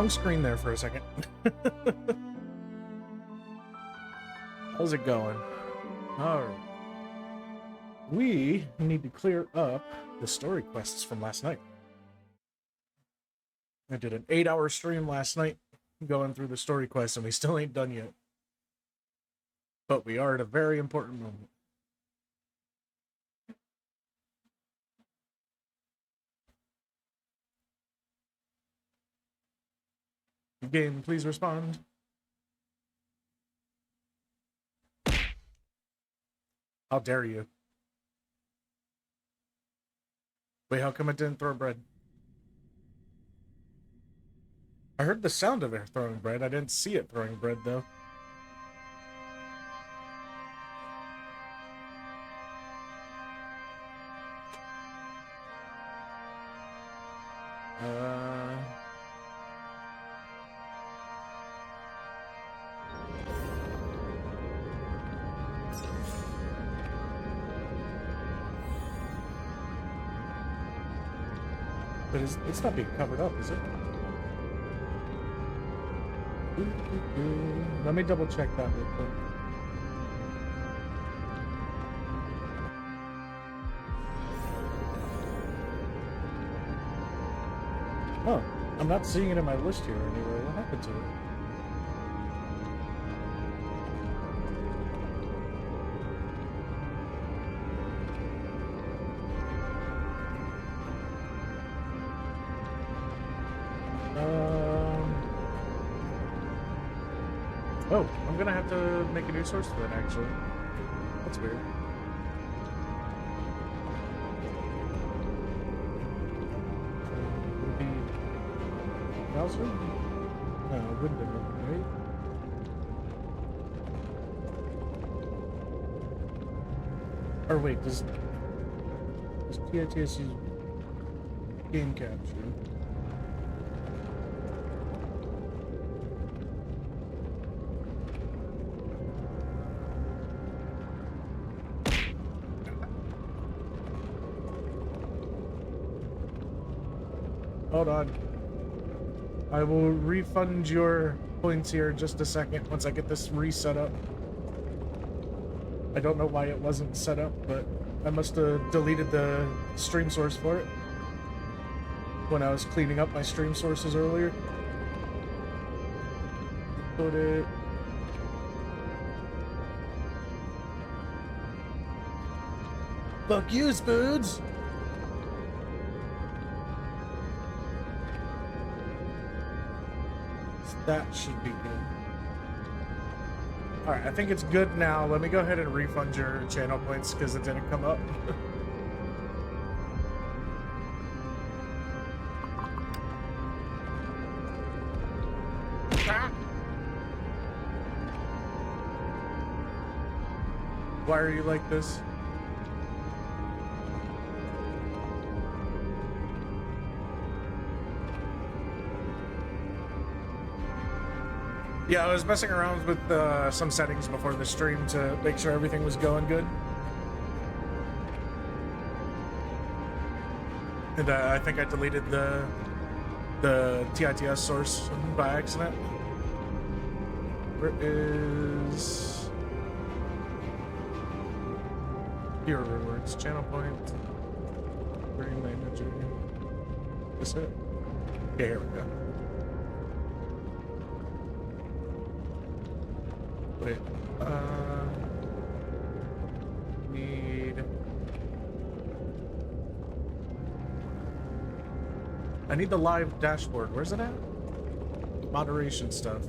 Wrong screen there for a second. How's it going? Alright. We need to clear up the story quests from last night. I did an 8-hour stream last night going through the story quests, and we still ain't done yet. But we are at a very important moment. Game, please respond. How dare you? Wait, how come it didn't throw bread? I heard the sound of it throwing bread. I didn't see it throwing bread, though. But it's not being covered up, is it? Let me double check that real quick. Oh, I'm not seeing it in my list here anywhere. What happened to it? Oh, I'm gonna have to make a new source for that, actually. That's weird. Would it be browser? No, window, right? Or wait, does TITS use game capture? Hold on. I will refund your points here in just a second once I get this reset up. I don't know why it wasn't set up, but I must have deleted the stream source for it when I was cleaning up my stream sources earlier. Put it... Fuck you, Spoons! That should be good. Alright, I think it's good now. Let me go ahead and refund your channel points because it didn't come up. Why are you like this? Yeah, I was messing around with some settings before the stream to make sure everything was going good. And I think I deleted the TITS source by accident. Where is... Hero rewards, channel point, green manager. Is it? Okay, here we go. Wait, I need the live dashboard. Where's it at? Moderation stuff.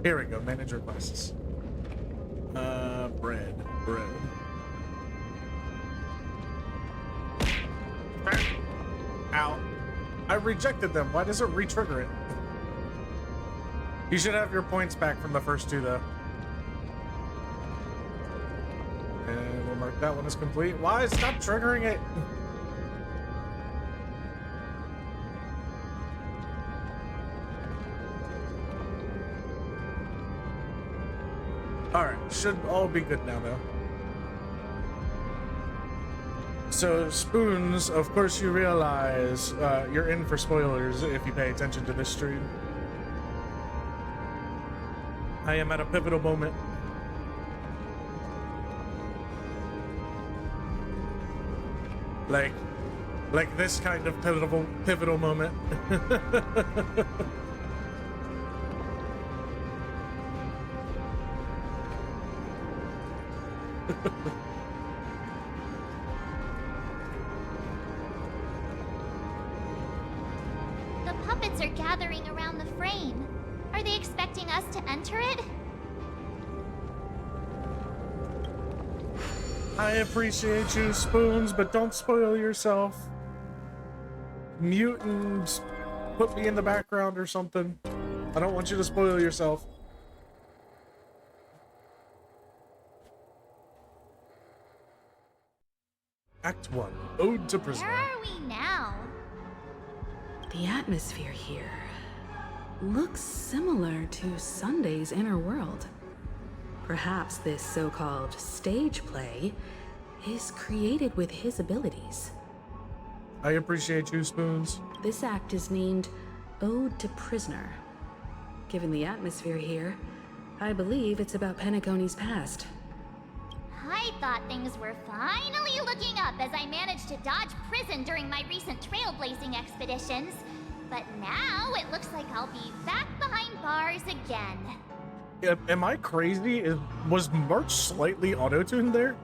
Here we go, manager classes. Bread. Ow. I rejected them. Why does it re-trigger it? You should have your points back from the first two, though. And we'll mark that one as complete. Why? Stop triggering it! Alright, should all be good now, though. So, Spoons, of course you realize you're in for spoilers if you pay attention to this stream. I am at a pivotal moment. Like this kind of pivotal moment. The puppets are gathering around the frame. Are they expecting us to enter it? I appreciate you, Spoons, but don't spoil yourself. Mute and put me in the background or something. I don't want you to spoil yourself. Act 1, Ode to Prisoner. Where are we now? The atmosphere here looks similar to Sunday's inner world. Perhaps this so-called stage play is created with his abilities. I appreciate you, Spoons. This act is named Ode to Prisoner. Given the atmosphere here, I believe it's about Penacony's past. I thought things were finally looking up as I managed to dodge prison during my recent trailblazing expeditions. But now it looks like I'll be back behind bars again. Am I crazy? Was March slightly auto-tuned there?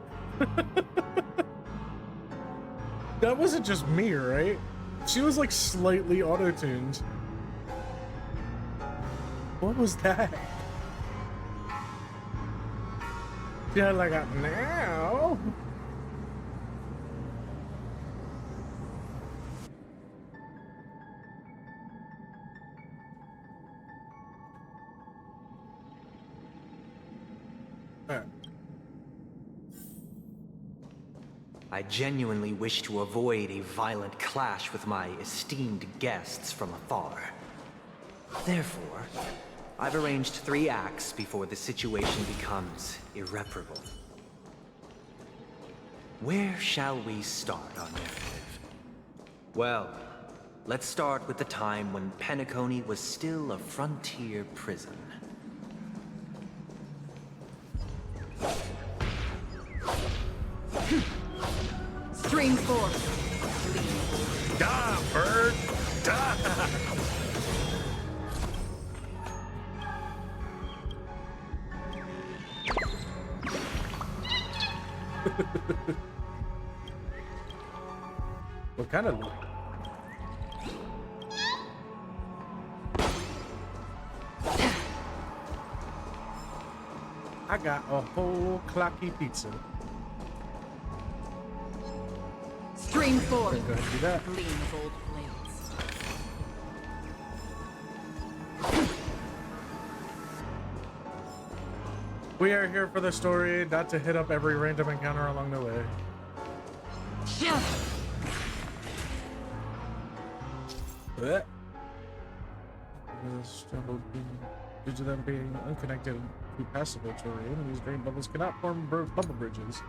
That wasn't just me, right? She was like slightly auto-tuned. What was that? Yeah, like a now. I genuinely wish to avoid a violent clash with my esteemed guests from afar. Therefore, I've arranged 3 acts before the situation becomes irreparable. Where shall we start our narrative? Well, let's start with the time when Penacony was still a frontier prison. Stream 4. Die, bird! Die! What kind of... I got a whole clocky pizza. Stream 4. Go ahead and do that. Clean of old plates. We are here for the story, not to hit up every random encounter along the way. Blech. Due to them being unconnected to passable terrain, these dream bubbles cannot form bubble bridges.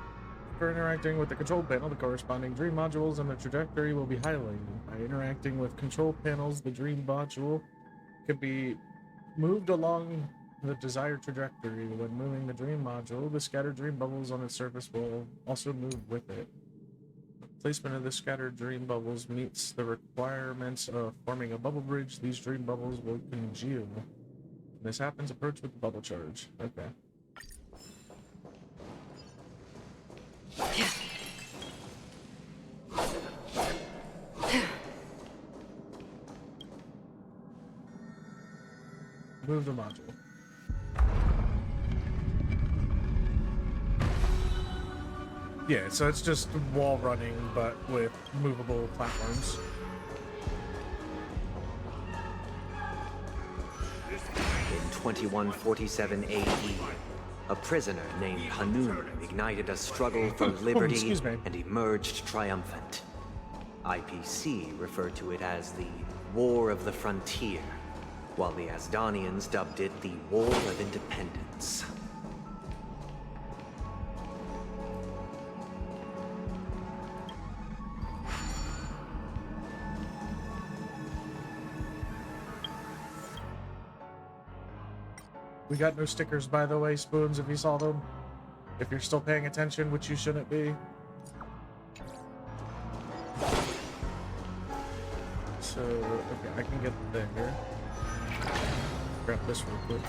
For interacting with the control panel, the corresponding dream modules and the trajectory will be highlighted. By interacting with control panels, the dream module can be moved along the desired trajectory. When moving the dream module, the scattered dream bubbles on its surface will also move with it. Placement of the scattered dream bubbles meets the requirements of forming a bubble bridge. These dream bubbles will congeal. When this happens, approach with the bubble charge. Okay. Move the module. Yeah, so it's just wall running, but with movable platforms. In 2147 AE, a prisoner named Hanun ignited a struggle for liberty Excuse me. and emerged triumphant. IPC referred to it as the War of the Frontier, while the Asdanians dubbed it the War of Independence. We got no stickers, by the way, Spoons, if you saw them. If you're still paying attention, which you shouldn't be. So, okay, I can get there. Grab this real quick.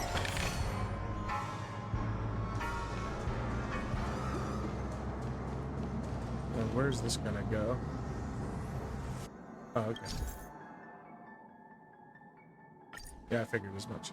And where's this gonna go? Oh, okay. Yeah, I figured as much.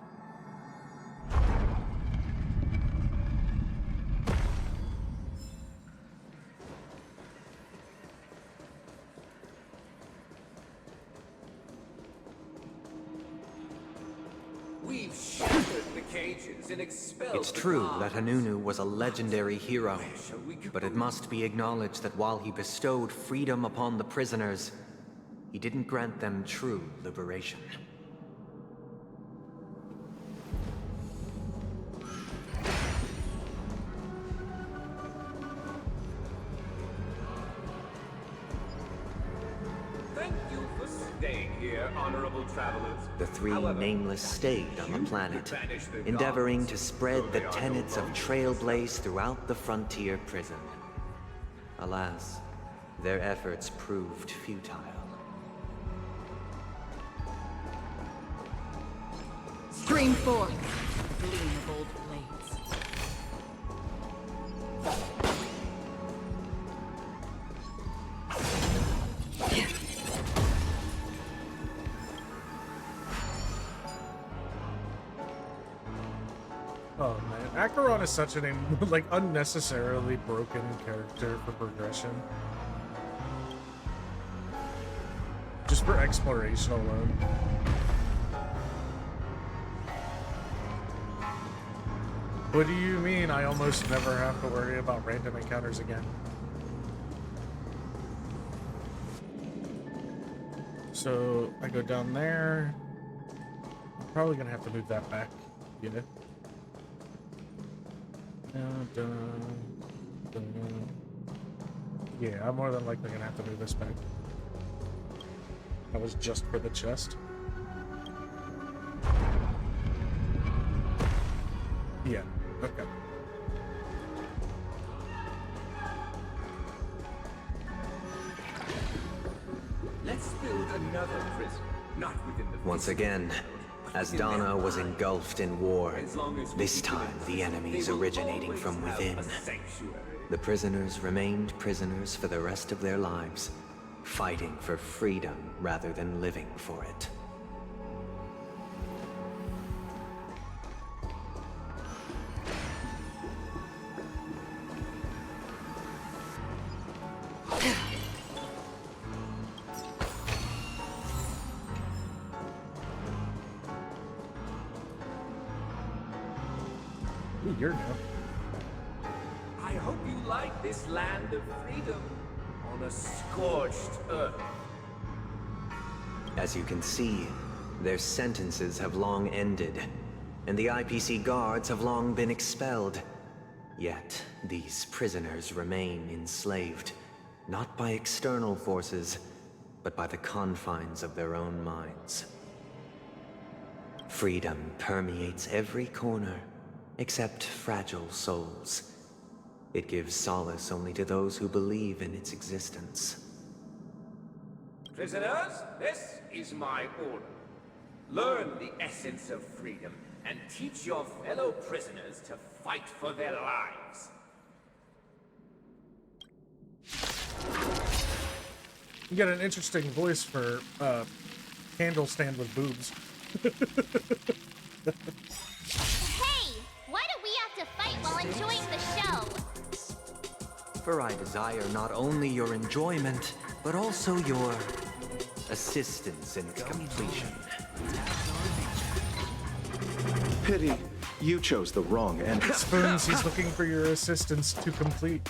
We've shattered the cages and expelled It's the true guards. that Hanunu was a legendary hero, Where shall we go? but it must be acknowledged that while he bestowed freedom upon the prisoners, he didn't grant them true liberation. Thank you for staying here, honorable travelers. The three However, nameless stayed on the you planet, could banish the endeavoring gods, to spread though the they are no tenets of longer Trailblaze throughout the frontier prison. Alas, their efforts proved futile. Stream forth! Gleam of old blades. Oh man, Acheron is such an like unnecessarily broken character for progression. Just for exploration alone. What do you mean I almost never have to worry about random encounters again? So I go down there. I'm probably gonna have to move that back. Yeah. Yeah, I'm more than likely gonna have to move this back. That was just for the chest. Yeah, okay. Let's build another prison, not within the Once again, as Donna was engulfed in war, As long as we this keep it time in the prison, enemies they will originating always from have within. a sanctuary. The prisoners remained prisoners for the rest of their lives, fighting for freedom rather than living for it. Ooh, you're new. I hope you like this land of freedom on a scorched earth. As you can see, their sentences have long ended, and the IPC guards have long been expelled. Yet, these prisoners remain enslaved, not by external forces, but by the confines of their own minds. Freedom permeates every corner, except fragile souls. It gives solace only to those who believe in its existence. Prisoners, this is my order. Learn the essence of freedom and teach your fellow prisoners to fight for their lives. You got an interesting voice for candle stand with boobs. Hey, why do we have to fight while enjoying the show? For I desire not only your enjoyment, but also your assistance in its completion. Pity, you chose the wrong entrance. Spoons, he's looking for your assistance to complete.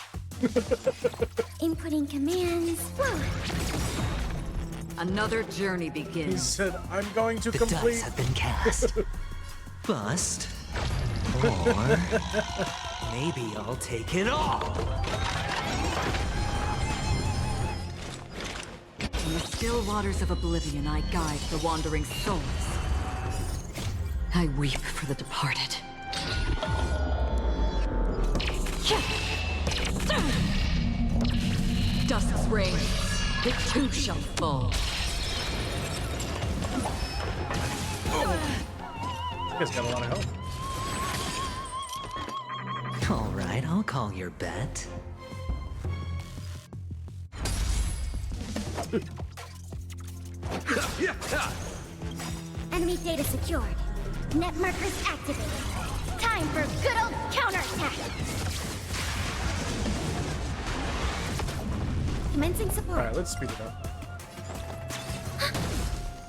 Inputting commands. Whoa. Another journey He begins. said, I'm going to The complete. dice have been cast. Bust. Or maybe I'll take it all. In the still waters of oblivion, I guide the wandering souls. I weep for the departed, Dusk's reign. It too shall fall. You guys got a lot of health. All right, I'll call your bet. Enemy data secured. Net markers activated. Time for good old counterattack. Commencing support. Alright, let's speed it up.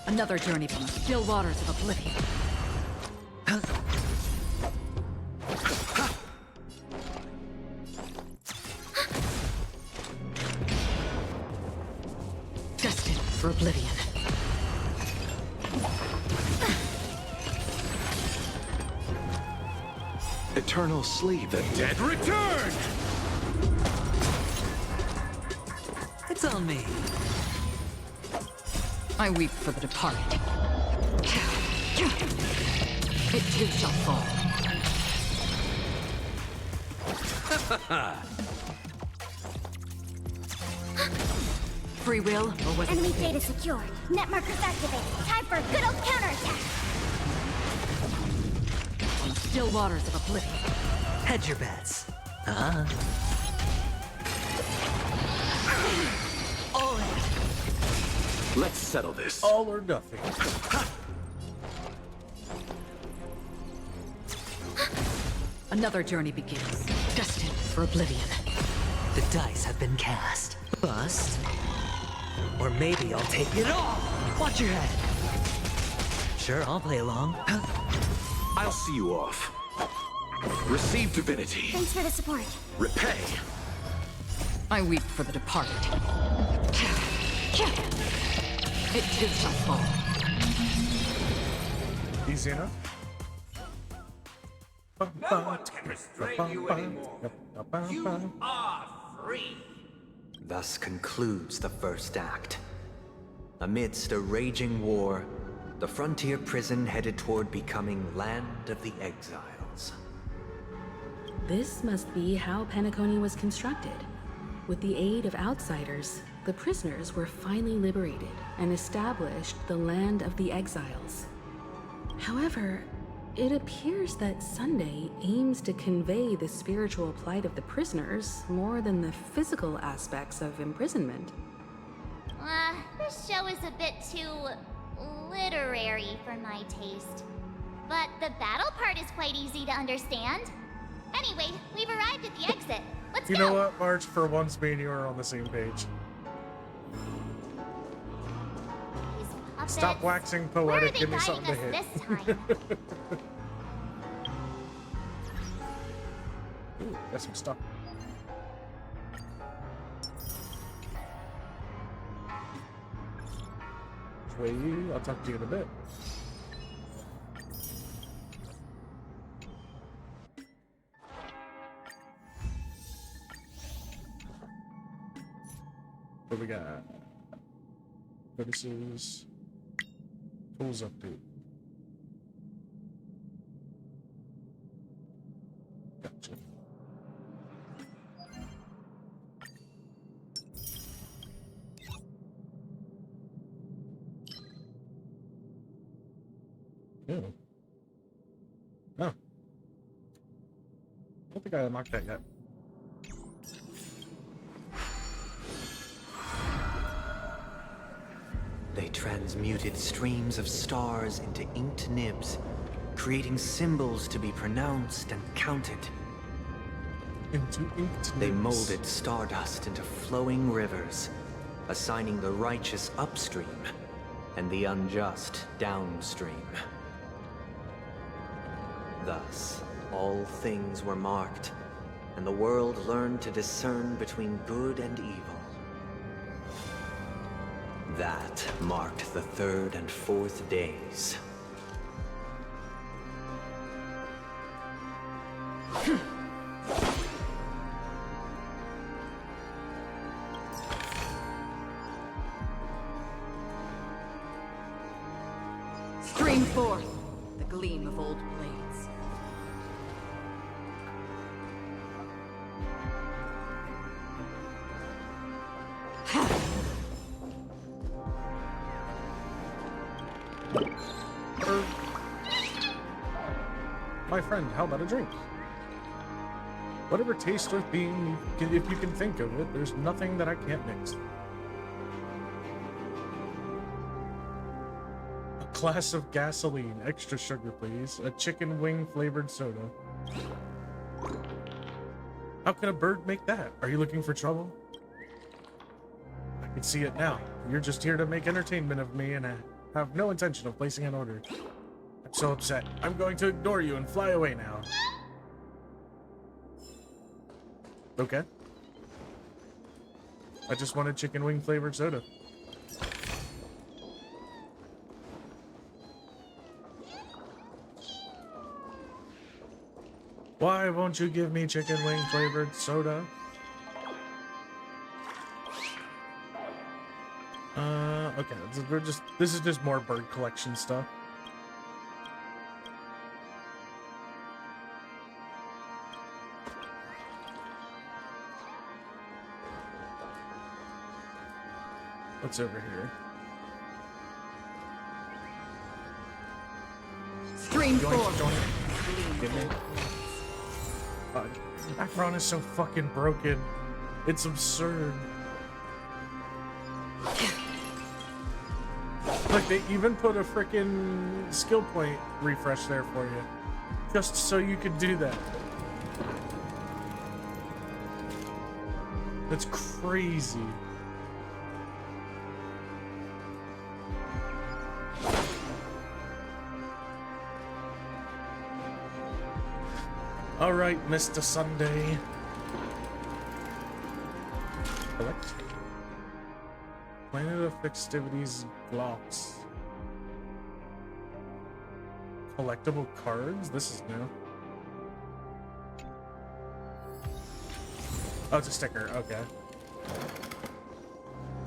Another journey from the still waters of oblivion. Destined for oblivion. Eternal sleep. Dead return! It's on me. I weep for the departed. It too shall fall. Free will, or was Enemy it fate? data secured. Net markers activated. Time for good old counterattack. On the still waters of oblivion. Hedge your bets. Huh? All in. Let's settle this. All or nothing. Another journey begins. Destined for oblivion. The dice have been cast. Bust. Or maybe I'll take it all. Watch your head. Sure, I'll play along. I'll see you off. Receive divinity. Thanks for the support. Repay. I weep for the departed. It too shall fall. Easy enough. No one can restrain you anymore. You are free. Thus concludes the first act. Amidst a raging war, the frontier prison headed toward becoming Land of the Exiles. This must be how Penacony was constructed. With the aid of outsiders, the prisoners were finally liberated and established the Land of the Exiles. However, it appears that Sunday aims to convey the spiritual plight of the prisoners more than the physical aspects of imprisonment. This show is a bit too literary for my taste. But the battle part is quite easy to understand. Anyway, we've arrived at the exit. Let's You go! know what, March? For once, me and you are on the same page. These puppets. Stop waxing Where are poetic. they Give me guiding something to us hit. this time? Ooh, got some stuff. Wait, I'll talk to you in a bit. What we got? Notices. Tools update. Gotcha. Yeah. Oh. I don't think I unlocked that yet. They transmuted streams of stars into inked nibs, creating symbols to be pronounced and counted. Into inked They nibs. molded stardust into flowing rivers, assigning the righteous upstream and the unjust downstream. Thus, all things were marked, and the world learned to discern between good and evil. That marked the third and fourth days. Stream forth the gleam of old blades. Or, my friend, how about a drink? Whatever tastes worth being, if you can think of it, there's nothing that I can't mix. A glass of gasoline, extra sugar please. A chicken wing flavored soda. How can a bird make that? Are you looking for trouble? I can see it now. You're just here to make entertainment of me, and I have no intention of placing an order. I'm so upset. I'm going to ignore you and fly away now. Okay. I just wanted chicken wing flavored soda. Why won't you give me chicken wing flavored soda? Okay, this is just more bird collection stuff. What's over here? Stream 4. Give me. Acheron is so fucking broken. It's absurd. Like, they even put a freaking skill point refresh there for you. Just so you could do that. That's crazy. Alright, Mr. Sunday. Collect. Planet of Festivities blocks. Collectible cards? This is new. Oh, it's a sticker. Okay.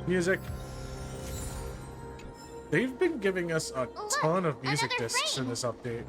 Music. They've been giving us a ton of music discs in this update.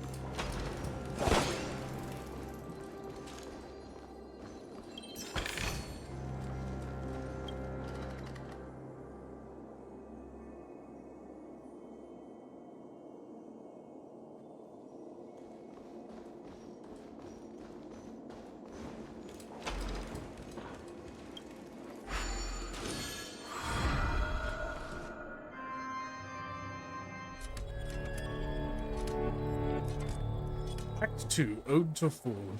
Act 2, Ode to Fool.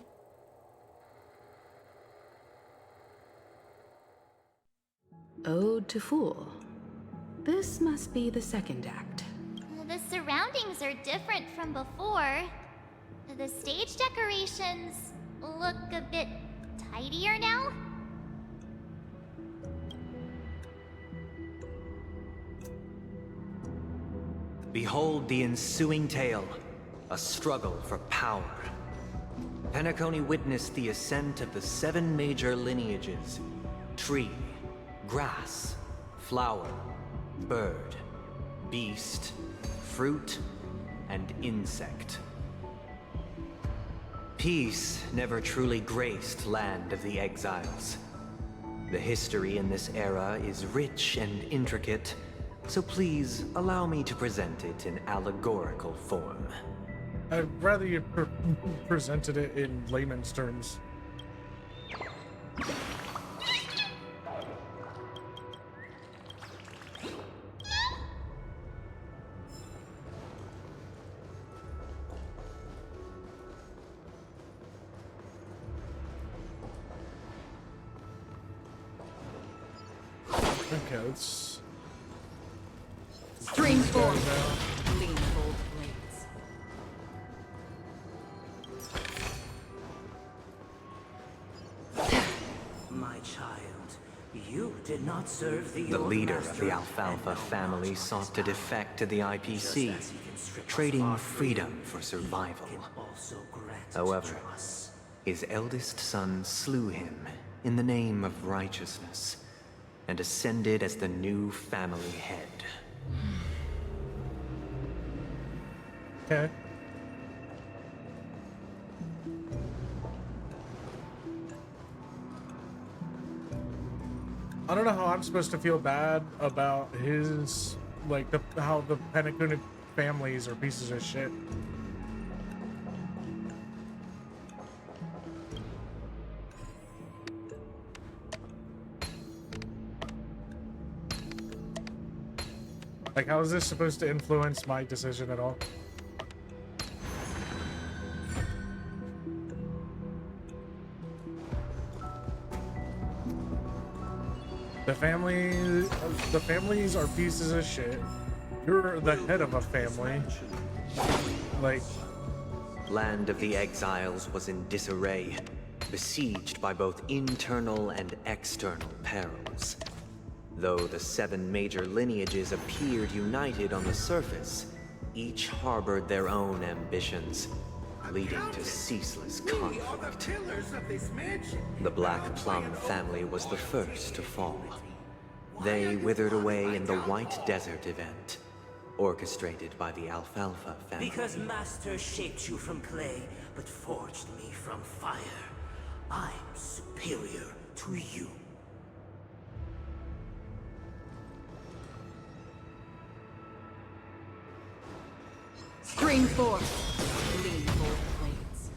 Ode to Fool. This must be the second act. The surroundings are different from before. The stage decorations look a bit tidier now. Behold the ensuing tale, a struggle for power. Penacony witnessed the ascent of the 7 major lineages: tree, grass, flower, bird, beast, fruit, and insect. Peace never truly graced Land of the Exiles. The history in this era is rich and intricate, so please allow me to present it in allegorical form. I'd rather you presented it in layman's terms. Okay, let's... Stream 4. Lean bold blades. My child, you did not serve the The old leader master of the Alfalfa and no family knowledge of sought his to power. defect to the Just IPC, as he can strip us trading of our freedom for survival. he can also grant it However, to us. his eldest son slew him in the name of righteousness and ascended as the new family head. Okay. I don't know how I'm supposed to feel bad about his, like, how the families are pieces of shit. Like, how is this supposed to influence my decision at all? The families are pieces of shit. You're the head of a family. Like, Land of the Exiles was in disarray, besieged by both internal and external perils. Though the 7 major lineages appeared united on the surface, each harbored their own ambitions, leading to ceaseless conflict. The Black Plum family was the first to fall. They withered away in the White Desert event, orchestrated by the Alfalfa family. Because Master shaped you from clay, but forged me from fire. I'm superior to you. Stream force. Lean both blades.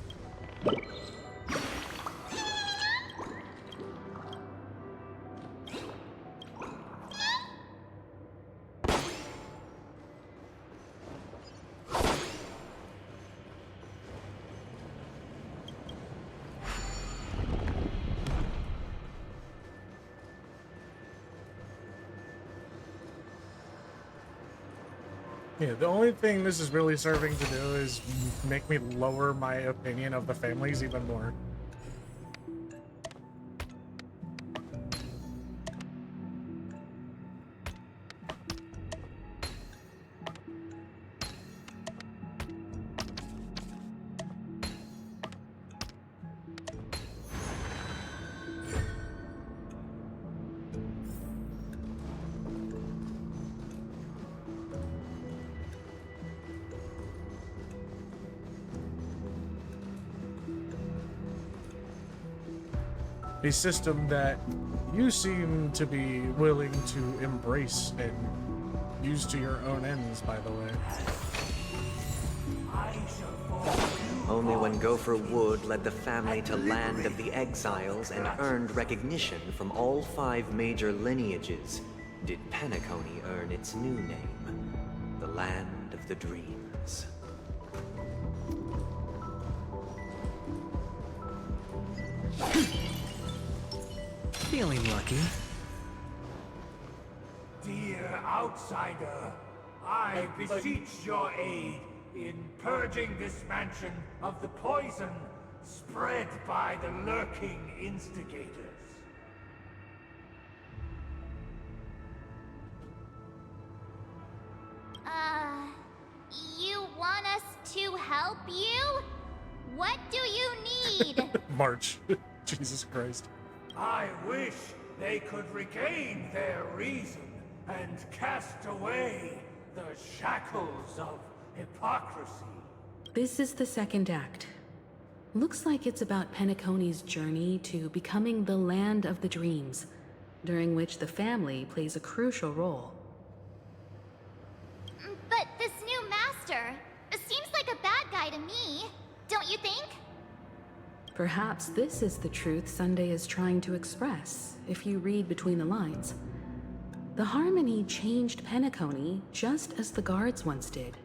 yeah, the only thing this is really serving to do is make me lower my opinion of the families even more. A system that you seem to be willing to embrace and use to your own ends, by the way. Only when Gopher Wood led the family to Land of the Exiles and earned recognition from all 5 major lineages did Penacony earn its new name, the Land of the Dreams. Feeling lucky. Dear outsider, I beseech your aid in purging this mansion of the poison spread by the lurking instigators. You want us to help you? What do you need? March. Jesus Christ. I wish they could regain their reason and cast away the shackles of hypocrisy. This is the second act. Looks like it's about Penacony's journey to becoming the Land of the Dreams, during which the family plays a crucial role. But this new master seems like a bad guy to me, don't you think? Perhaps this is the truth Sunday is trying to express, if you read between the lines. The Harmony changed Penacony just as the guards once did.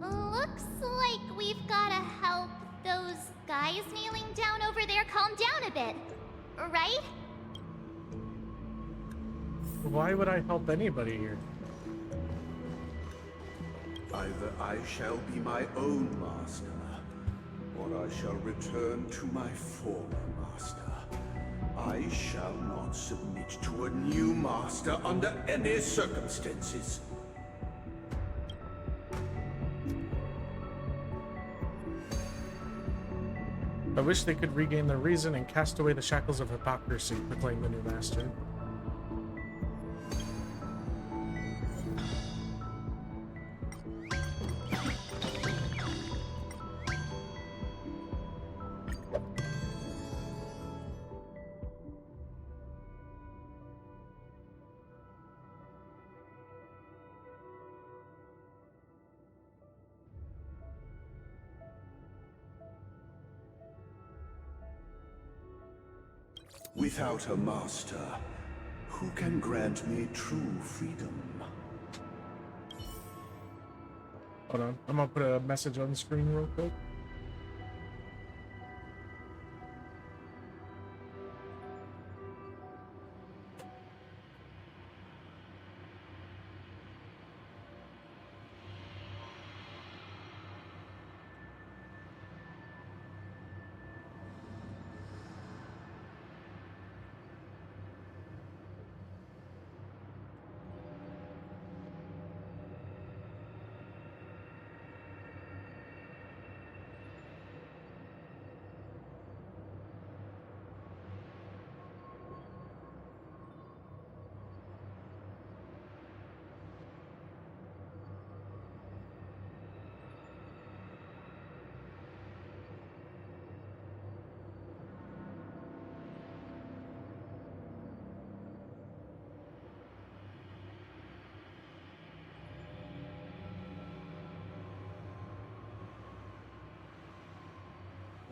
Looks like we've gotta help those guys kneeling down over there calm down a bit, right? Why would I help anybody here? Either I shall be my own master, or I shall return to my former master. I shall not submit to a new master under any circumstances. I wish they could regain their reason and cast away the shackles of hypocrisy, proclaimed the new master. Without a master, who can grant me true freedom? Hold on, I'm gonna put a message on the screen real quick.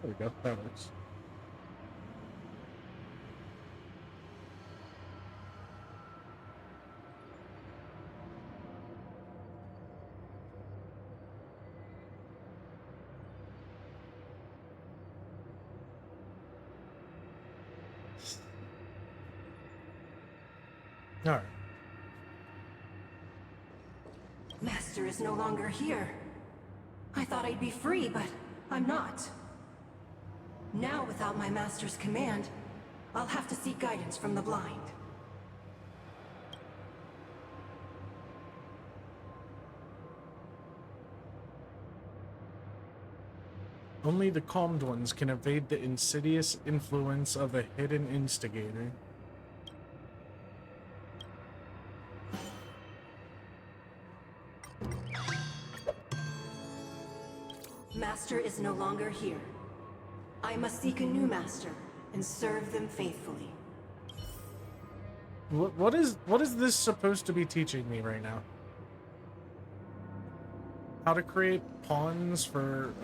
There we go, that works. All right. Master is no longer here. I thought I'd be free, but I'm not. Now, without my master's command, I'll have to seek guidance from the blind. Only the calmed ones can evade the insidious influence of a hidden instigator. Master is no longer here. I must seek a new master and serve them faithfully. What is this supposed to be teaching me right now? How to create pawns for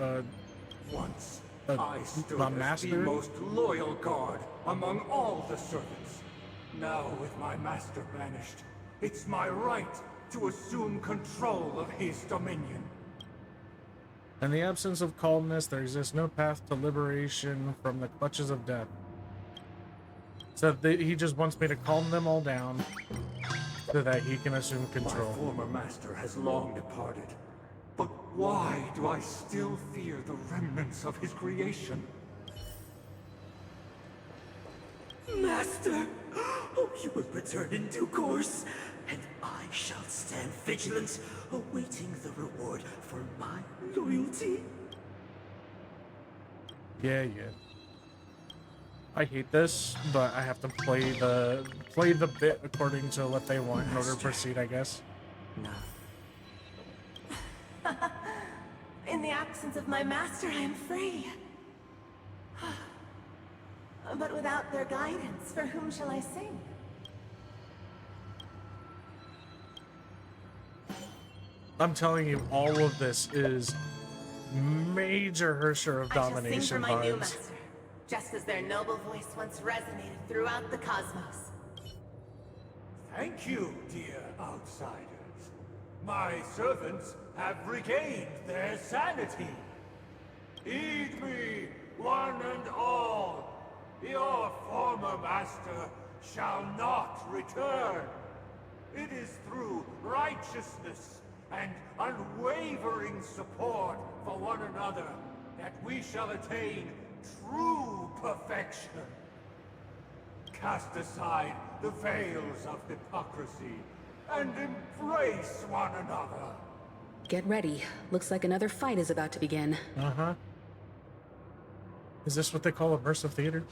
Once, I stood my as master? the most loyal guard among all the servants. Now, with my master banished, it's my right to assume control of his dominion. In the absence of calmness, there exists no path to liberation from the clutches of death. So he just wants me to calm them all down so that he can assume control. My former master has long departed. But why do I still fear the remnants of his creation? Master! Oh, you will return in due course, and I shall stand vigilant, awaiting the reward for my loyalty. Yeah. I hate this, but I have to play the bit according to what they want in order to proceed, I guess. No. In the absence of my master, I am free. But without their guidance, for whom shall I sing? I'm telling you, all of this is major Herrscher of I shall sing Domination for my new vibes. master, just as their noble voice once resonated throughout the cosmos. Thank you, dear outsiders. My servants have regained their sanity. Heed me, one and all. Your former master shall not return. It is through righteousness and unwavering support for one another that we shall attain true perfection. Cast aside the veils of hypocrisy and embrace one another. Get ready. Looks like another fight is about to begin. Uh-huh. Is this what they call immersive theater?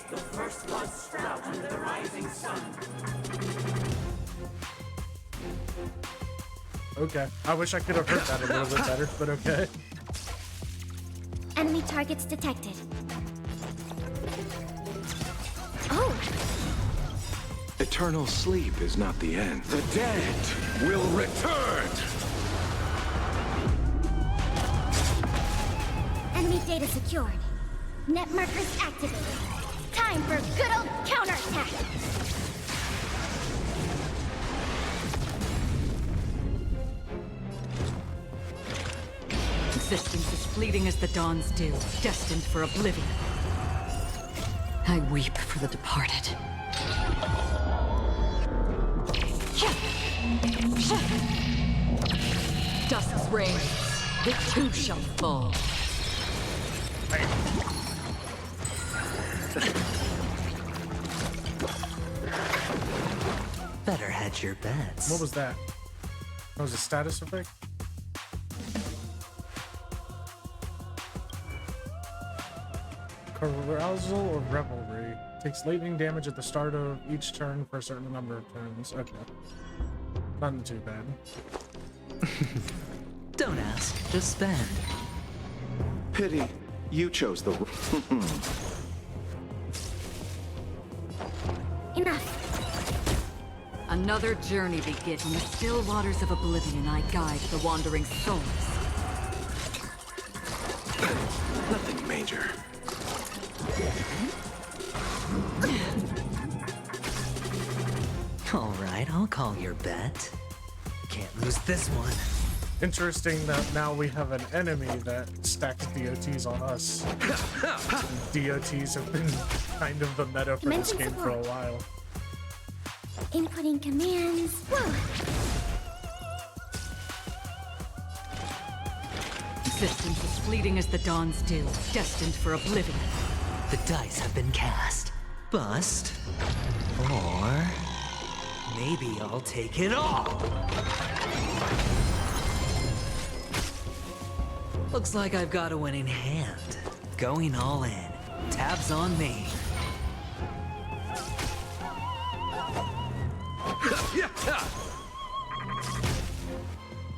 The first blood sprout under the rising sun. Okay. I wish I could have heard that a little bit better, but okay. Enemy targets detected. Oh, Eternal sleep is not the end. The dead will return! Enemy data secured. Net markers activated. Time for good old counterattack! Existence is fleeting as the dawn's dew, destined for oblivion. I weep for the departed. Dusk's reign, it too shall fall. Better hedge your bets. What was that? That was a status effect? Carousal or Revelry. Takes lightning damage at the start of each turn for a certain number of turns. Okay. Nothing too bad. Don't ask, just spend. Pity, you chose the... Enough. Another journey begins. In the still waters of oblivion, I guide the wandering souls. Nothing major. All right, I'll call your bet. Can't lose this one. Interesting that now we have an enemy that stacks DOTs on us. DOTs have been kind of the meta for this game for a while. Inputting commands. Whoa. Existence is fleeting as the dawn's dew, destined for oblivion. The dice have been cast. Bust. Or... maybe I'll take it all! Looks like I've got a winning hand. Going all in. Tabs on me.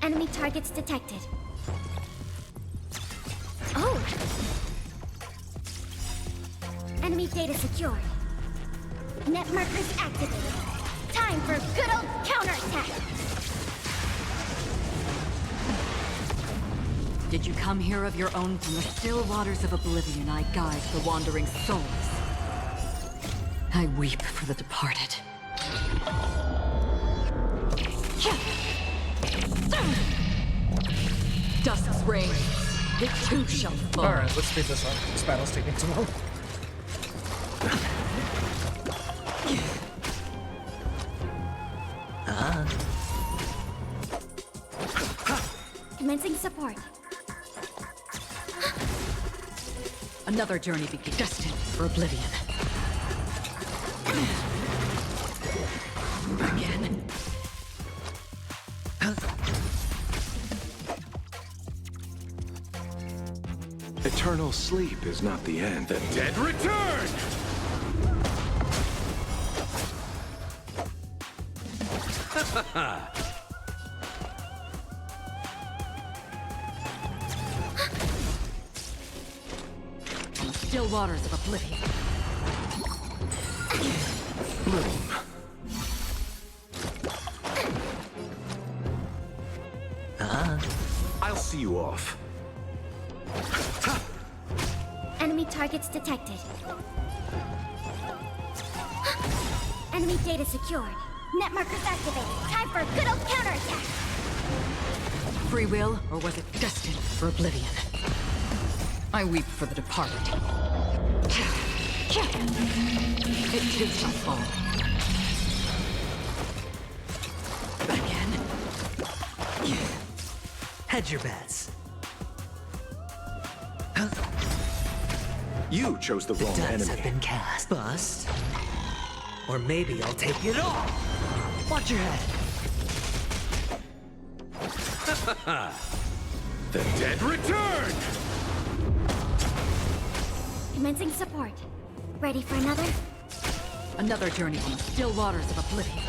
Enemy targets detected. Oh! Enemy data secured. Net markers activated. Time for good old counterattack! Did you come here of your own? From the still waters of oblivion, I guide the wandering souls. I weep for the departed. Dusk's reign, it too shall fall. Alright, let's speed this up. This battle's taking too long. Commencing support. Another journey begins, destined for oblivion. Again. Eternal sleep is not the end. The dead return! Still waters of oblivion. I'll see you off. Enemy targets detected. Enemy data secured. Net markers activated. Time for a good old counterattack! Free will, or was it destined for oblivion? I weep for the departed. It too shall fall. Again. Hedge your bets. You chose the wrong Dice enemy. have been cast. Bust. Or maybe I'll take it all. Watch your head. The dead return! Commencing support. Ready for another? Another journey from the still waters of oblivion.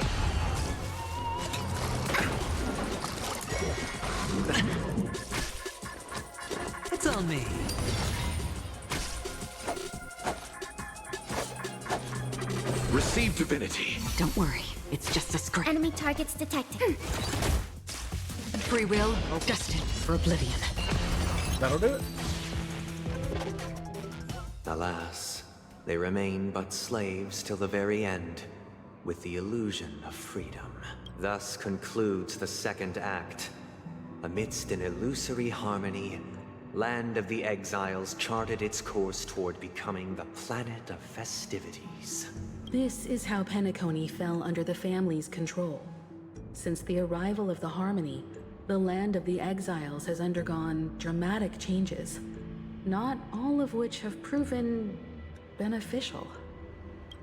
It's on me. Receive divinity. Don't worry, it's just a scratch. Enemy targets detected. Free will, destined for oblivion. That'll do it. Alas, they remain but slaves till the very end, with the illusion of freedom. Thus concludes the second act. Amidst an illusory harmony, Land of the Exiles charted its course toward becoming the planet of festivities. This is how Penacony fell under the family's control. Since the arrival of the Harmony, the Land of the Exiles has undergone dramatic changes, not all of which have proven beneficial.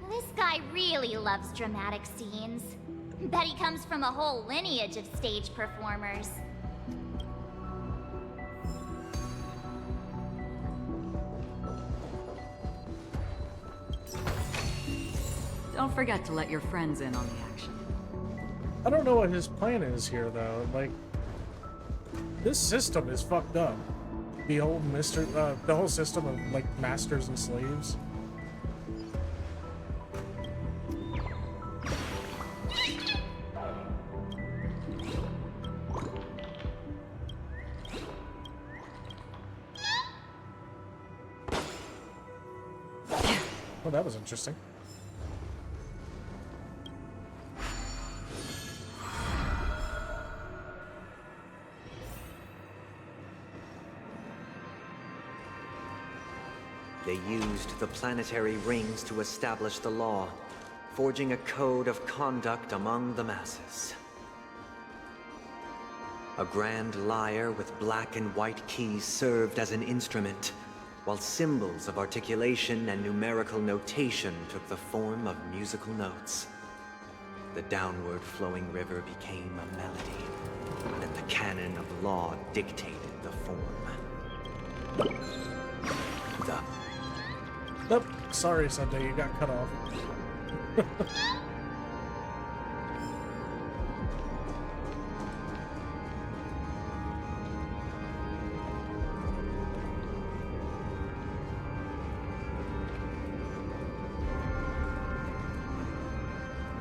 This guy really loves dramatic scenes. Bet he comes from a whole lineage of stage performers. Don't forget to let your friends in on the action. I don't know what his plan is here, though. Like, this system is fucked up. The whole the whole system of like masters and slaves. Well, that was interesting. They used the planetary rings to establish the law, forging a code of conduct among the masses. A grand lyre with black and white keys served as an instrument, while symbols of articulation and numerical notation took the form of musical notes. The downward flowing river became a melody, and the canon of law dictated the form. Nope. Sorry, Sunday, you got cut off.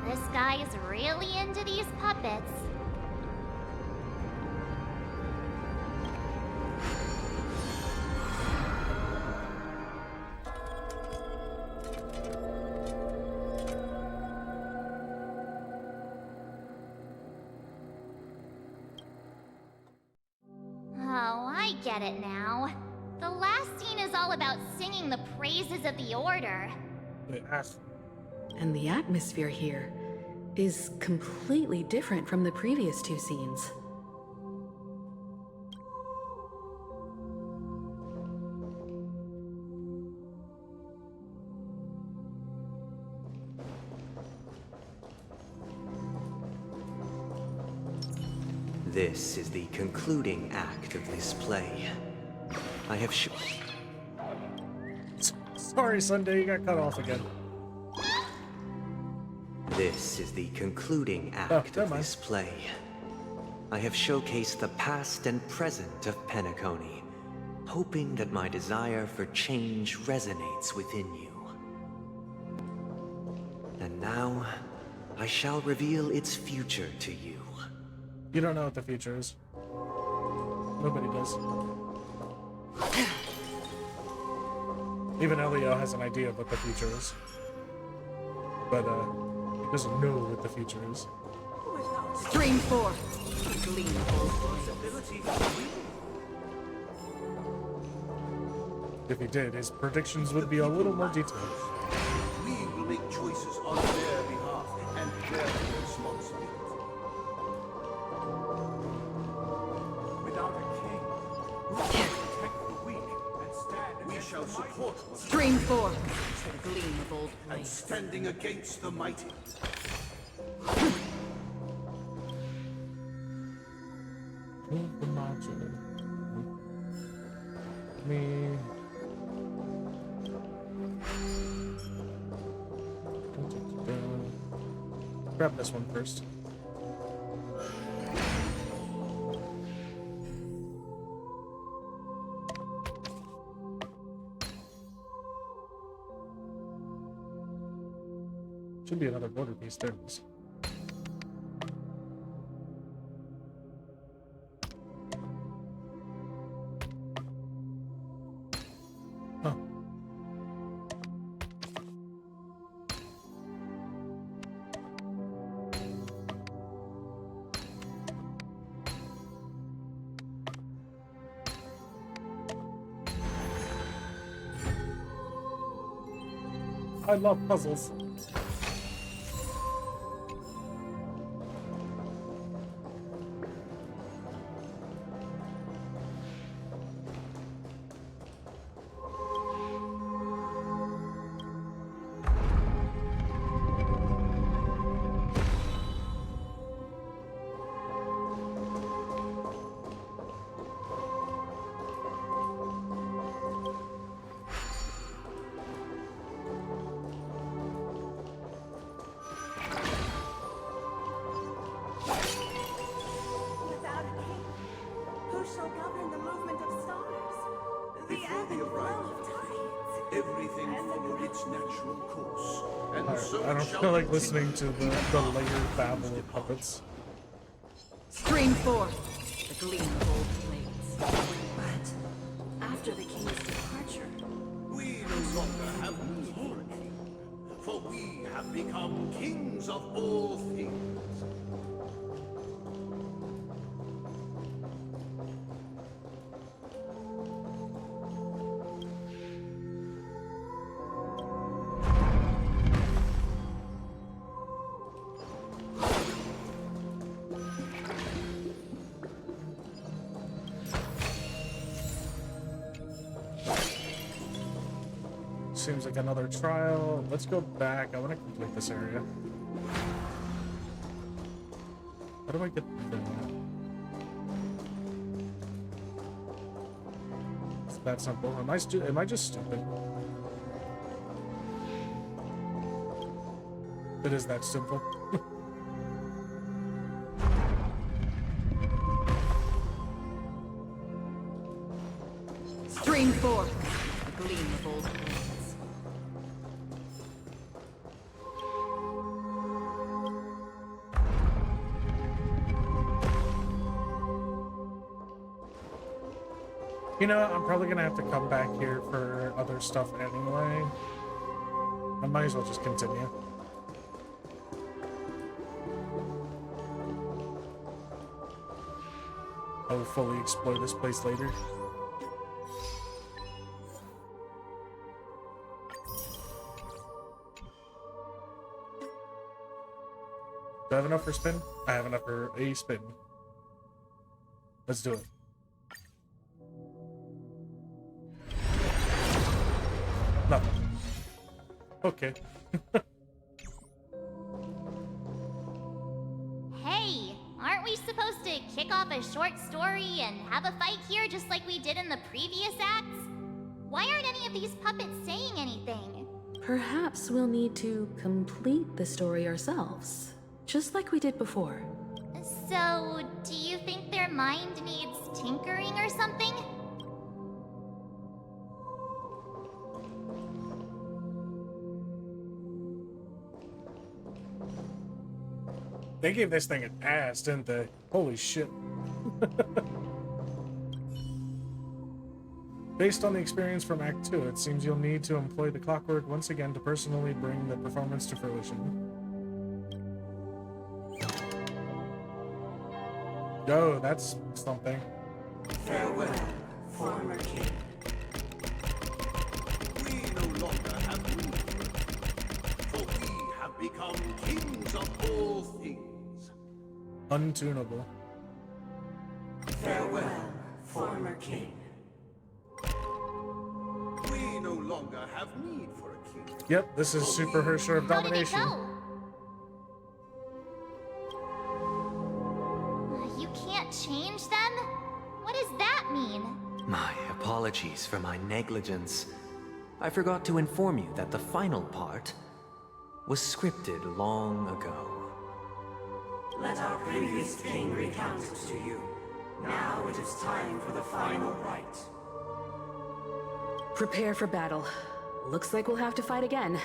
This guy is really into these puppets. Oh, I get it now. The last scene is all about singing the praises of the Order. And the atmosphere here is completely different from the previous two scenes. This is the concluding act of this play. I have Sorry, Sunday, you got cut off again. This is the concluding act of this play. I have showcased the past and present of Penacony, hoping that my desire for change resonates within you. And now, I shall reveal its future to you. You don't know what the future is. Nobody does. Even Elio has an idea of what the future is. But, he doesn't know what the future is. Stream 4. If he did, his predictions would be a little more detailed. We will make choices on their behalf and their responsibility. Without a king, who will protect the weak and stand We shall support Stream 4. The gleam of old and blades. standing against the mighty. Move the module. Me. Grab this one first. Should be another border piece. There it is. Huh. I love puzzles. Without a king, who shall govern the movement of stars? The Before ebb the and flow arrival of of tides. everything followed its natural course. And so I don't shall feel like continue listening to the layered babble of puppets. Stream forth the gleam of old blades. But after the king's departure, We no longer have need for a king, for we have become kings of all things. Seems like another trial. Let's go back. I want to complete this area. How do I get there? It's that simple. Am I just stupid? It is that simple. Stream forth the gleam of old blades. You know, I'm probably gonna have to come back here for other stuff anyway. I might as well just continue. I will fully explore this place later. Do I have enough for spin? I have enough for a spin. Let's do it. Nothing. Okay. Hey, aren't we supposed to kick off a short story and have a fight here just like we did in the previous acts? Why aren't any of these puppets saying anything? Perhaps we'll need to complete the story ourselves, just like we did before. So, do you think their mind needs tinkering or something? They gave this thing an ass, didn't they? Holy shit. Based on the experience from Act 2, it seems you'll need to employ the clockwork once again to personally bring the performance to fruition. Oh, that's something. Farewell, former king. We no longer have need for a king, for we have become kings of all things. Untunable. Farewell, former king. We no longer have need for a king. Yep, this is Super Herrscher of How did it Domination. go? You can't change them? What does that mean? My apologies for my negligence. I forgot to inform you that the final part was scripted long ago. Let our previous king recount it to you. Now it is time for the final rite. Prepare for battle. Looks like we'll have to fight again.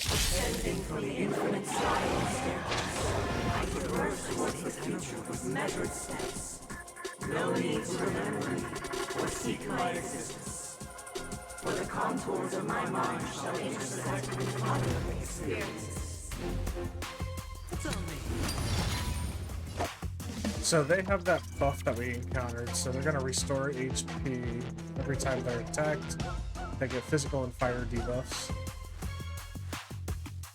Ascending from the infinite spiral staircase, I progress towards the future with measured steps. No need to remember me or seek my existence. For the contours of my mind shall intersect with other experiences. It's on me. So they have that buff that we encountered, so they're gonna restore HP every time they're attacked. They get physical and fire debuffs.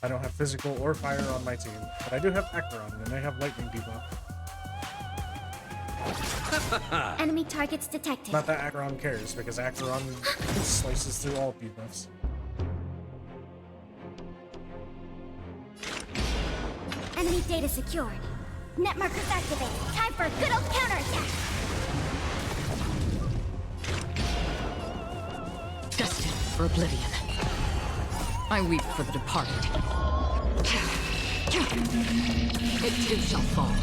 I don't have physical or fire on my team, but I do have Acheron, and they have lightning debuff. Enemy targets detected. Not that Acheron cares, because Acheron slices through all debuffs. Enemy data secured. Net markers activated. Time for a good old counterattack. Destined for oblivion. I weep for the departed. It too shall fall.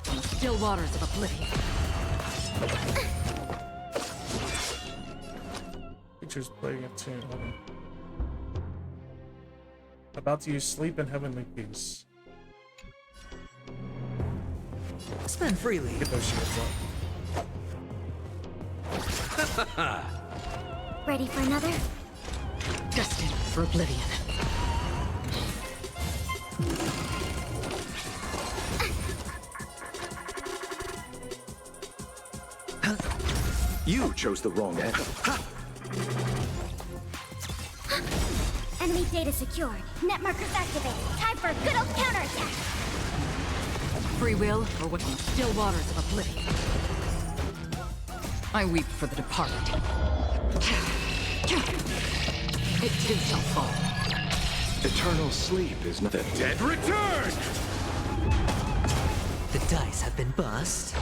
On the still waters of oblivion. Creatures playing a tune. About to use sleep and heavenly peace. Spend freely. Get those shields up. Ready for another? Destined for oblivion. You chose the wrong end. Enemy data secured. Net markers activated. Time for a good old counterattack. Free will, or what? Still waters of oblivion. I weep for the departed. It too shall fall. Eternal sleep is not the dead return! The dice have been bust.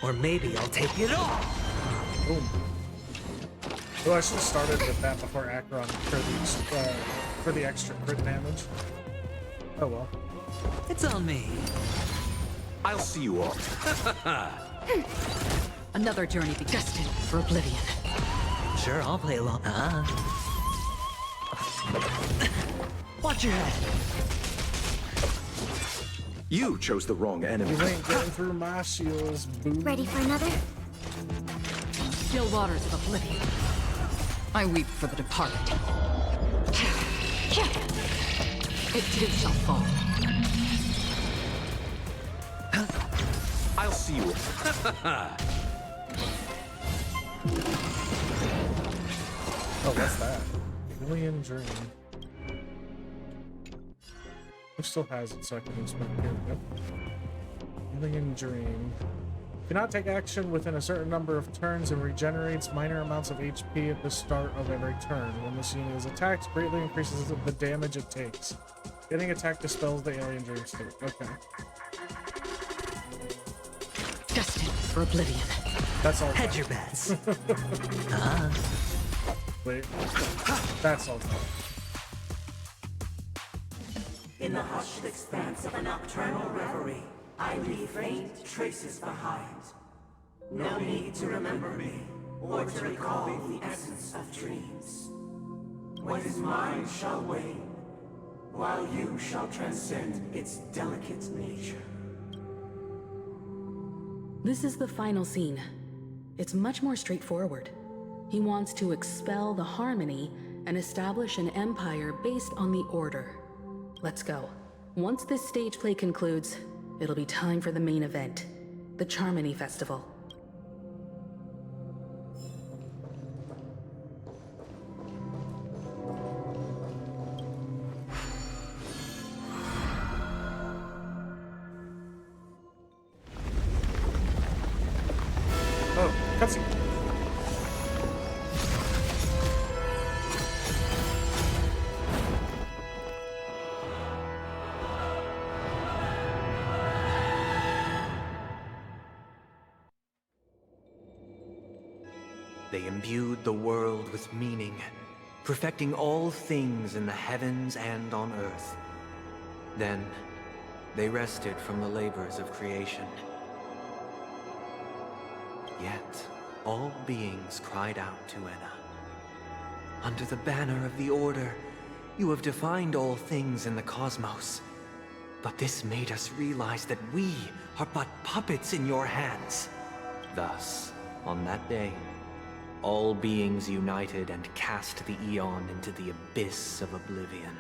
Or maybe I'll take it all. Boom. Oh, I should have started with that before Acheron for the extra crit damage. Oh well. It's on me. I'll see you all. Another journey be destined for oblivion. Sure, I'll play along. Watch your head. You chose the wrong enemy. You ain't getting through my shields, boo. Ready for another? Still waters of oblivion. I weep for the departed. It too shall fall. I'll see you. Oh, what's that? Alien Dream. Who still has it so I can use my here we go. Alien Dream. Cannot take action within a certain number of turns and regenerates minor amounts of HP at the start of every turn. When this unit is attacked, greatly increases the damage it takes. Getting attacked dispels the Alien Dream state. Okay. Destined for oblivion. That's all. Hedge your bets. Wait. That's all. In the hushed expanse of a nocturnal reverie, I leave faint traces behind. No need to remember me, or to recall the essence of dreams. What is mine shall wane, while you shall transcend its delicate nature. This is the final scene. It's much more straightforward. He wants to expel the harmony and establish an empire based on the order. Let's go. Once this stage play concludes, it'll be time for the main event, the Charmony Festival. Oh, cutscene. They imbued the world with meaning, perfecting all things in the heavens and on earth. Then, they rested from the labors of creation. Yet, all beings cried out to Enna. Under the banner of the Order, you have defined all things in the cosmos. But this made us realize that we are but puppets in your hands. Thus, on that day, all beings united and cast the Eon into the abyss of oblivion.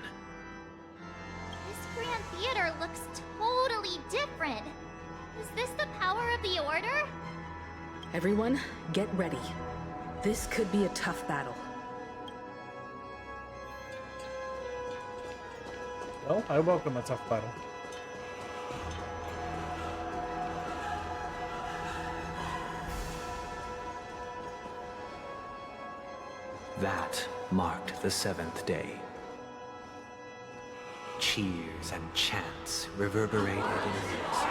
This Grand Theater looks totally different. Is this the power of the Order? Everyone, get ready. This could be a tough battle. Well, I welcome a tough battle. That marked the seventh day. Cheers and chants reverberated in unison.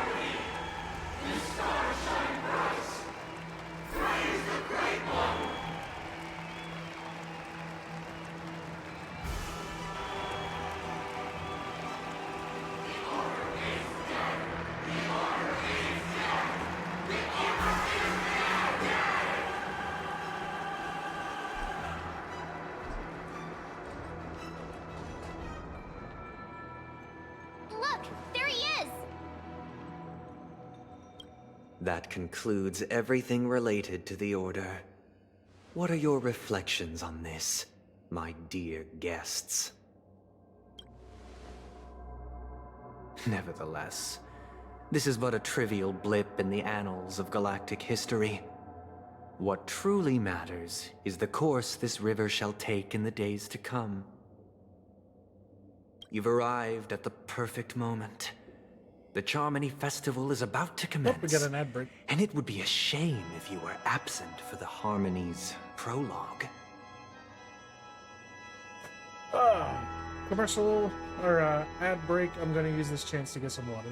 Look, there he is! That concludes everything related to the Order. What are your reflections on this, my dear guests? Nevertheless, this is but a trivial blip in the annals of galactic history. What truly matters is the course this river shall take in the days to come. You've arrived at the perfect moment. The Charmony Festival is about to commence. Oh, we got an ad break. And it would be a shame if you were absent for the Harmony's prologue. Commercial or ad break. I'm gonna use this chance to get some water.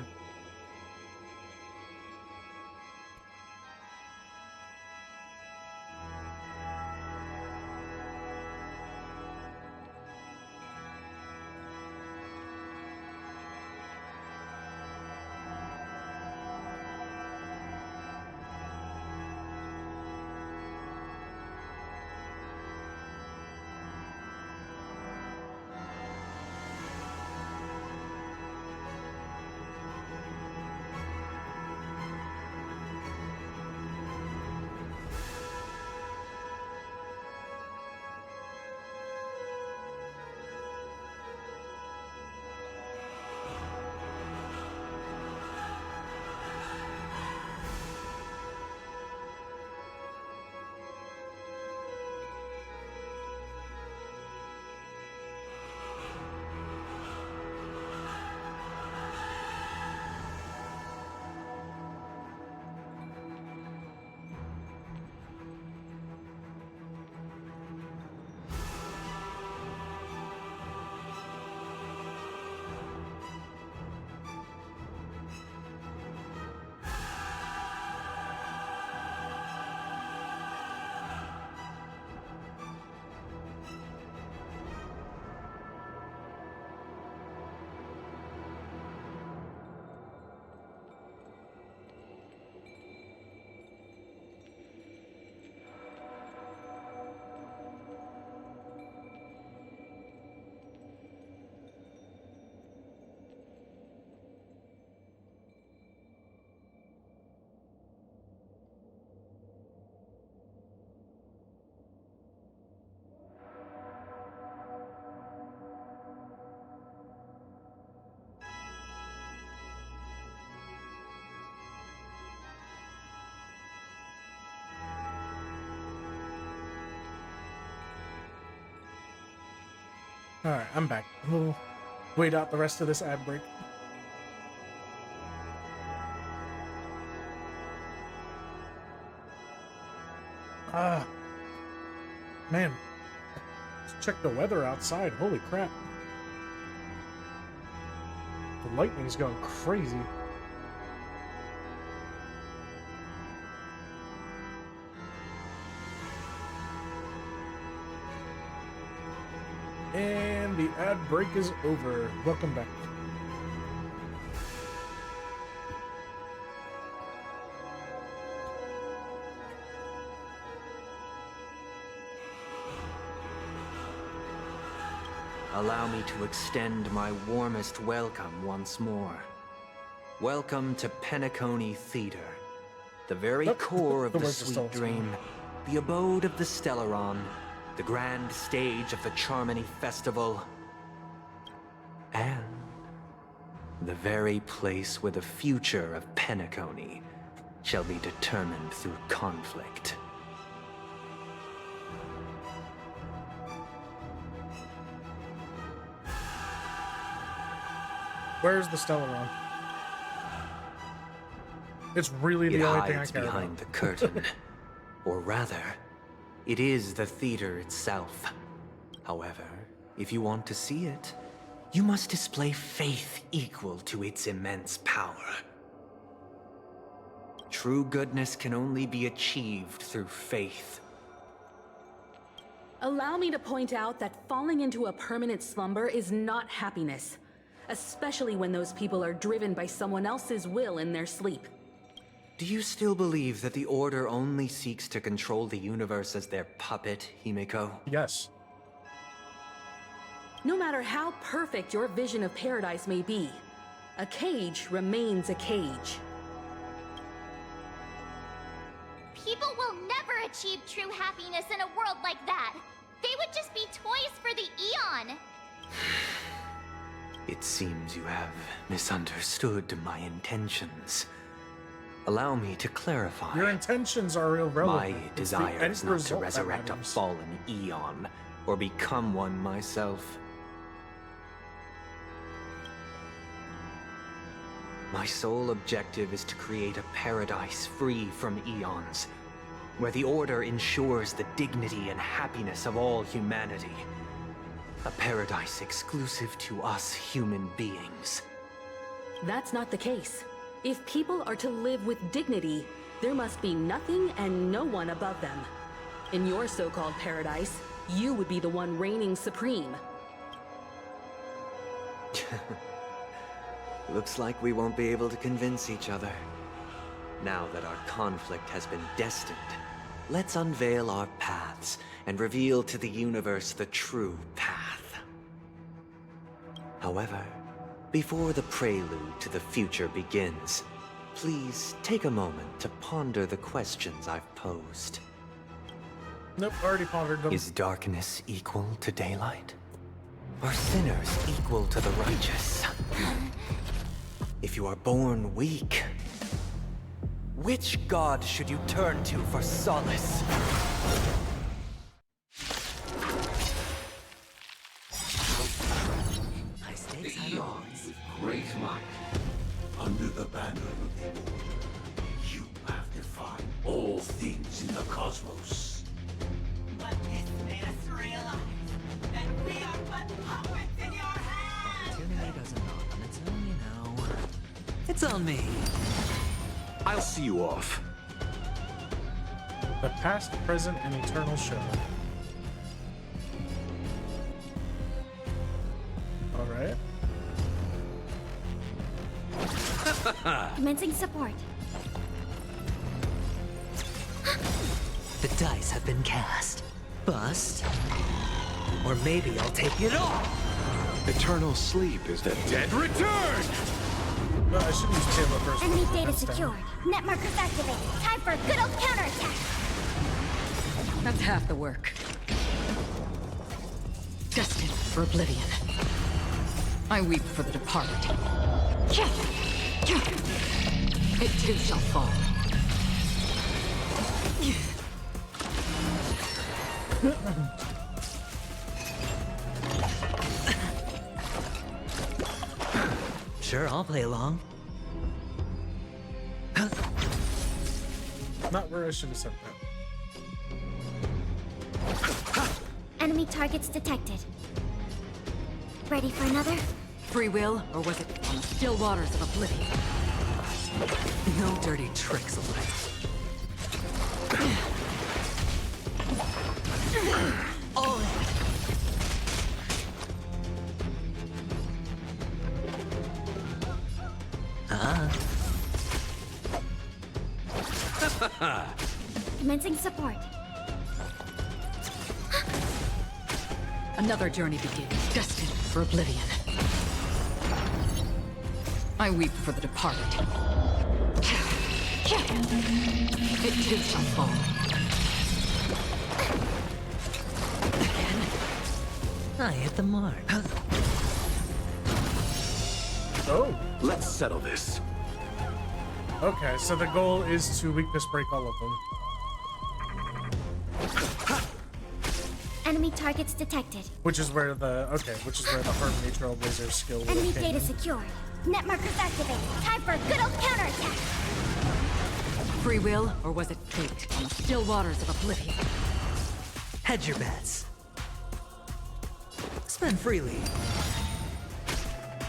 Alright, I'm back. We'll wait out the rest of this ad break. Man. Let's check the weather outside. Holy crap. The lightning's going crazy. And the ad break is over. Welcome back. Allow me to extend my warmest welcome once more. Welcome to Penacony Theater, the very core of the Sweet Dream, the abode of the Stellaron, the grand stage of the Charmony Festival, and the very place where the future of Penacony shall be determined through conflict. Where's the Stellaron? It's really the only thing I care behind about. the curtain. Or rather, it is the theater itself. However, if you want to see it, you must display faith equal to its immense power. True goodness can only be achieved through faith. Allow me to point out that falling into a permanent slumber is not happiness, especially when those people are driven by someone else's will in their sleep. Do you still believe that the Order only seeks to control the universe as their puppet, Himeko? Yes. No matter how perfect your vision of paradise may be, a cage remains a cage. People will never achieve true happiness in a world like that. They would just be toys for the Eon. It seems you have misunderstood my intentions. Allow me to clarify. Your intentions are irrelevant. My desire is not to resurrect a fallen Eon, or become one myself. My sole objective is to create a paradise free from Eons, where the Order ensures the dignity and happiness of all humanity. A paradise exclusive to us human beings. That's not the case. If people are to live with dignity, there must be nothing and no one above them. In your so-called paradise, you would be the one reigning supreme. Looks like we won't be able to convince each other. Now that our conflict has been destined, let's unveil our paths and reveal to the universe the true path. However, before the prelude to the future begins, please take a moment to ponder the questions I've posed. Nope, already pondered them. Is darkness equal to daylight? Are sinners equal to the righteous? If you are born weak, which god should you turn to for solace? Great might, under the banner of the Order, you have defined all things in the cosmos. But this made us realize that we are but puppets in your hands! Opportunity doesn't knock on its own, you know. It's on me. I'll see you off. The past, present, and eternal show. Alright. Commencing support. The dice have been cast. Bust. Or maybe I'll take it all. Eternal sleep is the dead return! No, I should use Taylor first. Enemy data That's down. secured. Net markers activated. Time for a good old counterattack. That's half the work. Destined for oblivion. I weep for the departed. It too shall fall. Sure, I'll play along. Not where I should have said that. Enemy targets detected. Ready for another? Free will, or was it on the still waters of oblivion? No dirty tricks, Elias. All in. Commencing support. Another journey begins, destined for oblivion. I weep for the departed. It too shall fall. Again. I hit the mark. Oh. Let's settle this. Okay, so the goal is to weakness break all of them. Enemy targets detected. Which is where the Harmony Trailblazer skill would Enemy have came data in. secured. Net markers activated. Time for a good old counterattack. Free will, or was it fate on the still waters of oblivion? Hedge your bets. Spend freely.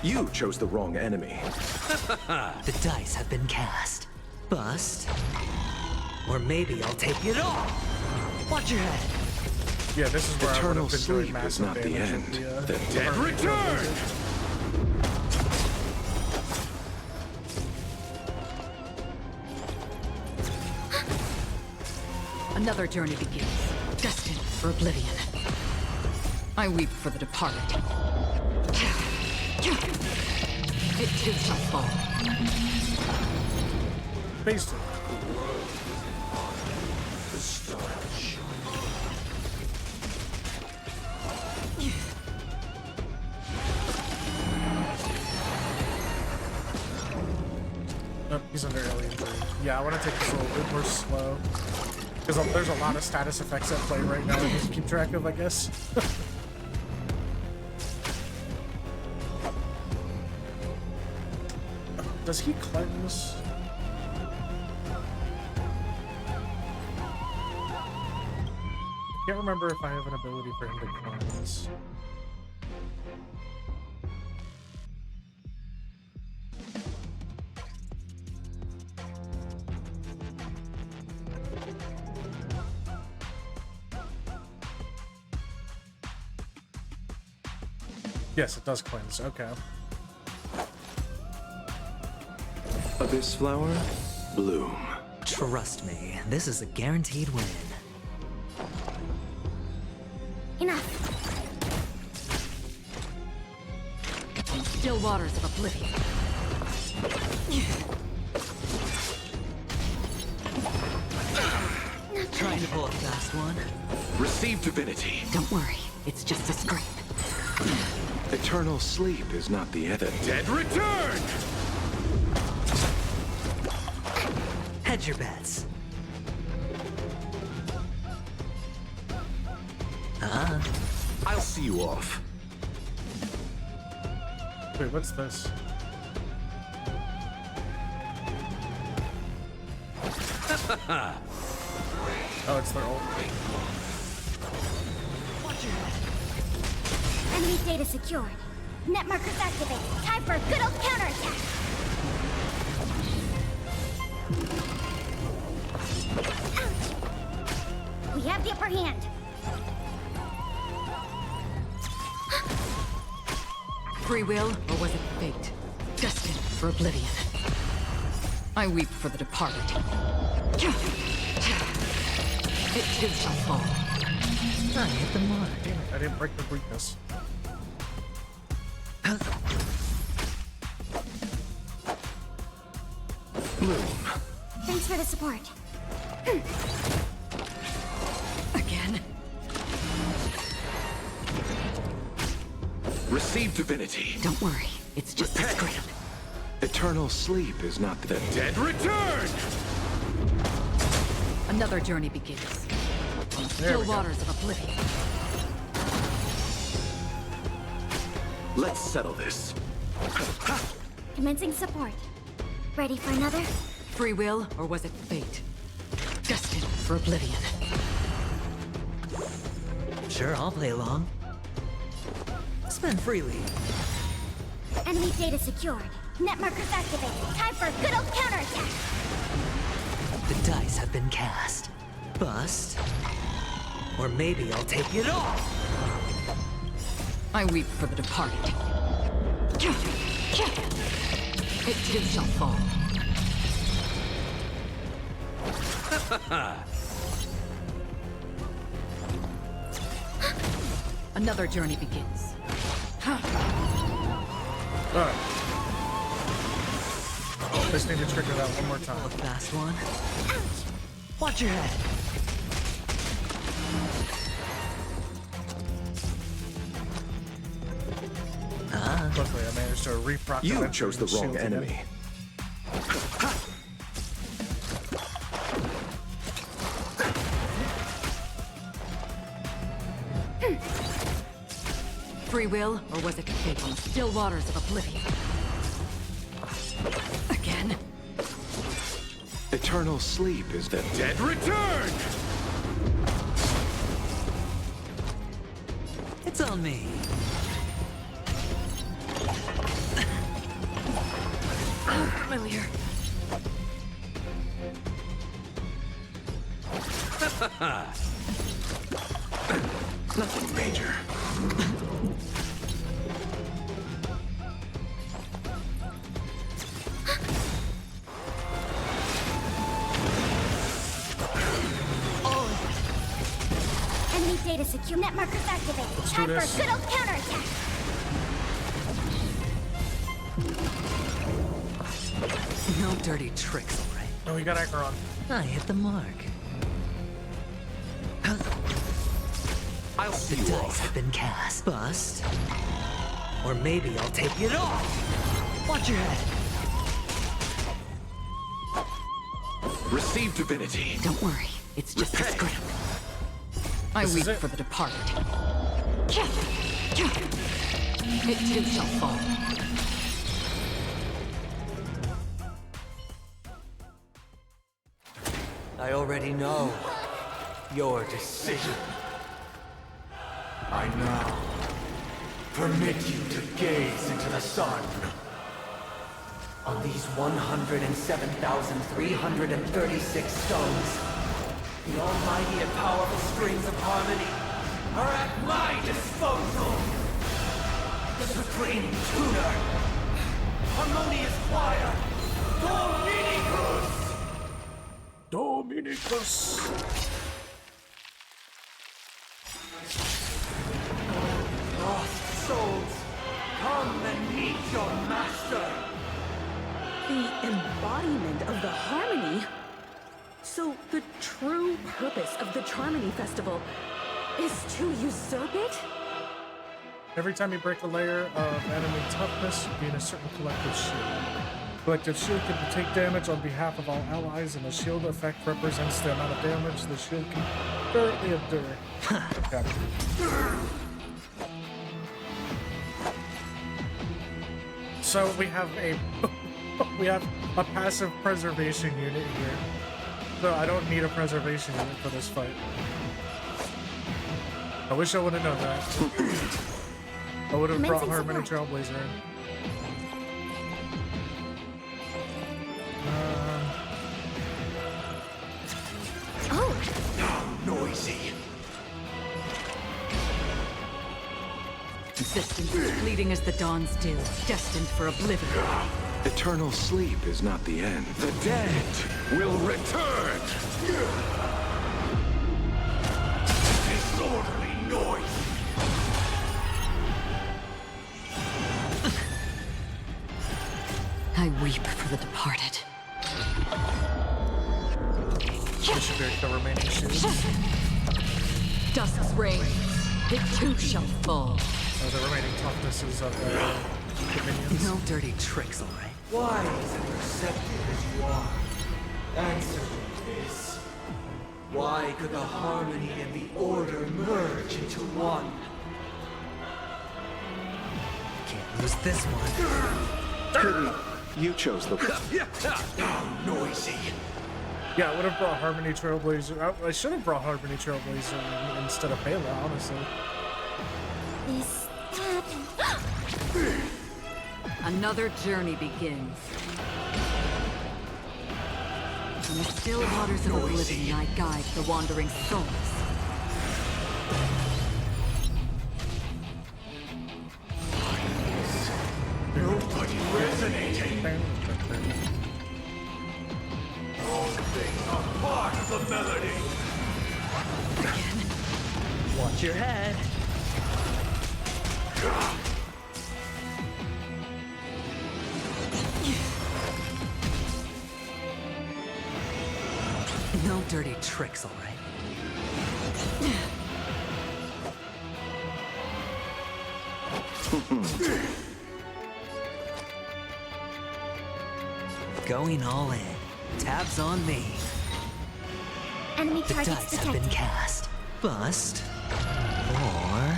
You chose the wrong enemy. The dice have been cast. Bust. Or maybe I'll take it all. Watch your head. Yeah, this is where Eternal I would have been doing sleep is massive not the damage end. with The dead Harmony return! Trailblazer. Another journey begins, destined for oblivion. I weep for the departed. It too shall fall. Based it. Nope, he's under alien tree. Yeah, I want to take this a little bit more slow. Because there's a lot of status effects at play right now I need to keep track of, I guess. Does he cleanse? I can't remember if I have an ability for him to cleanse. Yes, it does cleanse. Okay. Abyss flower, bloom. Trust me, this is a guaranteed win. Enough. In still waters of oblivion. Trying to pull a fast one. Receive divinity. Don't worry, it's just a scrape. Eternal sleep is not the end. The dead return! Hedge your bets. I'll see you off. Wait, what's this? Oh, it's their ult. Enemy data secured. Net markers activated. Time for a good old counterattack. Ouch. We have the upper hand. Free will, or was it fate? Destined for oblivion. I weep for the departed. It too shall fall. I hit the mark. Damn it, I didn't break the weakness. Bloom. Thanks for the support. Again? Receive divinity. Don't worry, it's just a scrape. Eternal sleep is not the dead return! Another journey begins. On the still waters of oblivion. Let's settle this. Commencing support. Ready for another? Free will, or was it fate? Destined for oblivion. Sure, I'll play along. Spend freely. Enemy data secured. Net markers activated. Time for a good old counterattack. The dice have been cast. Bust. Or maybe I'll take it all. I weep for the departed. It too shall fall. Another journey begins. Alright. Just need to trigger that one more time. A fast one. Watch your head. Luckily, I managed to reproc. You chose the wrong enemy. Free will, or was it fate on the still waters of oblivion? Again? Eternal sleep is the dead return! It's on me. Familiar. Nothing major. Enemy data secure. Net markers activated. Let's do Time this. for a good old counterattack. No dirty tricks, all right? Oh, we got Acheron. I hit the mark. I'll see The you dice off. have been cast. Bust. Or maybe I'll take it off. Watch your head. Receive divinity. Don't worry, it's just a Repay. scrap. I This is weep it. for the departed. It too shall fall. I already know your decision. I now permit you to gaze into the sun. On these 107,336 stones, the almighty and powerful springs of harmony are at my disposal. The supreme tuner, harmonious choir, Dominicus. Lost souls, come and meet your master. The embodiment of the harmony? So the true purpose of the Charmony Festival is to usurp it? Every time you break a layer of enemy toughness, you gain a certain collective shield. Collective shield can take damage on behalf of all allies, and the shield effect represents the amount of damage the shield can currently endure. Okay. So we have a passive preservation unit here. So I don't need a preservation unit for this fight. I wish I would have known that. I would have brought Commencing Harmony support. Trailblazer in. Oh, Noisy. Existence is fleeting as the dawn's dew, destined for oblivion. Eternal sleep is not the end. The dead will return! Disorderly noise! I weep for the departed. This should be the remaining shield. Dusk's reign, it too shall fall. The remaining toughnesses of the minions. No dirty tricks, all right? Wise and receptive as you are, answer me this. Why could the harmony and the order merge into one? Can't lose this one. Pity you chose the... Noisy. Yeah, I would have brought Harmony Trailblazer. I should have brought Harmony Trailblazer instead of Bela, honestly. this happened. Another journey begins. From the still waters of oblivion, I guide the wandering souls. Nobody resonating! All things are part of the melody. Watch your head. No dirty tricks, all right? Going all in. Tabs on me. Enemy The targets dice have detected. been cast. Bust. Or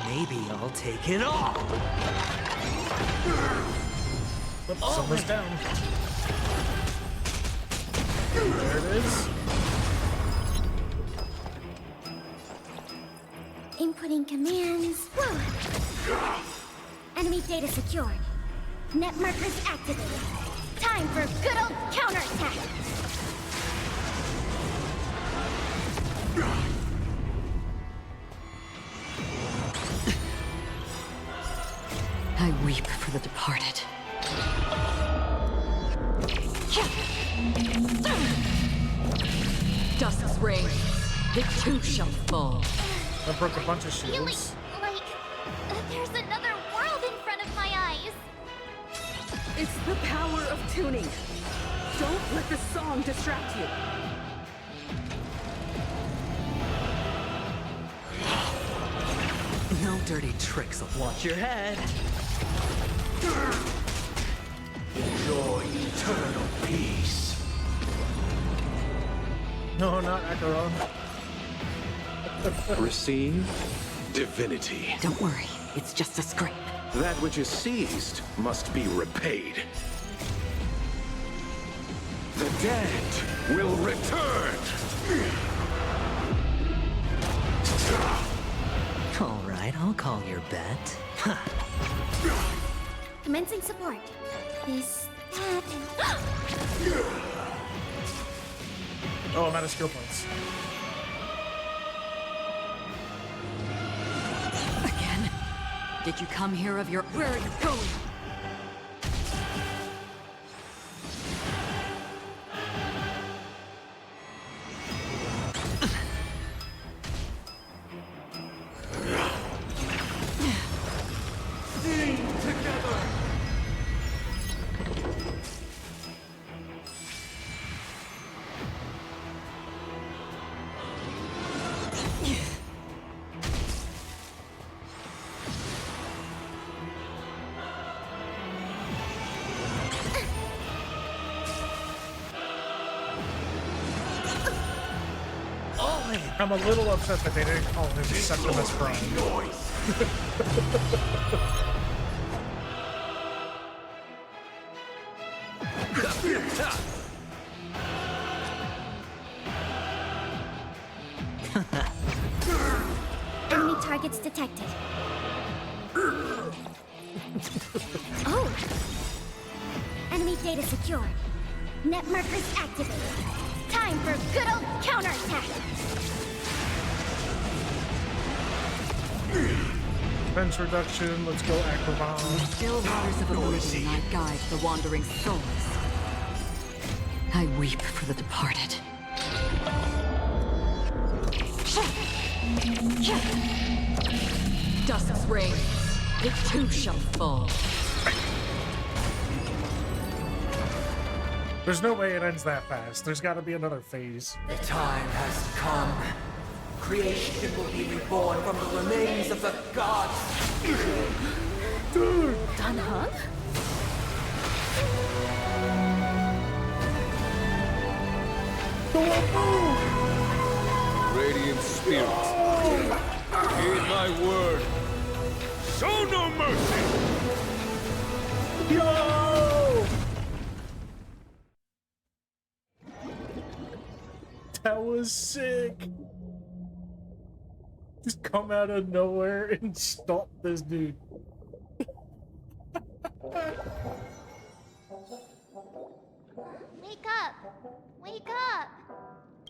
maybe I'll take it all. Whoops, almost down. There it is. Inputting commands. Whew. Enemy data secured. Net markers activated. Time for good old counterattack. I weep for the departed. Dusk's reign. It too shall fall. That broke a bunch of Feeling shields. like there's another world in front of my eyes. It's the power of tuning. Don't let the song distract you. No dirty tricks. Watch your head. Enjoy eternal peace. No, not Acheron. Receive divinity. Don't worry, it's just a scrape. That which is seized must be repaid. The dead will return. All right, I'll call your bet. Commencing support. This, that, and... Oh, I'm out of skill points. Again? Did you come here of your... Where are you going? Sing together. I'm a little upset that they didn't call him Septimus Prime. Enemy targets detected. Oh! Enemy data secured. Net markers activated. Time for good old counterattack. Defense reduction, let's go Acrobomb. Still waters of oblivion I guide the wandering souls. I weep for the departed. Dusk's reign. It too shall fall. There's no way it ends that fast. There's got to be another phase. The time has come. Creation will be reborn from the remains of the gods. Dude! Done, huh? Radiant spirits, heed my word. Show no mercy! Yo! That was sick. Just come out of nowhere and stop this dude. Wake up! Wake up!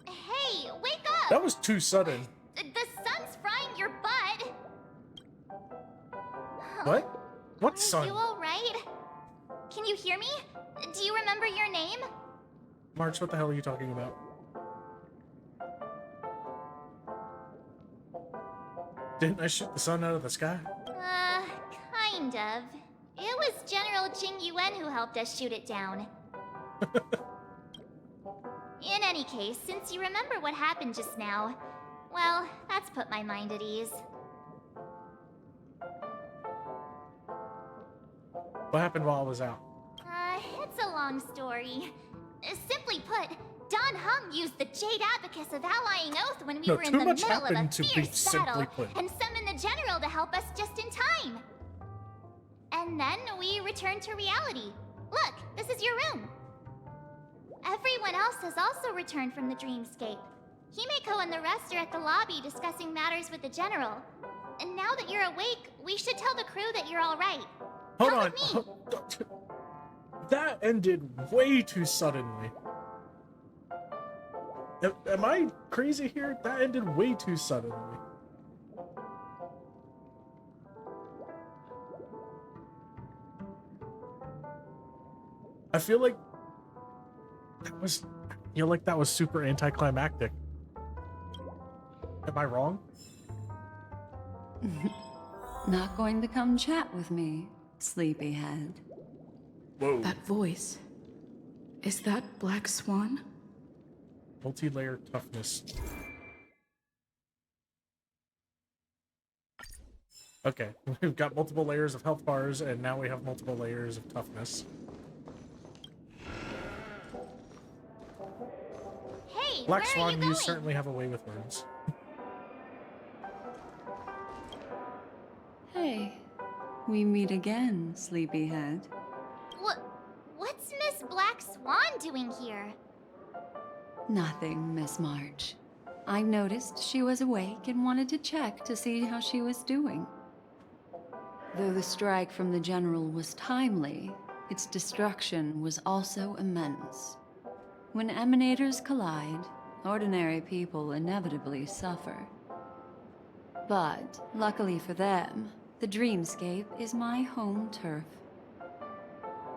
Hey, wake up! That was too sudden. The sun's frying your butt! What? What Are sun? you alright? Can you hear me? Do you remember your name? March, what the hell are you talking about? Didn't I shoot the sun out of the sky? Kind of. It was General Jing Yuan who helped us shoot it down. In any case, since you remember what happened just now, well, that's put my mind at ease. What happened while I was out? It's a long story. Simply put, Don Hung used the Jade Abacus of Allying Oath when we were in the middle of a fierce battle, and summoned the General to help us just in time. And then we returned to reality. Look, this is your room. Everyone else has also returned from the dreamscape. Himeko and the rest are at the lobby discussing matters with the General. And now that you're awake, we should tell the crew that you're all right. Hold Come on. with me. That ended way too suddenly. Am I crazy here? That ended way too suddenly. I feel like that was super anticlimactic. Am I wrong? Not going to come chat with me, sleepyhead. Whoa. That voice. Is that Black Swan? Multi-layer toughness. Okay, we've got multiple layers of health bars, and now we have multiple layers of toughness. Hey, Black where Swan, are you going? certainly have a way with words. Hey, we meet again, sleepyhead. What's Miss Black Swan doing here? Nothing, Miss March. I noticed she was awake and wanted to check to see how she was doing. Though the strike from the General was timely, its destruction was also immense. When emanators collide, ordinary people inevitably suffer. But, luckily for them, the dreamscape is my home turf.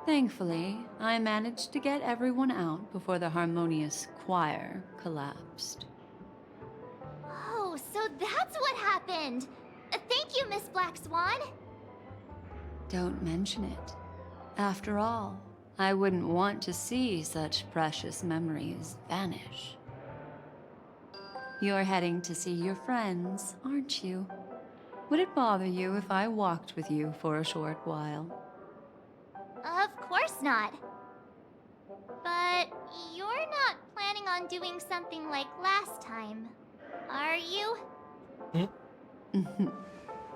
Thankfully, I managed to get everyone out before the harmonious choir collapsed. Oh, so that's what happened! Thank you, Miss Black Swan! Don't mention it. After all, I wouldn't want to see such precious memories vanish. You're heading to see your friends, aren't you? Would it bother you if I walked with you for a short while? Of course not. But you're not planning on doing something like last time, are you?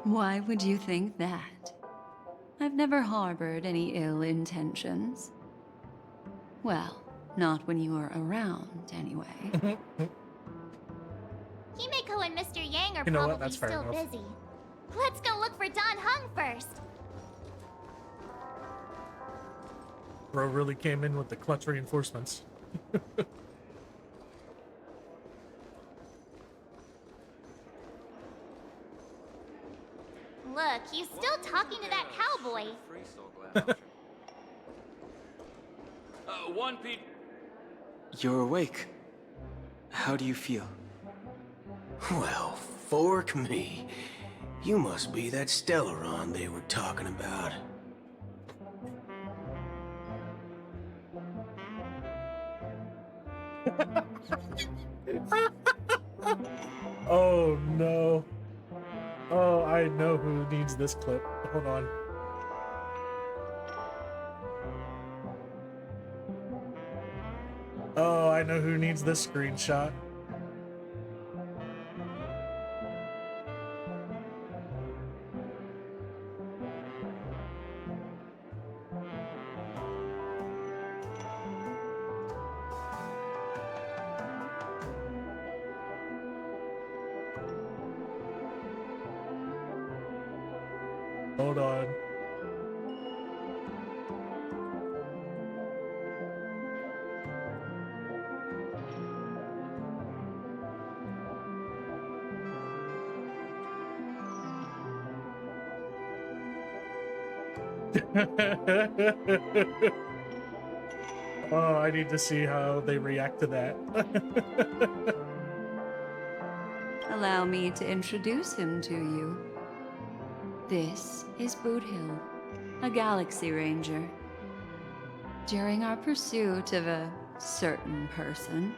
Why would you think that? I've never harbored any ill intentions. Well, not when you are around, anyway. Himeko and Mr. Yang are You know what? probably That's fair still enough. busy. Let's go look for Don Hung first. Bro really came in with the clutch reinforcements. Look, he's still talking to that cowboy. One Pete. You're awake. How do you feel? Well, fork me. You must be that Stellaron they were talking about. Oh no. Oh, I know who needs this clip. Hold on. Oh, I know who needs this screenshot. Hold on. Oh, I need to see how they react to that. Allow me to introduce him to you. This is Boot Hill, a Galaxy Ranger. During our pursuit of a certain person,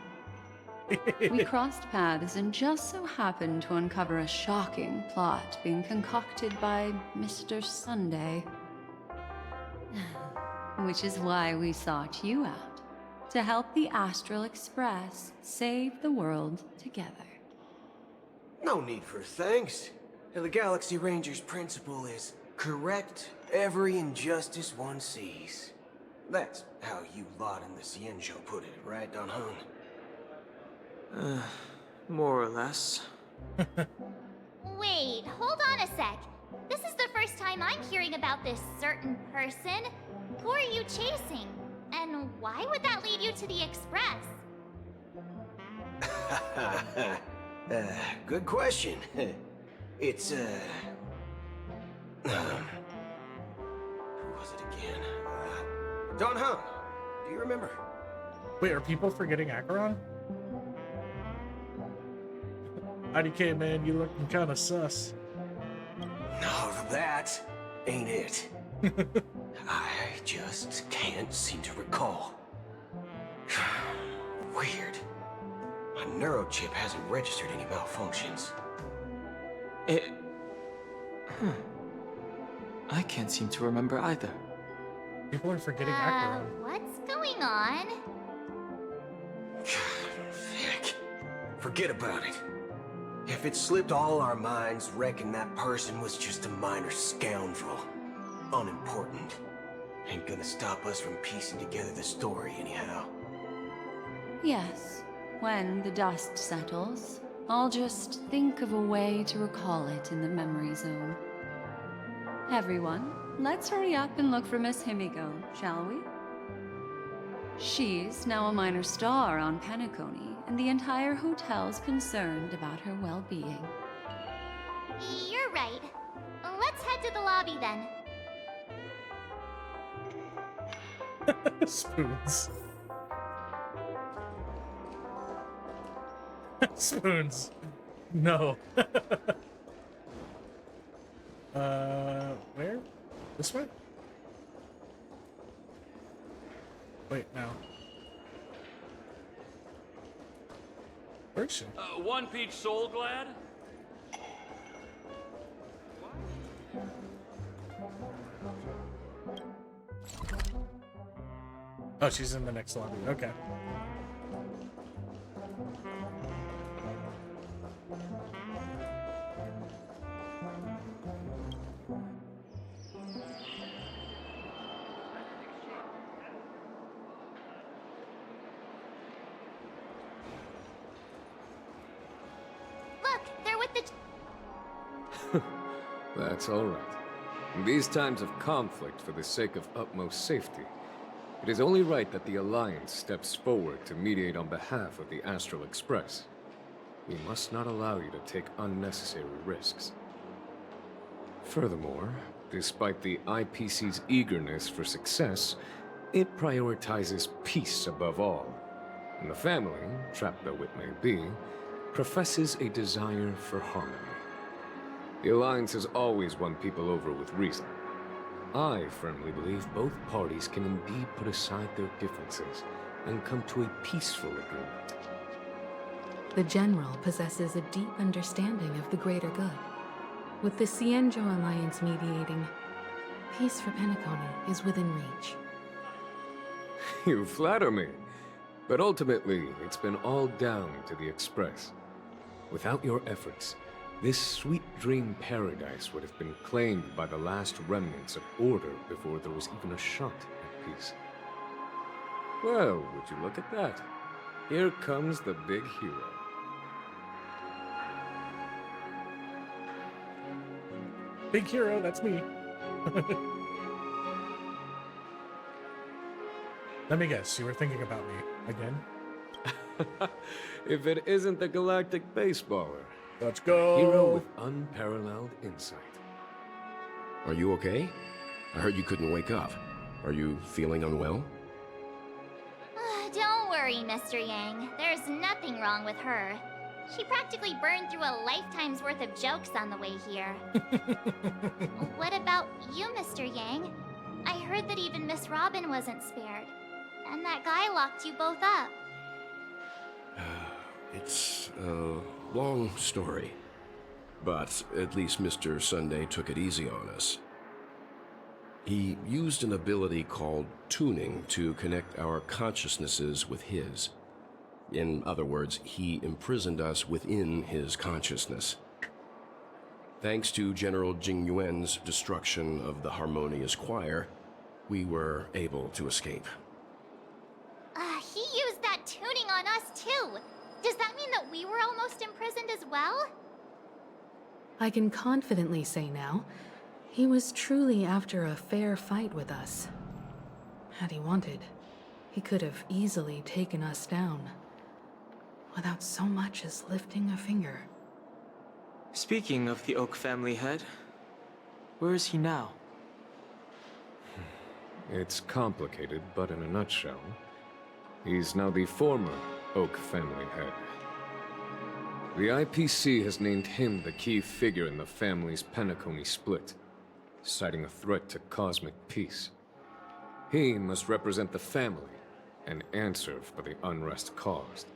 we crossed paths and just so happened to uncover a shocking plot being concocted by Mr. Sunday. Which is why we sought you out, to help the Astral Express save the world together. No need for thanks. The Galaxy Ranger's principle is correct every injustice one sees. That's how you lot in the Cienjo put it, right, Don Hung? More or less. Wait, hold on a sec. This is the first time I'm hearing about this certain person. Who are you chasing? And why would that lead you to the Express? Good question. It's, who was it again? Don Hung. Do you remember? Wait, are people forgetting Acheron? IDK, man, you looking kind of sus. No, that ain't it. I just can't seem to recall. Weird. My neurochip hasn't registered any malfunctions. I can't seem to remember either. People are forgetting Acheron. What's going on? Heck. Forget about it. If it slipped all our minds, reckon that person was just a minor scoundrel. Unimportant. Ain't gonna stop us from piecing together the story anyhow. Yes, when the dust settles, I'll just think of a way to recall it in the memory zone. Everyone, let's hurry up and look for Miss Himiko, shall we? She's now a minor star on Penacony, and the entire hotel's concerned about her well-being. You're right. Let's head to the lobby then. Spoons. Spoons. No. Where? This way? Wait, no. Where is she? One peach soul glad? Oh, she's in the next lobby. Okay. Look, they're with the... That's all right. In these times of conflict for the sake of utmost safety, it is only right that the Alliance steps forward to mediate on behalf of the Astral Express. We must not allow you to take unnecessary risks. Furthermore, despite the IPC's eagerness for success, it prioritizes peace above all. And the family, trapped though it may be, professes a desire for harmony. The Alliance has always won people over with reason. I firmly believe both parties can indeed put aside their differences and come to a peaceful agreement. The General possesses a deep understanding of the greater good. With the Cienjo Alliance mediating, peace for Penacony is within reach. You flatter me. But ultimately, it's been all down to the Express. Without your efforts, this sweet dream paradise would have been claimed by the last remnants of order before there was even a shot at peace. Well, would you look at that? Here comes the big hero. Big hero, that's me. Let me guess, you were thinking about me again? If it isn't the galactic baseballer. Let's go! Hero with unparalleled insight. Are you okay? I heard you couldn't wake up. Are you feeling unwell? worry, Mr. Yang. There's nothing wrong with her. She practically burned through a lifetime's worth of jokes on the way here. What about you, Mr. Yang? I heard that even Miss Robin wasn't spared. And that guy locked you both up. It's a long story. But at least Mr. Sunday took it easy on us. He used an ability called tuning to connect our consciousnesses with his. In other words, he imprisoned us within his consciousness. Thanks to General Jing Yuan's destruction of the Harmonious Choir, we were able to escape. He used that tuning on us too. Does that mean that we were almost imprisoned as well? I can confidently say now, he was truly after a fair fight with us. Had he wanted, he could have easily taken us down, without so much as lifting a finger. Speaking of the Oak family head, where is he now? It's complicated, but in a nutshell, he's now the former Oak family head. The IPC has named him the key figure in the family's Penacony split, citing a threat to cosmic peace. He must represent the family and answer for the unrest caused.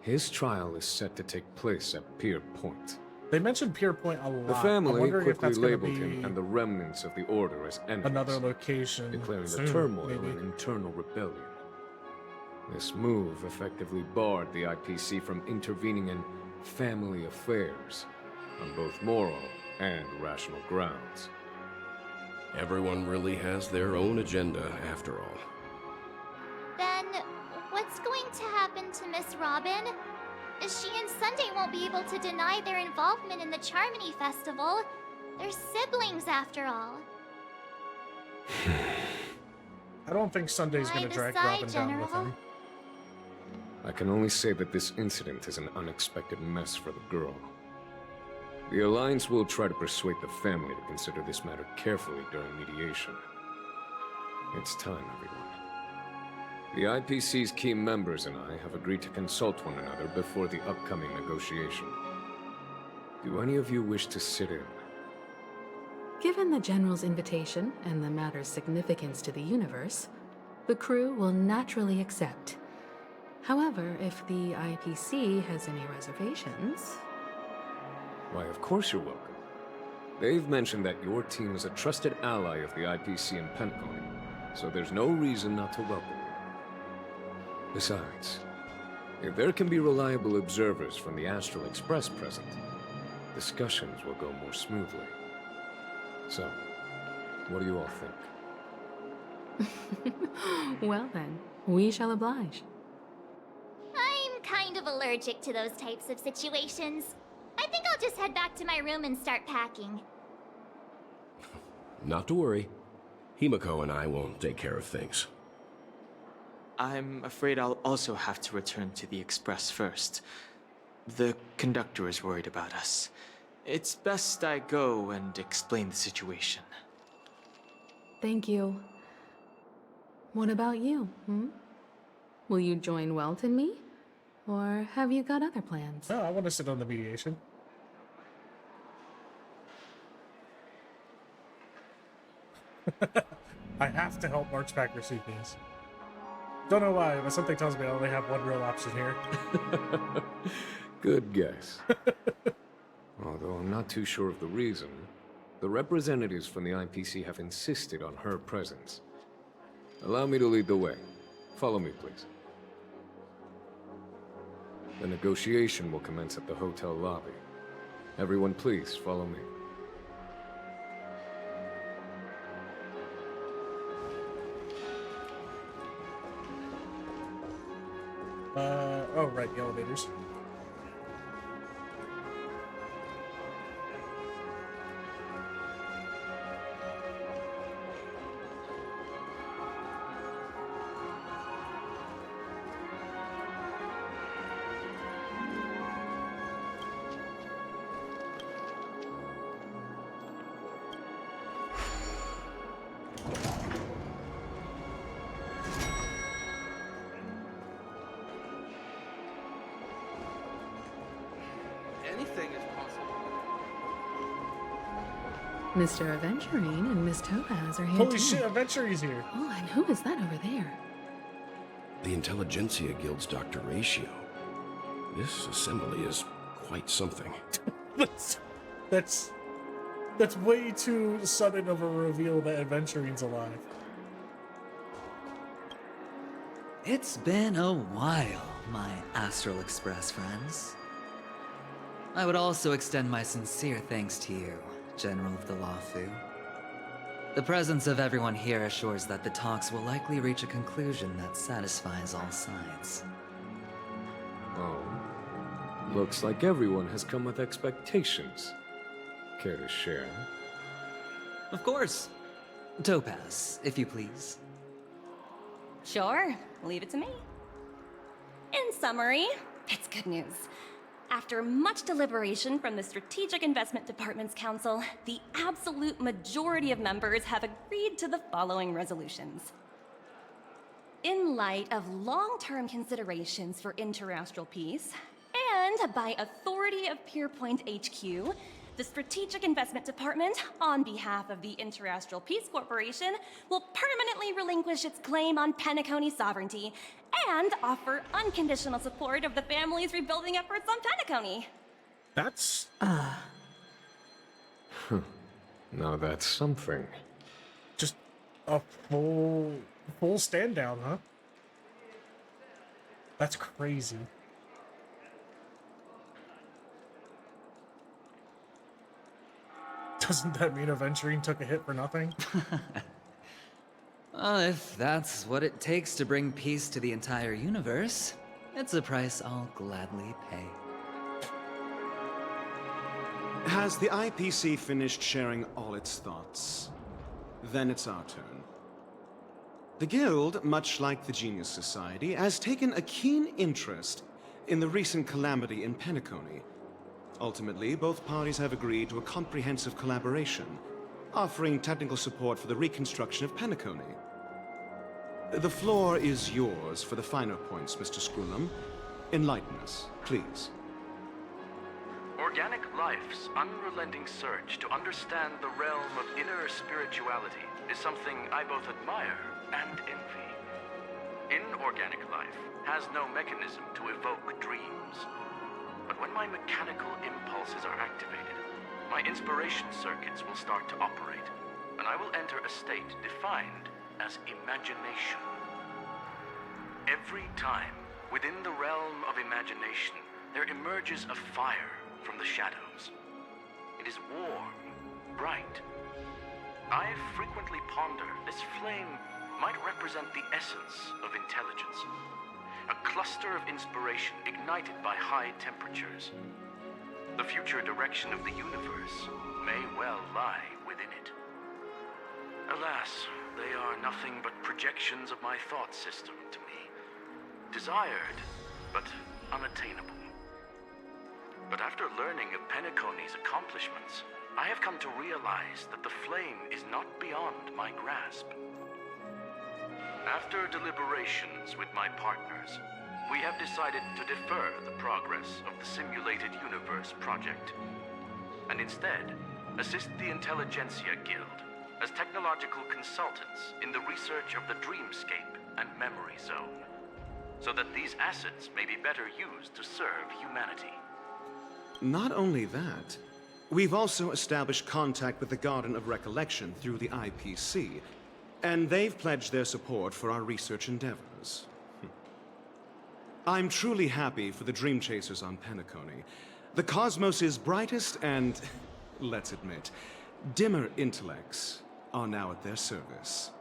His trial is set to take place at Pier Point. They mentioned Pier Point a lot. The I'm family wondering if quickly that's gonna labeled be him and the remnants of the Order as enemies, another location declaring soon, the turmoil maybe. an internal rebellion. This move effectively barred the IPC from intervening in family affairs on both moral and rational grounds. Everyone really has their own agenda, after all. Then, what's going to happen to Miss Robin? She and Sunday won't be able to deny their involvement in the Charmony Festival. They're siblings, after all. I don't think Sunday's Why gonna drag decide, Robin down with General? him. I can only say that this incident is an unexpected mess for the girl. The Alliance will try to persuade the family to consider this matter carefully during mediation. It's time, everyone. The IPC's key members and I have agreed to consult one another before the upcoming negotiation. Do any of you wish to sit in? Given the General's invitation and the matter's significance to the universe, the crew will naturally accept. However, if the IPC has any reservations... Why, of course you're welcome. They've mentioned that your team is a trusted ally of the IPC in Penacony, so there's no reason not to welcome you. Besides, if there can be reliable observers from the Astral Express present, discussions will go more smoothly. So, what do you all think? Well then, we shall oblige. I'm kind of allergic to those types of situations. I think I'll just head back to my room and start packing. Not to worry. Himiko and I will take care of things. I'm afraid I'll also have to return to the Express first. The conductor is worried about us. It's best I go and explain the situation. Thank you. What about you, Will you join Welt and me? Or have you got other plans? No, I want to sit on the mediation. I have to help Marchpack recipients. Don't know why, but something tells me I only have one real option here. Good guess. Although I'm not too sure of the reason, the representatives from the IPC have insisted on her presence. Allow me to lead the way. Follow me, please. The negotiation will commence at the hotel lobby. Everyone, please follow me. Oh, right, the elevators. Mr. Aventurine and Miss Topaz are here Holy too. shit, Adventurine's here. Oh, and who is that over there? The Intelligentsia Guild's Dr. Ratio. This assembly is quite something. That's way too sudden of a reveal that Adventurine's alive. It's been a while, my Astral Express friends. I would also extend my sincere thanks to you, General of the Lawfu. The presence of everyone here assures that the talks will likely reach a conclusion that satisfies all sides. Oh. Looks like everyone has come with expectations. Care to share? Of course. Topaz, if you please. Sure, leave it to me. In summary, it's good news. After much deliberation from the Strategic Investment Department's Council, the absolute majority of members have agreed to the following resolutions. In light of long-term considerations for interastral peace, and by authority of Pierpoint HQ, the Strategic Investment Department, on behalf of the Interastral Peace Corporation, will permanently relinquish its claim on Penacony sovereignty and offer unconditional support of the family's rebuilding efforts on Penacony. That's... Now that's something. Just a full stand down, huh? That's crazy. Doesn't that mean Aventurine took a hit for nothing? Well, if that's what it takes to bring peace to the entire universe, it's a price I'll gladly pay. Has the IPC finished sharing all its thoughts? Then it's our turn. The Guild, much like the Genius Society, has taken a keen interest in the recent calamity in Penacony. Ultimately, both parties have agreed to a comprehensive collaboration, offering technical support for the reconstruction of Penacony. The floor is yours for the finer points, Mr. Screwlam. Enlighten us, please. Organic life's unrelenting search to understand the realm of inner spirituality is something I both admire and envy. Inorganic life has no mechanism to evoke dreams. But when my mechanical impulses are activated, my inspiration circuits will start to operate, and I will enter a state defined as imagination. Every time, within the realm of imagination, there emerges a fire from the shadows. It is warm, bright. I frequently ponder this flame might represent the essence of intelligence. A cluster of inspiration ignited by high temperatures. The future direction of the universe may well lie within it. Alas, they are nothing but projections of my thought system to me. Desired, but unattainable. But after learning of Penacony's accomplishments, I have come to realize that the flame is not beyond my grasp. After deliberations with my partners, we have decided to defer the progress of the Simulated Universe project, and instead assist the Intelligentsia Guild as technological consultants in the research of the Dreamscape and Memory Zone, so that these assets may be better used to serve humanity. Not only that, we've also established contact with the Garden of Recollection through the IPC, and they've pledged their support for our research endeavors. I'm truly happy for the Dream Chasers on Penacony. The cosmos' brightest and, let's admit, dimmer intellects are now at their service.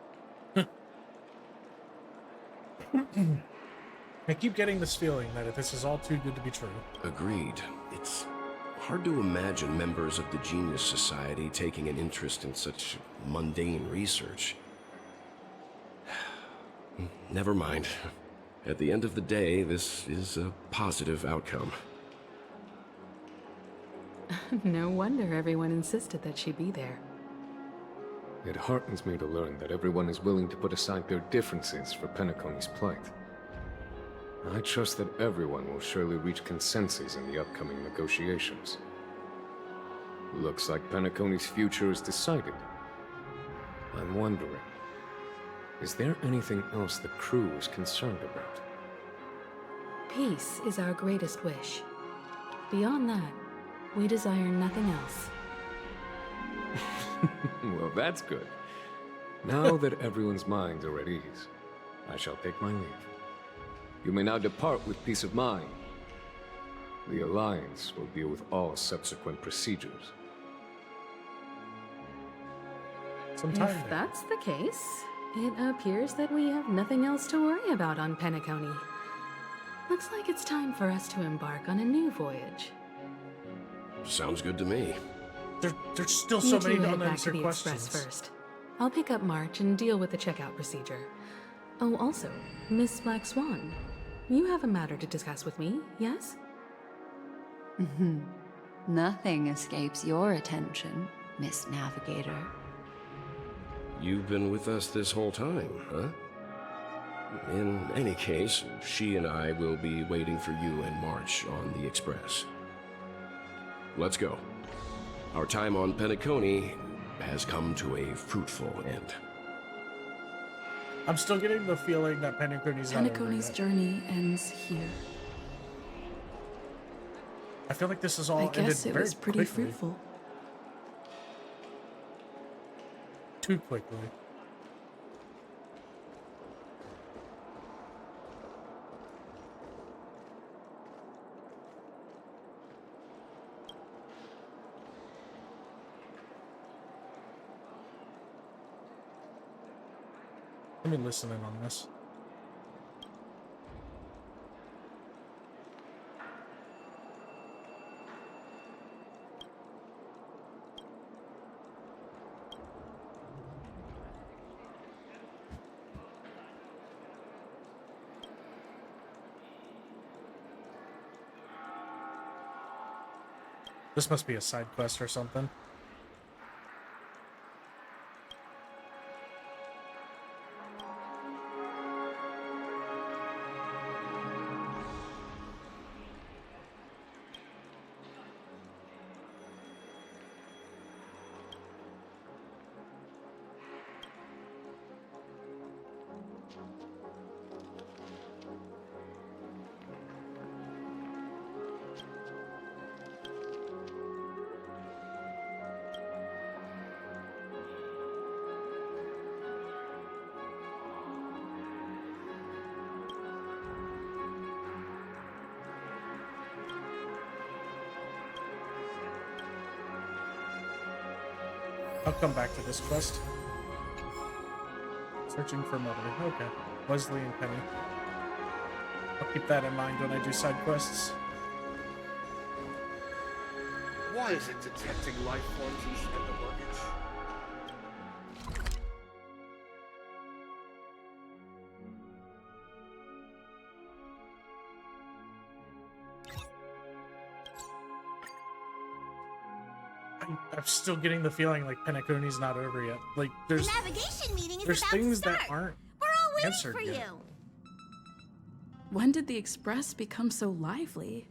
I keep getting this feeling that this is all too good to be true. Agreed. It's hard to imagine members of the Genius Society taking an interest in such mundane research. Never mind. At the end of the day, this is a positive outcome. No wonder everyone insisted that she be there. It heartens me to learn that everyone is willing to put aside their differences for Penacony's plight. I trust that everyone will surely reach consensus in the upcoming negotiations. Looks like Penacony's future is decided. I'm wondering, is there anything else the crew is concerned about? Peace is our greatest wish. Beyond that, we desire nothing else. Well, that's good. Now that everyone's minds are at ease, I shall take my leave. You may now depart with peace of mind. The Alliance will deal with all subsequent procedures. If that's the case, it appears that we have nothing else to worry about on Penacony. Looks like it's time for us to embark on a new voyage. Sounds good to me. There's still so many head back to unanswered the questions. Express first. I'll pick up March and deal with the checkout procedure. Oh, also, Miss Black Swan, you have a matter to discuss with me, yes? Nothing escapes your attention, Miss Navigator. You've been with us this whole time, huh? In any case, she and I will be waiting for you in March on the Express. Let's go. Our time on Penacony has come to a fruitful end. I'm still getting the feeling that Penacony's not over Penacony's yet. journey ends here. I feel like this is all I ended guess it very was pretty quickly. fruitful. Too quickly. Let me listen in on this. This must be a side quest or something. I'll come back to this quest. Searching for Mother. Okay. Wesley and Penny. I'll keep that in mind when I do side quests. Why is it detecting life forms instead of luggage? I'm still getting the feeling like Penacony's not over yet. Like there's navigation meeting is there's about things to start. that aren't We're all waiting answered for yet. you. When did the Express become so lively?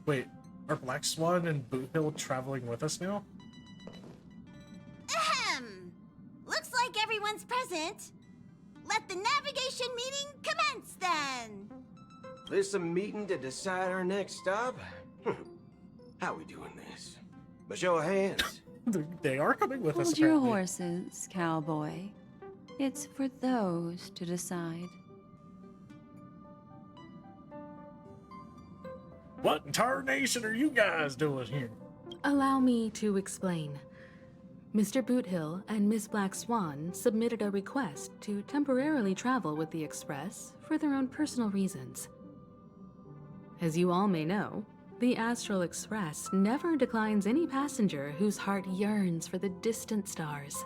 Wait, are Black Swan and Boot Hill traveling with us now? Ahem. Looks like everyone's present. Let the navigation meeting commence then. This a meeting to decide our next stop? How we doing this? By show of hands. They are coming with us, Hold your apparently. horses, cowboy. It's for those to decide. What in tarnation are you guys doing here? Allow me to explain. Mr. Boothill and Miss Black Swan submitted a request to temporarily travel with the Express for their own personal reasons. As you all may know, the Astral Express never declines any passenger whose heart yearns for the distant stars.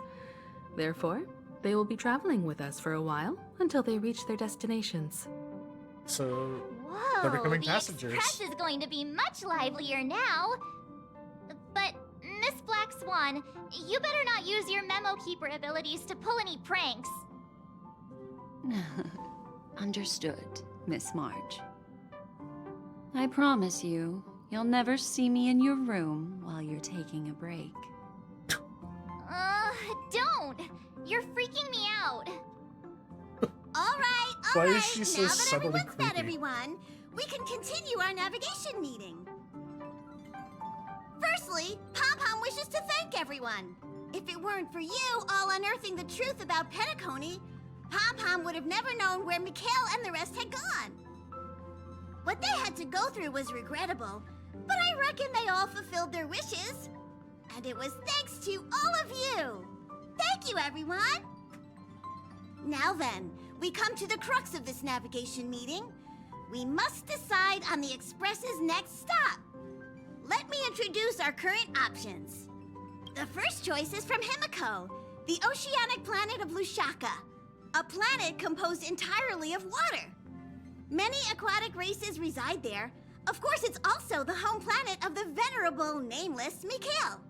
Therefore, they will be traveling with us for a while until they reach their destinations. So, Whoa, they're becoming the passengers. Express is going to be much livelier now. But, Miss Black Swan, you better not use your memo keeper abilities to pull any pranks. Understood, Miss March. I promise you, You'll never see me in your room while you're taking a break. Don't! You're freaking me out. All right. Why is she so Now that subtly everyone's met creepy? everyone, we can continue our navigation meeting. Firstly, Pom-Pom wishes to thank everyone. If it weren't for you all unearthing the truth about Penacony, Pom-Pom would have never known where Mikhail and the rest had gone. What they had to go through was regrettable, but I reckon they all fulfilled their wishes. And it was thanks to all of you. Thank you, everyone. Now then, we come to the crux of this navigation meeting. We must decide on the Express's next stop. Let me introduce our current options. The first choice is from Himiko, the oceanic planet of Lushaka, a planet composed entirely of water. Many aquatic races reside there. Of course, it's also the home planet of the venerable, nameless Mikhail.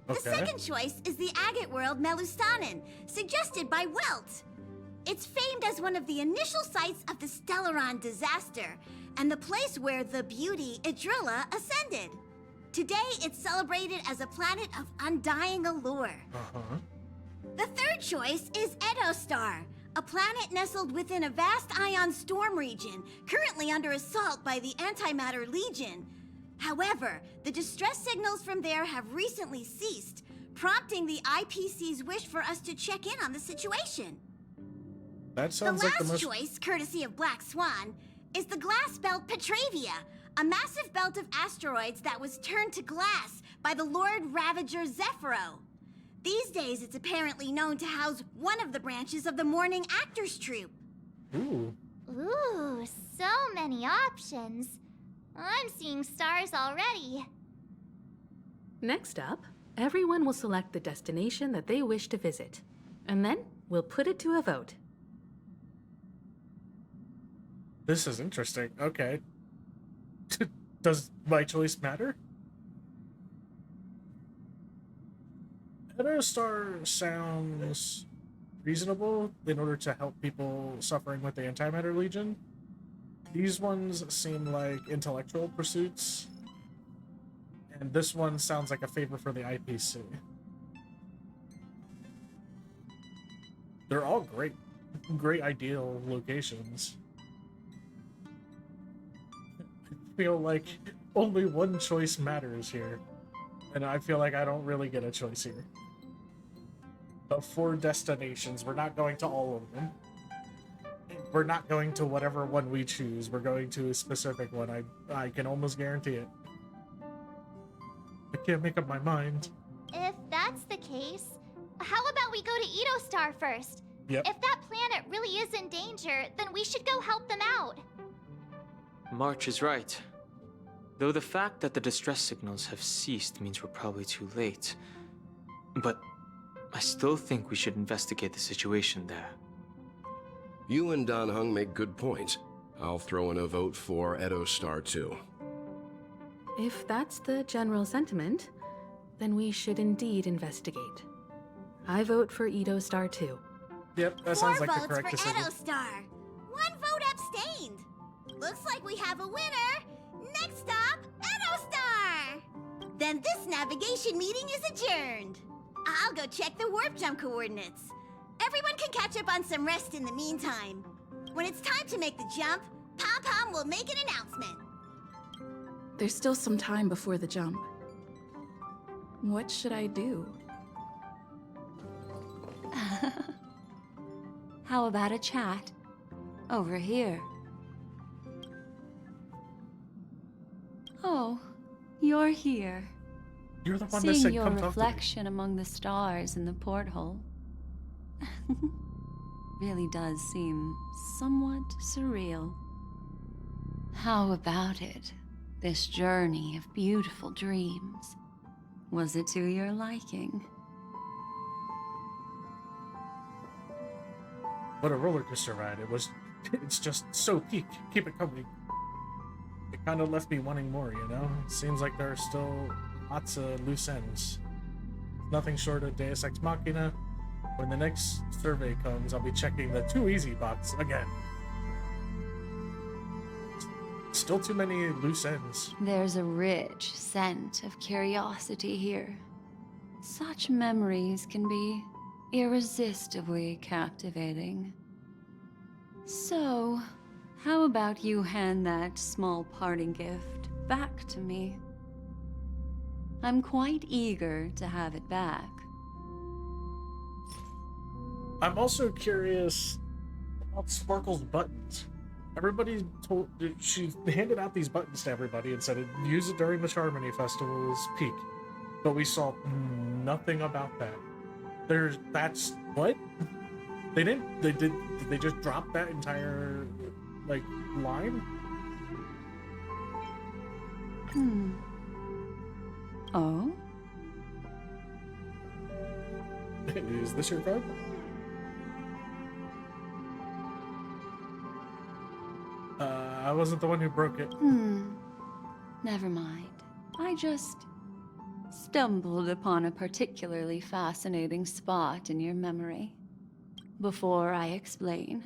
The second choice is the agate world Melustanen, suggested by Welt. It's famed as one of the initial sites of the Stellaron disaster, and the place where the beauty Idrilla ascended. Today, it's celebrated as a planet of undying allure. The third choice is Edostar, a planet nestled within a vast ion storm region, currently under assault by the Antimatter Legion. However, the distress signals from there have recently ceased, prompting the IPC's wish for us to check in on the situation. That sounds like the last most... choice, courtesy of Black Swan, is the glass belt Petravia, a massive belt of asteroids that was turned to glass by the Lord Ravager Zephyro. These days, it's apparently known to house one of the branches of the Morning Actors Troupe. Ooh. Ooh, so many options. I'm seeing stars already. Next up, everyone will select the destination that they wish to visit, and then we'll put it to a vote. This is interesting. Okay. Does my choice matter? Edostar sounds reasonable in order to help people suffering with the Antimatter Legion. These ones seem like intellectual pursuits. And this one sounds like a favor for the IPC. They're all great ideal locations. I feel like only one choice matters here. And I feel like I don't really get a choice here. Of 4 destinations, we're not going to all of them. We're not going to whatever one we choose. We're going to a specific one. I can almost guarantee it. I can't make up my mind. If that's the case, how about we go to Edostar first? Yep. If that planet really is in danger, then we should go help them out. March is right. Though the fact that the distress signals have ceased means we're probably too late. But I still think we should investigate the situation there. You and Dan Heng make good points. I'll throw in a vote for Edostar too. If that's the general sentiment, then we should indeed investigate. I vote for Edostar too. Yep, that 4 sounds like the votes correct for decision. Edostar. 1 vote abstained. Looks like we have a winner. Next stop, Edostar. Then this navigation meeting is adjourned. I'll go check the warp jump coordinates. Everyone can catch up on some rest in the meantime. When it's time to make the jump, Pom-Pom will make an announcement. There's still some time before the jump. What should I do? How about a chat? Over here. Oh, you're here. You're the one that Seeing said your come talk to me. reflection among the stars in the porthole really does seem somewhat surreal. How about it? This journey of beautiful dreams. Was it to your liking? What a roller coaster ride it was. It's just so peak. Keep it coming. It kind of left me wanting more, you know? Seems like there are still lots of loose ends. Nothing short of Deus Ex Machina. When the next survey comes, I'll be checking the too easy box again. still too many loose ends. There's a rich scent of curiosity here. Such memories can be irresistibly captivating. So, how about you hand that small parting gift back to me? I'm quite eager to have it back. I'm also curious about Sparkle's buttons. Everybody told, she handed out these buttons to everybody and said, use it during the Charmony Festival's peak. But we saw nothing about that. That's what? Did they just drop that entire, like, line? Oh? Is this your card? I wasn't the one who broke it. Never mind. I just stumbled upon a particularly fascinating spot in your memory. Before I explain,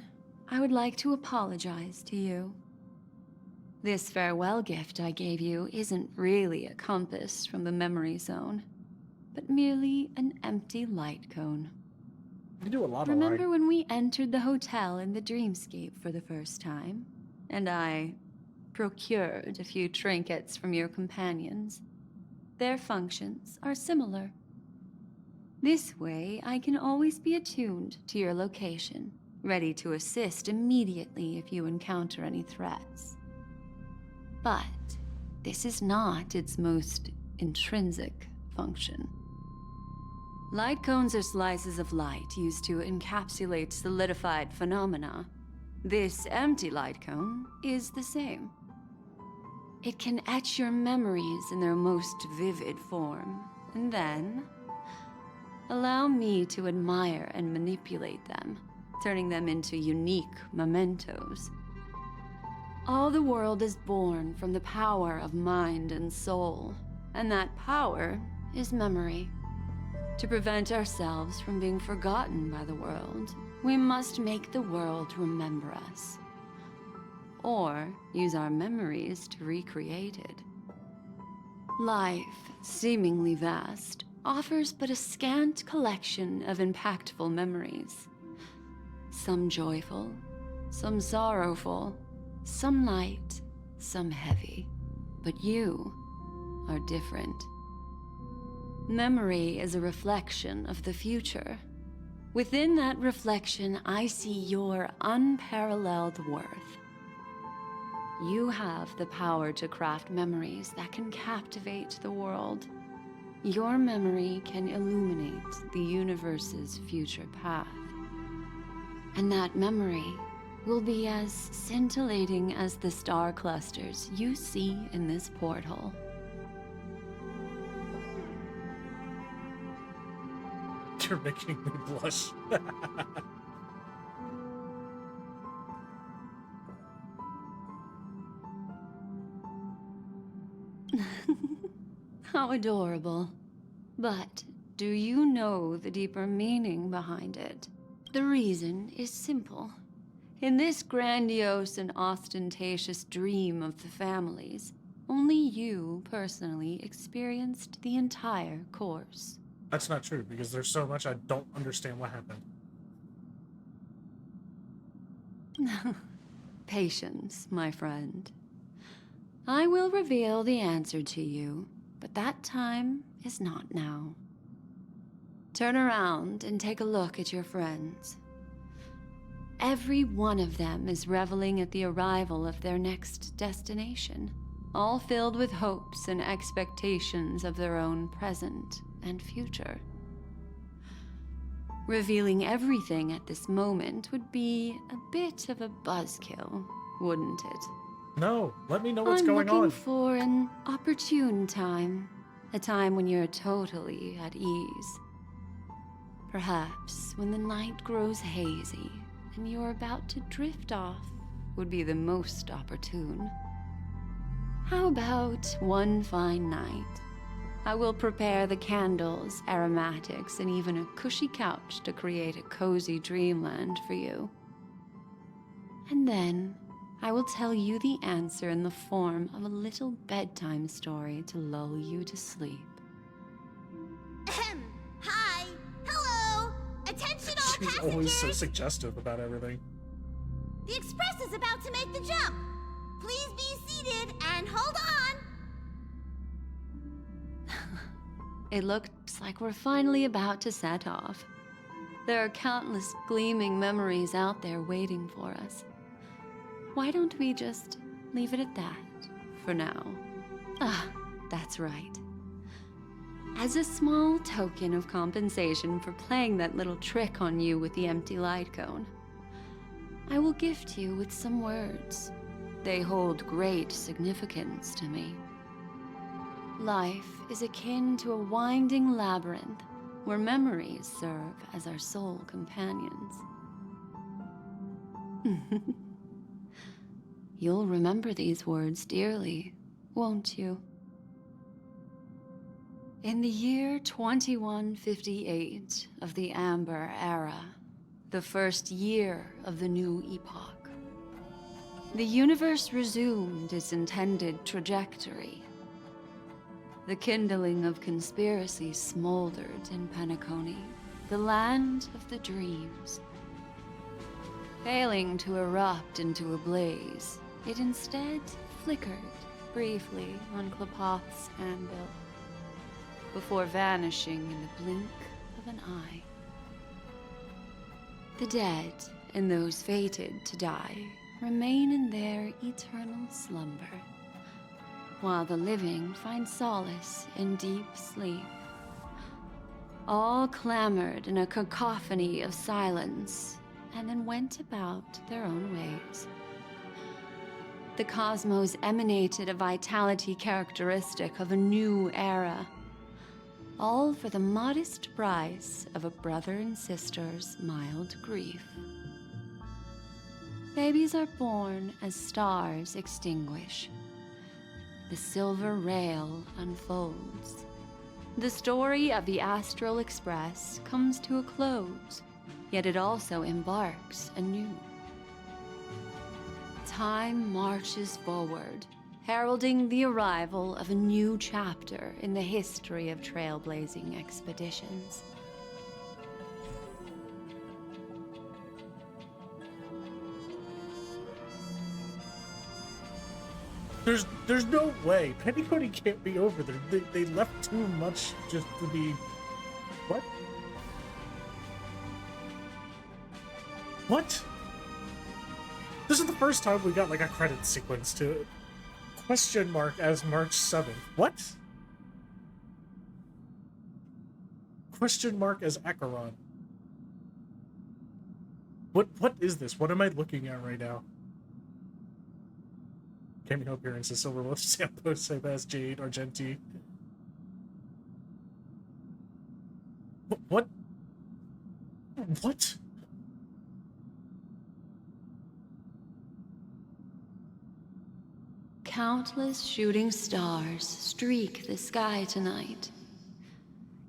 I would like to apologize to you. This farewell gift I gave you isn't really a compass from the memory zone, but merely an empty light cone. You do a lot of Remember when we entered the hotel in the dreamscape for the first time, and I procured a few trinkets from your companions? Their functions are similar. This way, I can always be attuned to your location, ready to assist immediately if you encounter any threats. But this is not its most intrinsic function. Light cones are slices of light used to encapsulate solidified phenomena. This empty light cone is the same. It can etch your memories in their most vivid form, and then allow me to admire and manipulate them, turning them into unique mementos. All the world is born from the power of mind and soul, and that power is memory. To prevent ourselves from being forgotten by the world, we must make the world remember us, or use our memories to recreate it. Life, seemingly vast, offers but a scant collection of impactful memories. Some joyful, some sorrowful, some light, some heavy. But you are different. Memory is a reflection of the future. Within that reflection, I see your unparalleled worth. You have the power to craft memories that can captivate the world. Your memory can illuminate the universe's future path. And that memory will be as scintillating as the star clusters you see in this porthole. You're making me blush. How adorable. But do you know the deeper meaning behind it? The reason is simple. In this grandiose and ostentatious dream of the families, only you personally experienced the entire course. That's not true, because there's so much I don't understand what happened. Patience, my friend. I will reveal the answer to you, but that time is not now. Turn around and take a look at your friends. Every one of them is reveling at the arrival of their next destination, all filled with hopes and expectations of their own present and future. Revealing everything at this moment would be a bit of a buzzkill, wouldn't it? No, let me know what's I'm going on. looking for an opportune time, a time when you're totally at ease. Perhaps when the night grows hazy and you're about to drift off would be the most opportune. How about one fine night? I will prepare the candles, aromatics, and even a cushy couch to create a cozy dreamland for you. And then I will tell you the answer in the form of a little bedtime story to lull you to sleep. Ahem. Hi. Hello. Attention all She's passengers. always so suggestive about everything. The express is about to make the jump. Please be seated and hold on. It looks like we're finally about to set off. There are countless gleaming memories out there waiting for us. Why don't we just leave it at that for now? Ah, that's right. As a small token of compensation for playing that little trick on you with the empty light cone, I will gift you with some words. They hold great significance to me. Life is akin to a winding labyrinth where memories serve as our sole companions. You'll remember these words dearly, won't you? In the year 2158 of the Amber Era, the first year of the new epoch, the universe resumed its intended trajectory. The kindling of conspiracy smoldered in Penacony, the land of the dreams. Failing to erupt into a blaze, it instead flickered briefly on Klapoth's anvil, before vanishing in the blink of an eye. The dead and those fated to die remain in their eternal slumber, while the living find solace in deep sleep. All clamored in a cacophony of silence, and then went about their own ways. The cosmos emanated a vitality characteristic of a new era, all for the modest price of a brother and sister's mild grief. Babies are born as stars extinguish. The silver rail unfolds. The story of the Astral Express comes to a close, yet it also embarks anew. Time marches forward, heralding the arrival of a new chapter in the history of trailblazing expeditions. There's no way. Penacony can't be over there. They left too much just to be... What? What? This is the first time we got like a credit sequence to it. Question mark as March 7th. What? Question mark as Acheron. What is this? What am I looking at right now? Cameo appearances: Silverwolf, Sampo, Sebas, Jade, Argenti. What? What? Countless shooting stars streak the sky tonight.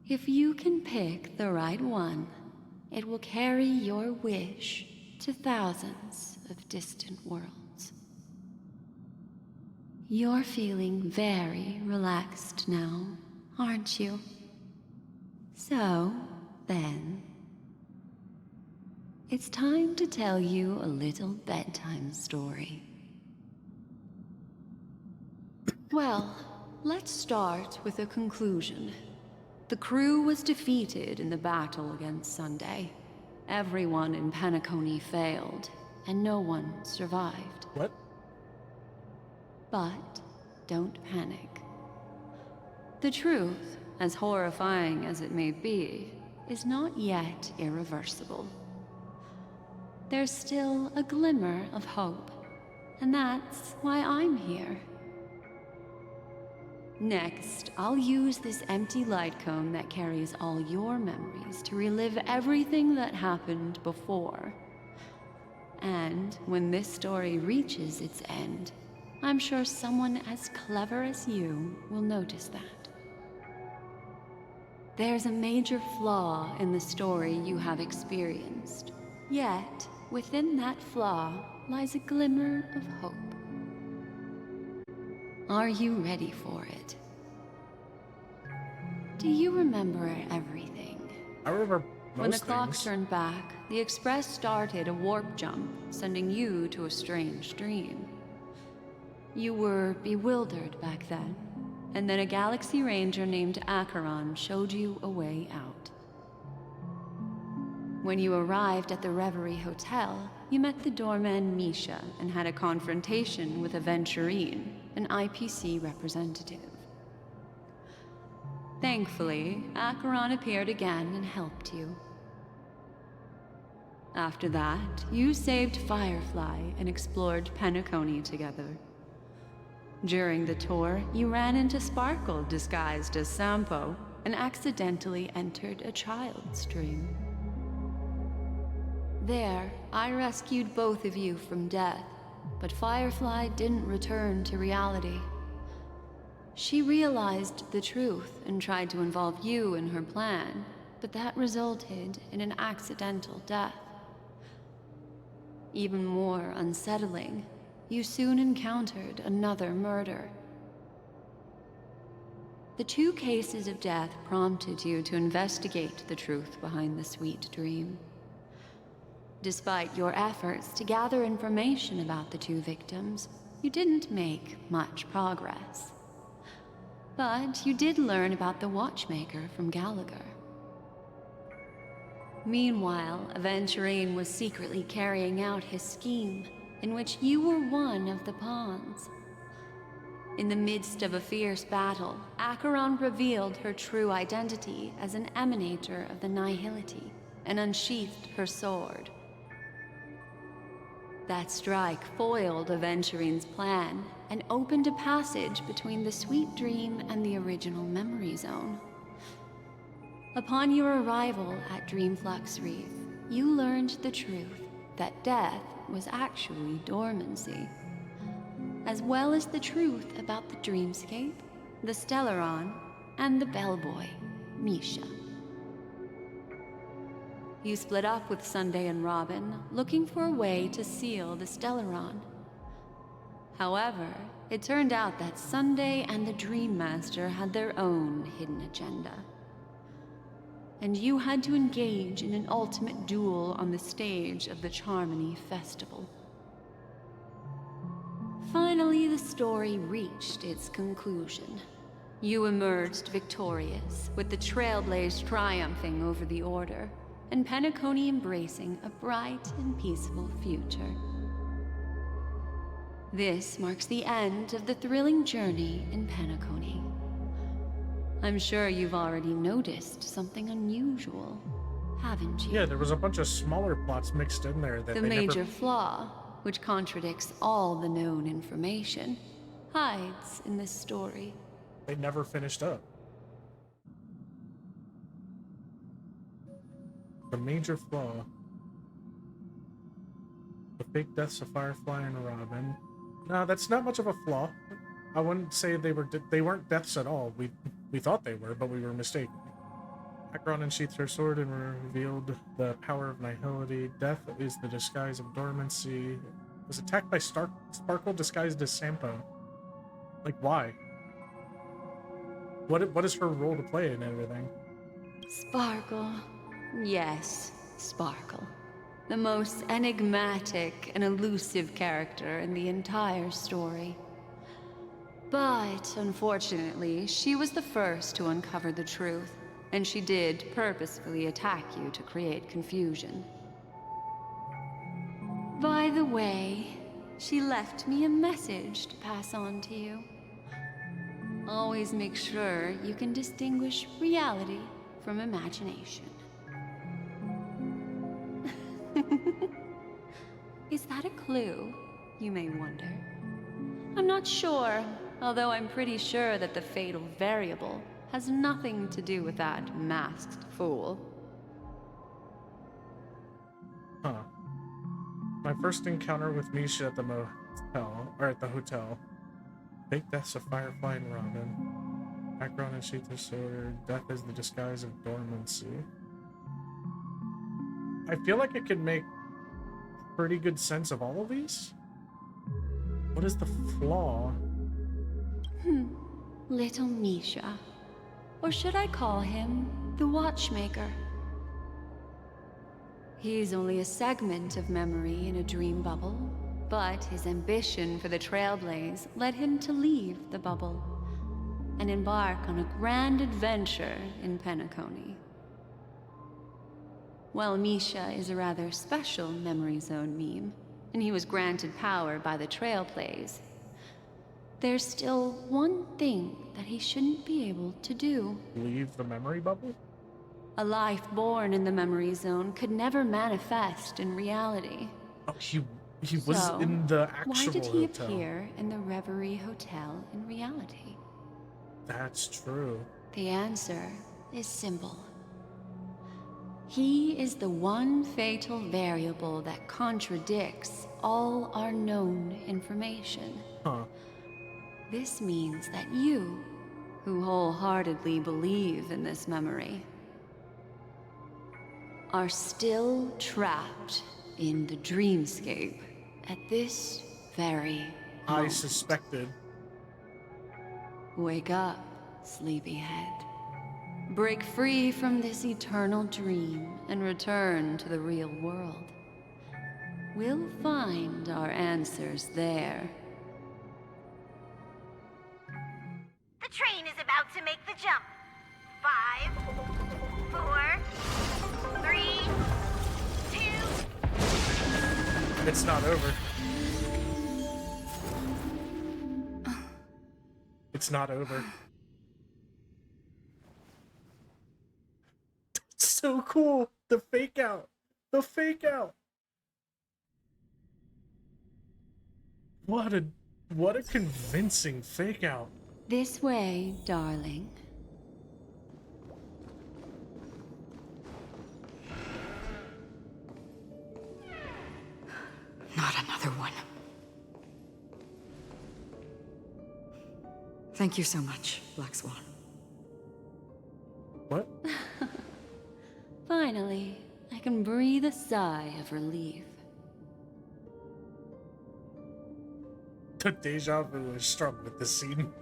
If you can pick the right one, it will carry your wish to thousands of distant worlds. You're feeling very relaxed now, aren't you? So, then, it's time to tell you a little bedtime story. Well, let's start with a conclusion. The crew was defeated in the battle against Sunday. Everyone in Penacony failed, and no one survived. What? But don't panic. The truth, as horrifying as it may be, is not yet irreversible. There's still a glimmer of hope, and that's why I'm here. Next, I'll use this empty light cone that carries all your memories to relive everything that happened before. And when this story reaches its end, I'm sure someone as clever as you will notice that. There's a major flaw in the story you have experienced, yet within that flaw lies a glimmer of hope. Are you ready for it? Do you remember everything? I remember When the most clock things. turned back, the Express started a warp jump, sending you to a strange dream. You were bewildered back then, and then a Galaxy Ranger named Acheron showed you a way out. When you arrived at the Reverie Hotel, you met the doorman Misha and had a confrontation with Aventurine, an IPC representative. Thankfully, Acheron appeared again and helped you. After that, you saved Firefly and explored Penacony together. During the tour, you ran into Sparkle disguised as Sampo and accidentally entered a child's dream. There, I rescued both of you from death, but Firefly didn't return to reality. She realized the truth and tried to involve you in her plan, but that resulted in an accidental death. Even more unsettling, you soon encountered another murder. The 2 cases of death prompted you to investigate the truth behind the sweet dream. Despite your efforts to gather information about the 2 victims, you didn't make much progress. But you did learn about the watchmaker from Gallagher. Meanwhile, Aventurine was secretly carrying out his scheme, in which you were one of the pawns. In the midst of a fierce battle, Acheron revealed her true identity as an emanator of the Nihility and unsheathed her sword. That strike foiled Aventurine's plan and opened a passage between the sweet dream and the original memory zone. Upon your arrival at Dreamflux Reef, you learned the truth that death was actually dormancy, as well as the truth about the dreamscape, the Stellaron, and the bellboy, Misha. You split up with Sunday and Robin, looking for a way to seal the Stellaron. However, it turned out that Sunday and the Dream Master had their own hidden agenda. And you had to engage in an ultimate duel on the stage of the Charmony Festival. Finally, the story reached its conclusion. You emerged victorious, with the Trailblaze triumphing over the Order, and Penacony embracing a bright and peaceful future. This marks the end of the thrilling journey in Penacony. I'm sure you've already noticed something unusual, haven't you? Yeah, there was a bunch of smaller plots mixed in there that The they major never... flaw, which contradicts all the known information, hides in this story. They never finished up. The major flaw. The fake deaths of Firefly and Robin. No, that's not much of a flaw. I wouldn't say they weren't deaths at all. We thought they were, but we were mistaken. Acheron unsheathed her sword and revealed the power of nihility. Death is the disguise of dormancy. Was attacked by Sparkle disguised as Sampo. Like, why? What is her role to play in everything? Sparkle. Yes, Sparkle. The most enigmatic and elusive character in the entire story. But, unfortunately, she was the first to uncover the truth, and she did purposefully attack you to create confusion. By the way, she left me a message to pass on to you. Always make sure you can distinguish reality from imagination. Is that a clue, you may wonder? I'm not sure, although I'm pretty sure that the fatal variable has nothing to do with that masked fool. Huh. My first encounter with Misha at the hotel. Fake deaths of Firefly and Robin. Background and sheath of sword. Death is the disguise of dormancy. I feel like it could make pretty good sense of all of these? What is the flaw? Little Misha. Or should I call him the Watchmaker? He's only a segment of memory in a dream bubble, but his ambition for the Trailblaze led him to leave the bubble and embark on a grand adventure in Penacony. While Misha is a rather special Memory Zone meme, and he was granted power by the Trailblaze, there's still one thing that he shouldn't be able to do. Leave the memory bubble? A life born in the Memory Zone could never manifest in reality. Oh, he was So, in the actual why did he hotel. appear in the Reverie Hotel in reality? That's true. The answer is simple. He is the one fatal variable that contradicts all our known information. Huh. This means that you, who wholeheartedly believe in this memory, are still trapped in the dreamscape at this very I moment. suspected. Wake up, sleepyhead. Break free from this eternal dream and return to the real world. We'll find our answers there. The train is about to make the jump. 5, 4, 3, 2. It's not over. It's not over. It's so cool. The fake out. The fake out. What a convincing fake out. This way, darling. Not another one. Thank you so much, Black Swan. What? Finally, I can breathe a sigh of relief. The deja vu is strong with this scene.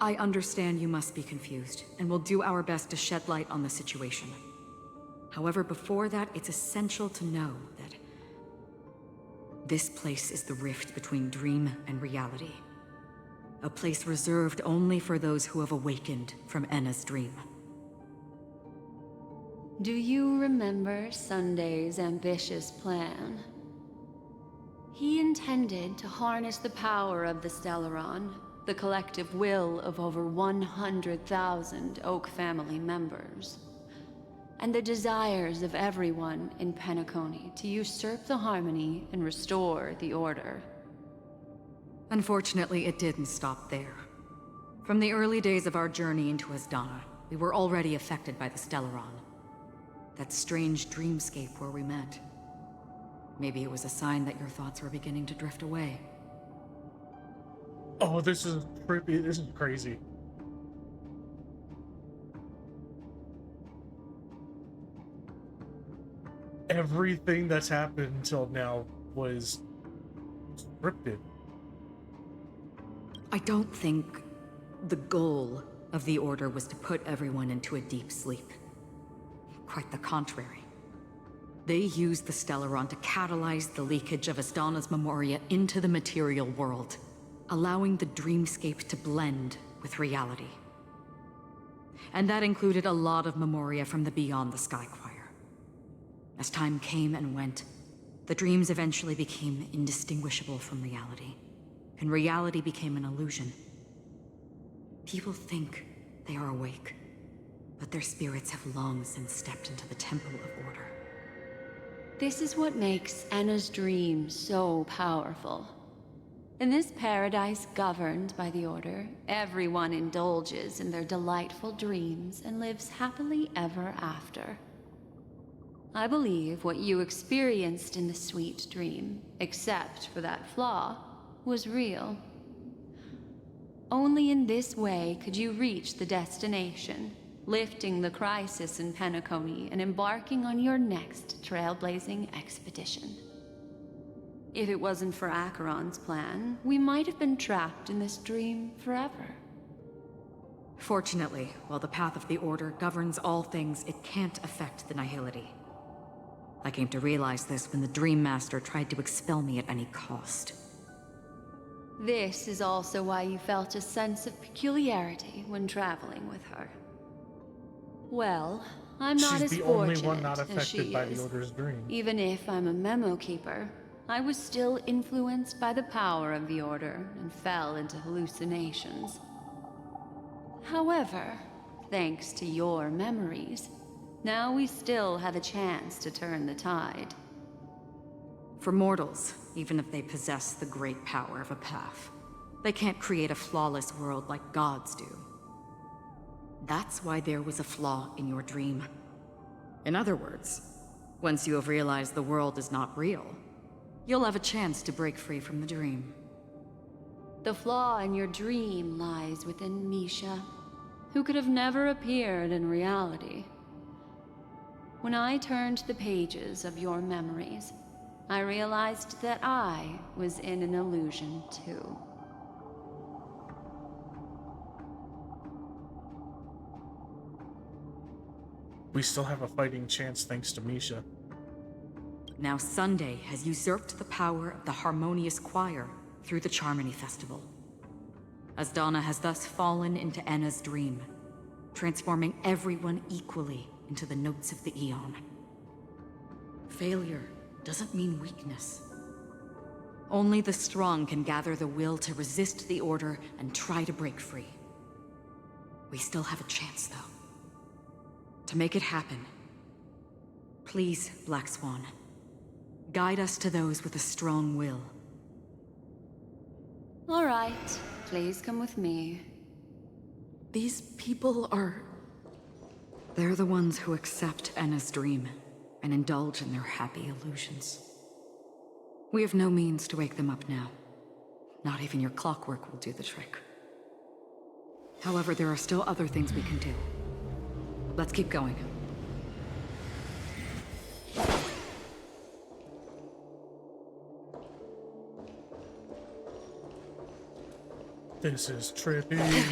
I understand you must be confused, and we'll do our best to shed light on the situation. However, before that, it's essential to know that this place is the rift between dream and reality. A place reserved only for those who have awakened from Enna's dream. Do you remember Sunday's ambitious plan? He intended to harness the power of the Stellaron, the collective will of over 100,000 Oak family members, and the desires of everyone in Penacony to usurp the harmony and restore the order. Unfortunately, it didn't stop there. From the early days of our journey into Asdana, we were already affected by the Stellaron. That strange dreamscape where we met. Maybe it was a sign that your thoughts were beginning to drift away. Oh, this is creepy. This is crazy. Everything that's happened until now was scripted. I don't think the goal of the Order was to put everyone into a deep sleep. Quite the contrary. They used the Stellaron to catalyze the leakage of Asdana's Memoria into the material world, allowing the dreamscape to blend with reality. And that included a lot of Memoria from the Beyond the Sky Choir. As time came and went, the dreams eventually became indistinguishable from reality, and reality became an illusion. People think they are awake, but their spirits have long since stepped into the Temple of Order. This is what makes Enna's dream so powerful. In this paradise governed by the Order, everyone indulges in their delightful dreams and lives happily ever after. I believe what you experienced in the sweet dream, except for that flaw, was real. Only in this way could you reach the destination, lifting the crisis in Penacony and embarking on your next trailblazing expedition. If it wasn't for Acheron's plan, we might have been trapped in this dream forever. Fortunately, while the path of the Order governs all things, it can't affect the Nihility. I came to realize this when the Dream Master tried to expel me at any cost. This is also why you felt a sense of peculiarity when traveling with her. Well, I'm not as She's the only fortunate one not as affected she by is. the Order's dream. Even if I'm a memo keeper, I was still influenced by the power of the Order and fell into hallucinations. However, thanks to your memories, now we still have a chance to turn the tide. For mortals, even if they possess the great power of a path, they can't create a flawless world like gods do. That's why there was a flaw in your dream. In other words, once you have realized the world is not real, you'll have a chance to break free from the dream. The flaw in your dream lies within Misha, who could have never appeared in reality. When I turned the pages of your memories, I realized that I was in an illusion too. We still have a fighting chance thanks to Misha. Now Sunday has usurped the power of the Harmonious Choir through the Charmony Festival. Asdana has thus fallen into Enna's dream, transforming everyone equally into the notes of the Aeon. Failure doesn't mean weakness. Only the strong can gather the will to resist the Order and try to break free. We still have a chance, though. To make it happen, please, Black Swan, guide us to those with a strong will. All right, please come with me. These people are... They're the ones who accept Enna's dream and indulge in their happy illusions. We have no means to wake them up now. Not even your clockwork will do the trick. However, there are still other things we can do. Let's keep going. This is trippy.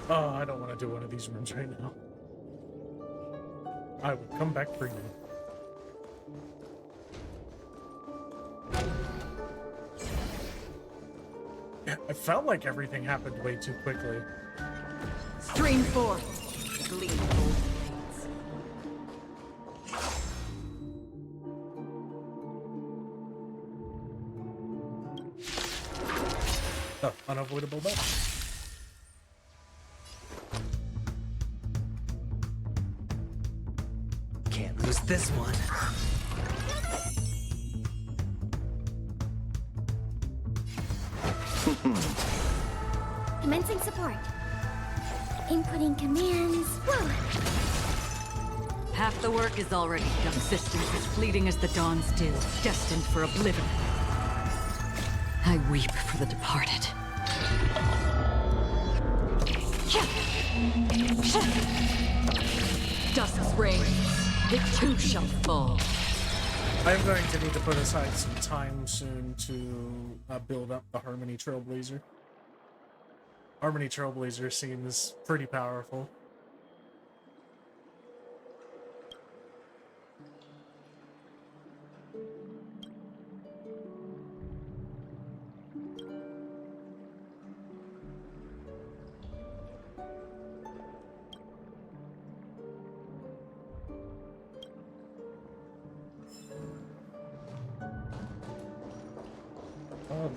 Oh, I don't want to do one of these rooms right now. I will come back for you. Yeah, it felt like everything happened way too quickly. Stream forth, gleam gold blades. Oh, unavoidable match. Can't lose this one. Commencing support. Inputting commands. Whoa! Half the work is already done. Existence is fleeting as the dawn's dew, destined for oblivion. I weep for the departed. Dusk's reign, it too shall fall. I'm going to need to put aside some time soon to build up the Harmony Trailblazer. Harmony Trailblazer seems pretty powerful.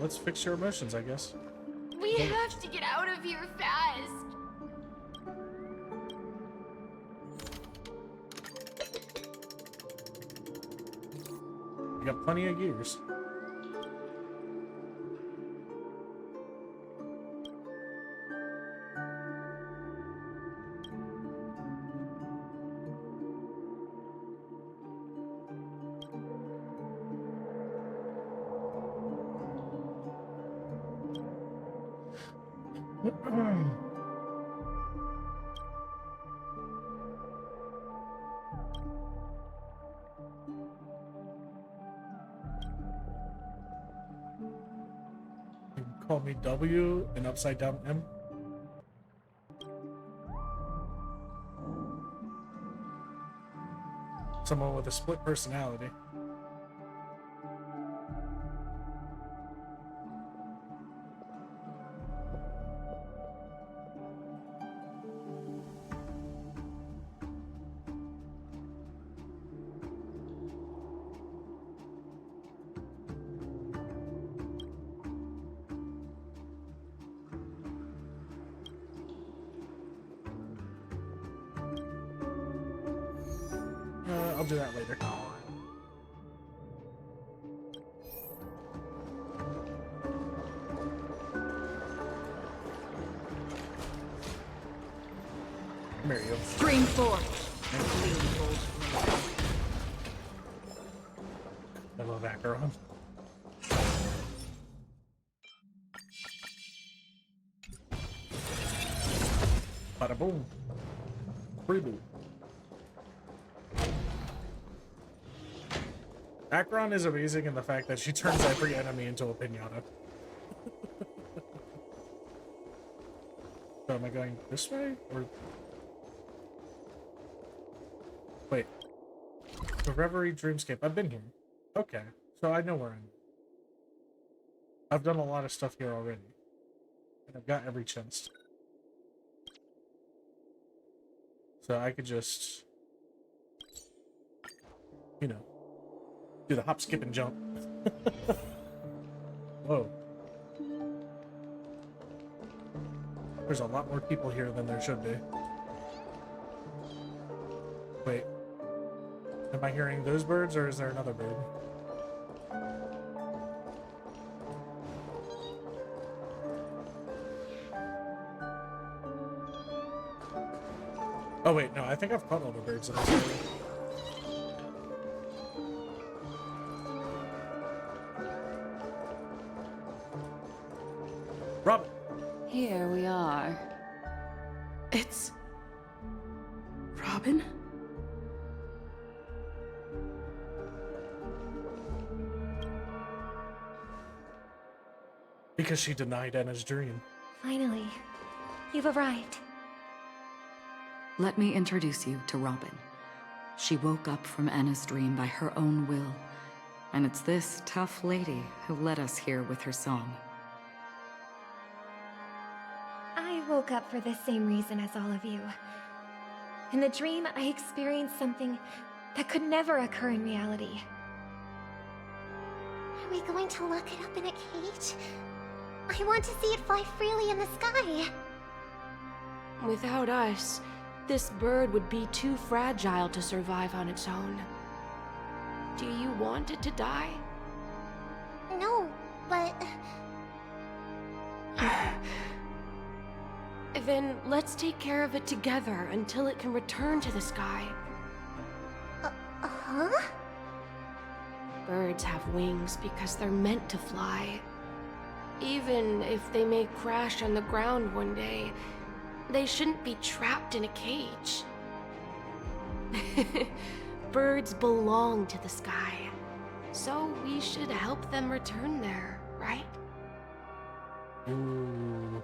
Let's fix your emotions, I guess. We have to get out of here fast. We got plenty of gears. Call me W and upside down M. Someone with a split personality. I'll do that later. There you go. Stream forth. I love Acheron. Bada boom. Reboot. Acheron is amazing in the fact that she turns every enemy into a pinata. So am I going this way or? Wait. The Reverie Dreamscape. I've been here. Okay. So I know where I'm. I've done a lot of stuff here already. And I've got every chest. So I could just, you know, do the hop, skip, and jump. Whoa. There's a lot more people here than there should be. Wait. Am I hearing those birds, or is there another bird? Oh wait, no, I think I've caught all the birds in this area. Robin! Here we are. It's... Robin? Because she denied Anna's dream. Finally, you've arrived. Let me introduce you to Robin. She woke up from Anna's dream by her own will, and it's this tough lady who led us here with her song. I woke up for the same reason as all of you. In the dream, I experienced something that could never occur in reality. Are we going to lock it up in a cage? I want to see it fly freely in the sky. Without us, this bird would be too fragile to survive on its own. Do you want it to die? No, but... Then let's take care of it together until it can return to the sky. Huh? Birds have wings because they're meant to fly. Even if they may crash on the ground one day, they shouldn't be trapped in a cage. Birds belong to the sky, so we should help them return there, right? Ooh.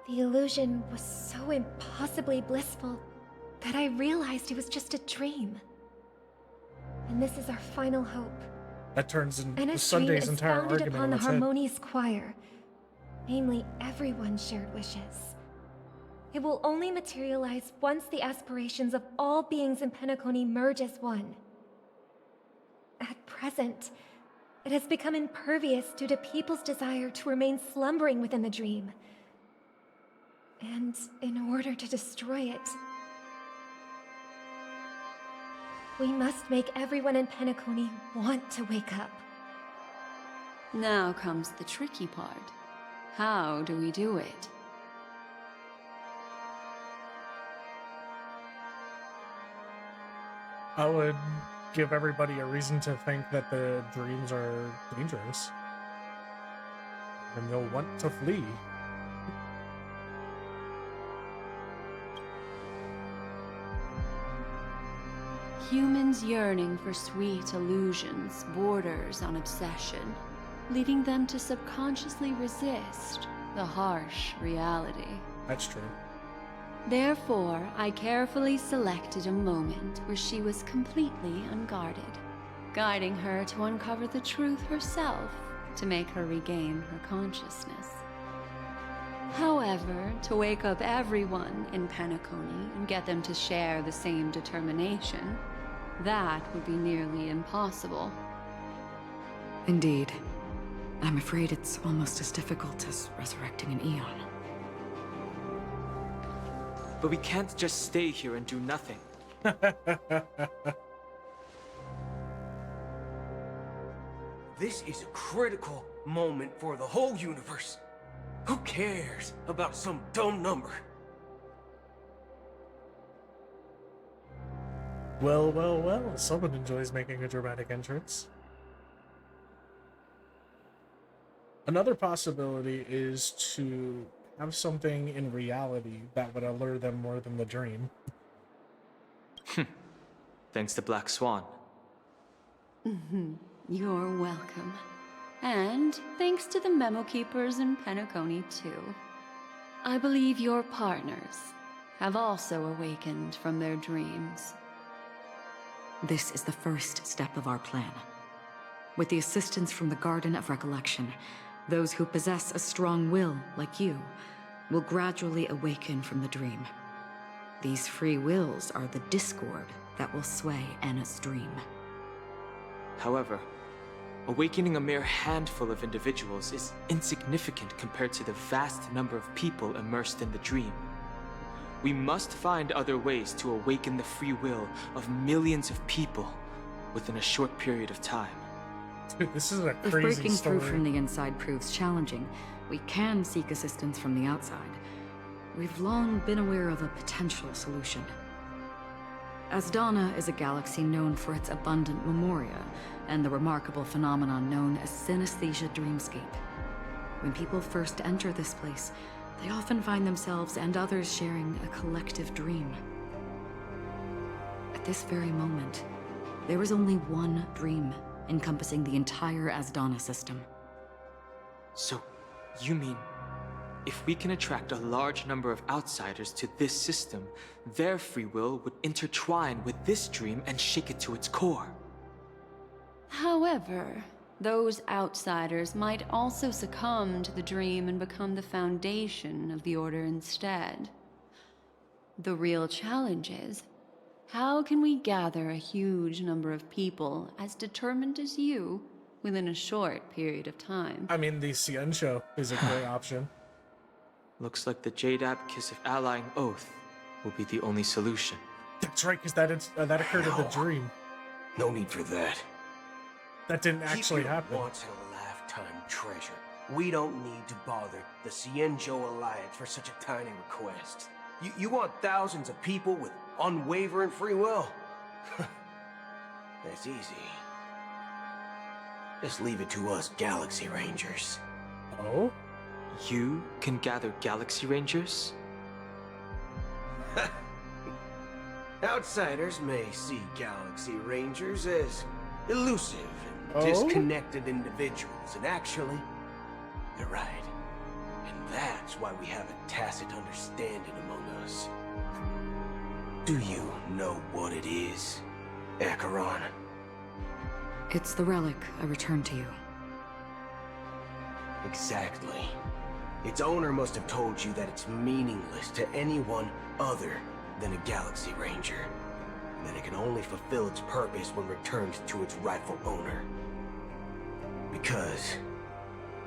The illusion was so impossibly blissful that I realized it was just a dream. And this is our final hope. That turns in Anna's Sunday's dream is entire founded argument upon on the its head. harmonious choir. Namely, everyone's shared wishes. It will only materialize once the aspirations of all beings in Penacony merge as one. At present, it has become impervious due to people's desire to remain slumbering within the dream. And in order to destroy it, We must make everyone in Penacony want to wake up. Now comes the tricky part. How do we do it? I would give everybody a reason to think that the dreams are dangerous. And they'll want to flee. Humans yearning for sweet illusions borders on obsession, leading them to subconsciously resist the harsh reality. That's true. Therefore, I carefully selected a moment where she was completely unguarded, guiding her to uncover the truth herself to make her regain her consciousness. However, to wake up everyone in Penacony and get them to share the same determination, that would be nearly impossible. Indeed. I'm afraid it's almost as difficult as resurrecting an Eon. But we can't just stay here and do nothing. This is a critical moment for the whole universe. Who cares about some dumb number? Well, well, well. Someone enjoys making a dramatic entrance. Another possibility is to have something in reality that would allure them more than the dream. Thanks to Black Swan. You're welcome. And thanks to the Memo Keepers in Penacony, too. I believe your partners have also awakened from their dreams. This is the first step of our plan. With the assistance from the Garden of Recollection, those who possess a strong will, like you, will gradually awaken from the dream. These free wills are the discord that will sway Anna's dream. However, awakening a mere handful of individuals is insignificant compared to the vast number of people immersed in the dream. We must find other ways to awaken the free will of millions of people within a short period of time. Dude, this is a If crazy breaking story. through from the inside proves challenging, we can seek assistance from the outside. We've long been aware of a potential solution. Asdana is a galaxy known for its abundant memoria and the remarkable phenomenon known as synesthesia dreamscape. When people first enter this place, they often find themselves and others sharing a collective dream. At this very moment, there is only one dream encompassing the entire Asdana system. So, you mean, if we can attract a large number of outsiders to this system, their free will would intertwine with this dream and shake it to its core? However, those outsiders might also succumb to the dream and become the foundation of the Order instead. The real challenge is, how can we gather a huge number of people as determined as you within a short period of time? I mean, the CN show is a great option. Looks like the Jadab Kiss of Allying Oath will be the only solution. That's right, because that occurred in the dream. No need for that. That didn't actually happen. Once-in-a-lifetime treasure. We don't need to bother the Cienjo Alliance for such a tiny request. You want thousands of people with unwavering free will? That's easy. Just leave it to us Galaxy Rangers. Oh? You can gather Galaxy Rangers? Outsiders may see Galaxy Rangers as elusive and Oh? disconnected individuals, and actually, they're right. And that's why we have a tacit understanding among us. Do you know what it is, Acheron? It's the relic I returned to you. Exactly. Its owner must have told you that it's meaningless to anyone other than a Galaxy Ranger, and that it can only fulfill its purpose when returned to its rightful owner. Because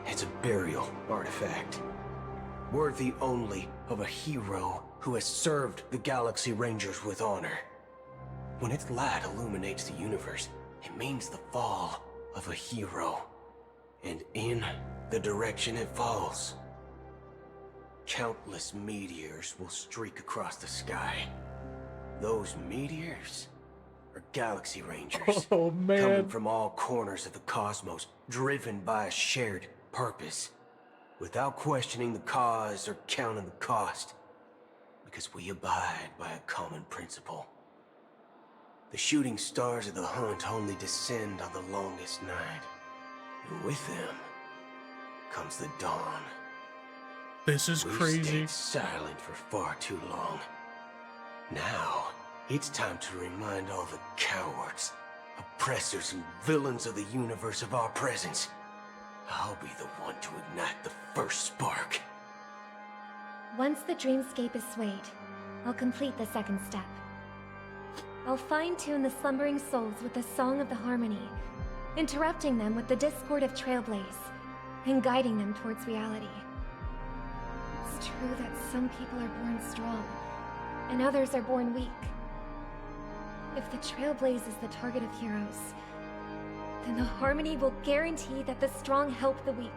it's a burial artifact, worthy only of a hero who has served the Galaxy Rangers with honor. When its light illuminates the universe, it means the fall of a hero. And in the direction it falls, countless meteors will streak across the sky. Those meteors are galaxy rangers. Oh, man. Coming from all corners of the cosmos, driven by a shared purpose. Without questioning the cause or counting the cost. Because we abide by a common principle. The shooting stars of the hunt only descend on the longest night. And with them comes the dawn. This is crazy. We've stayed silent for far too long. Now, it's time to remind all the cowards, oppressors, and villains of the universe of our presence. I'll be the one to ignite the first spark. Once the dreamscape is swayed, I'll complete the second step. I'll fine-tune the slumbering souls with the Song of the Harmony, interrupting them with the discord of Trailblaze, and guiding them towards reality. It's true that some people are born strong, and others are born weak. If the Trailblaze is the target of heroes, then the Harmony will guarantee that the strong help the weak.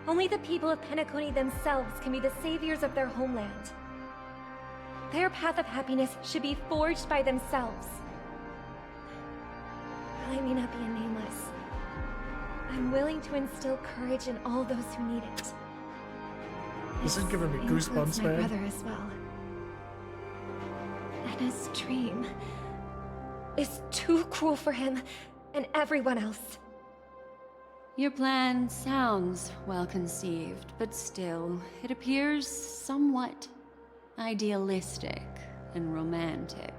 Only the people of Penacony themselves can be the saviors of their homeland. Their path of happiness should be forged by themselves. While I may not be a nameless, I'm willing to instill courage in all those who need it. This is giving me goosebumps, my man. brother as well. And his dream is too cruel for him and everyone else. Your plan sounds well conceived, but still, it appears somewhat idealistic and romantic.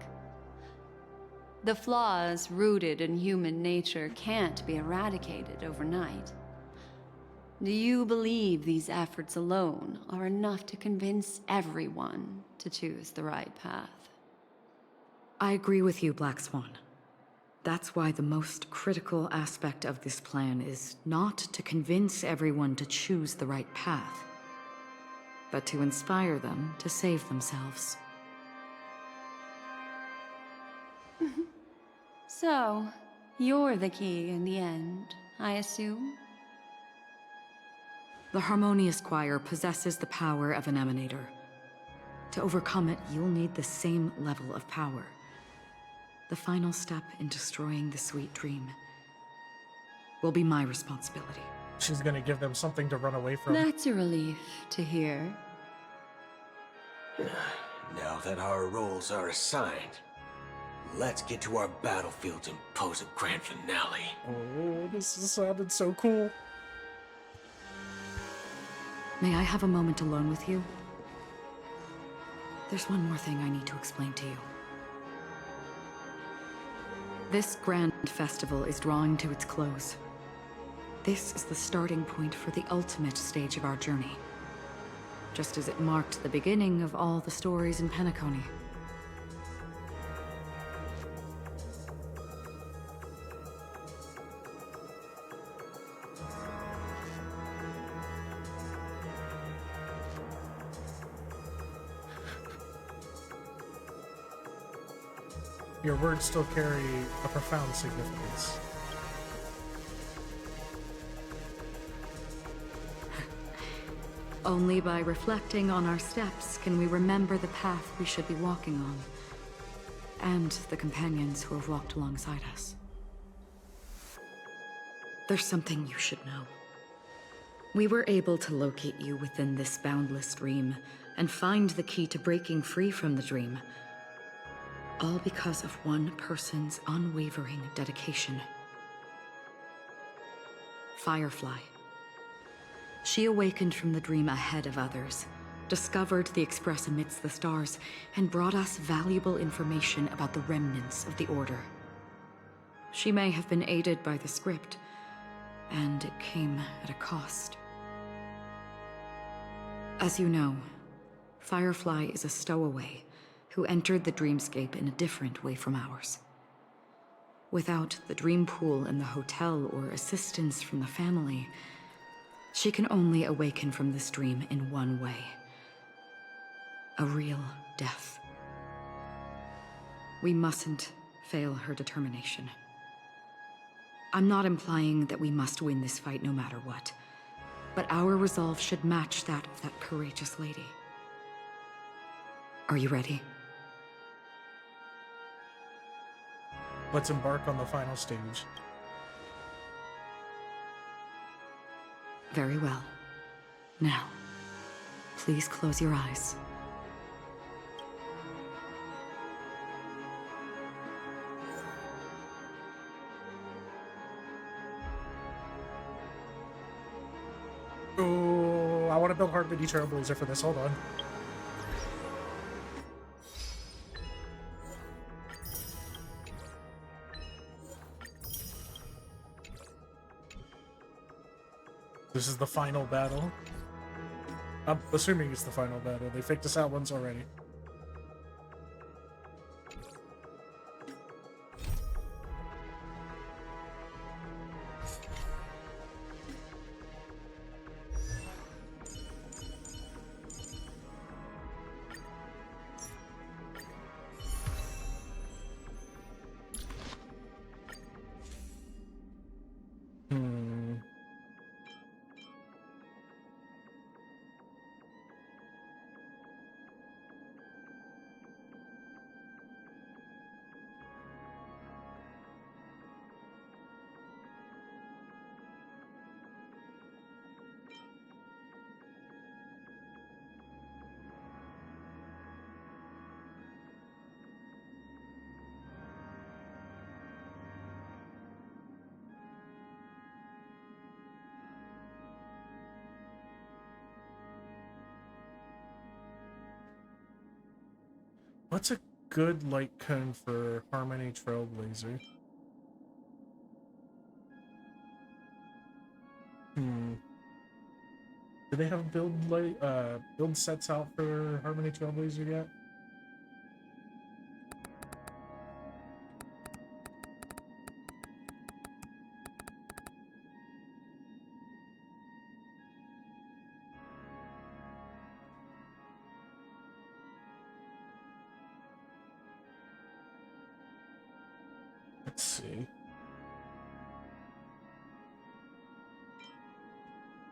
The flaws rooted in human nature can't be eradicated overnight. Do you believe these efforts alone are enough to convince everyone to choose the right path? I agree with you, Black Swan. That's why the most critical aspect of this plan is not to convince everyone to choose the right path, but to inspire them to save themselves. So, you're the key in the end, I assume? The Harmonious Choir possesses the power of an emanator. To overcome it, you'll need the same level of power. The final step in destroying the sweet dream will be my responsibility. She's gonna give them something to run away from. That's a relief to hear. Now that our roles are assigned, let's get to our battlefields and pose a grand finale. Oh, this has sounded so cool. May I have a moment alone with you? There's one more thing I need to explain to you. This grand festival is drawing to its close. This is the starting point for the ultimate stage of our journey. Just as it marked the beginning of all the stories in Penacony. Your words still carry a profound significance. Only by reflecting on our steps can we remember the path we should be walking on, and the companions who have walked alongside us. There's something you should know. We were able to locate you within this boundless dream, and find the key to breaking free from the dream. All because of one person's unwavering dedication. Firefly. She awakened from the dream ahead of others, discovered the Express amidst the stars, and brought us valuable information about the remnants of the Order. She may have been aided by the script, and it came at a cost. As you know, Firefly is a stowaway who entered the dreamscape in a different way from ours. Without the dream pool in the hotel or assistance from the family, she can only awaken from this dream in one way. A real death. We mustn't fail her determination. I'm not implying that we must win this fight no matter what, but our resolve should match that of that courageous lady. Are you ready? Let's embark on the final stage. Very well. Now, please close your eyes. Oh, I want to build Harmony Trailblazer for this. Hold on. This is the final battle. I'm assuming it's the final battle. They faked us out once already. What's a good light cone for Harmony Trailblazer? Do they have build sets out for Harmony Trailblazer yet? Let's see.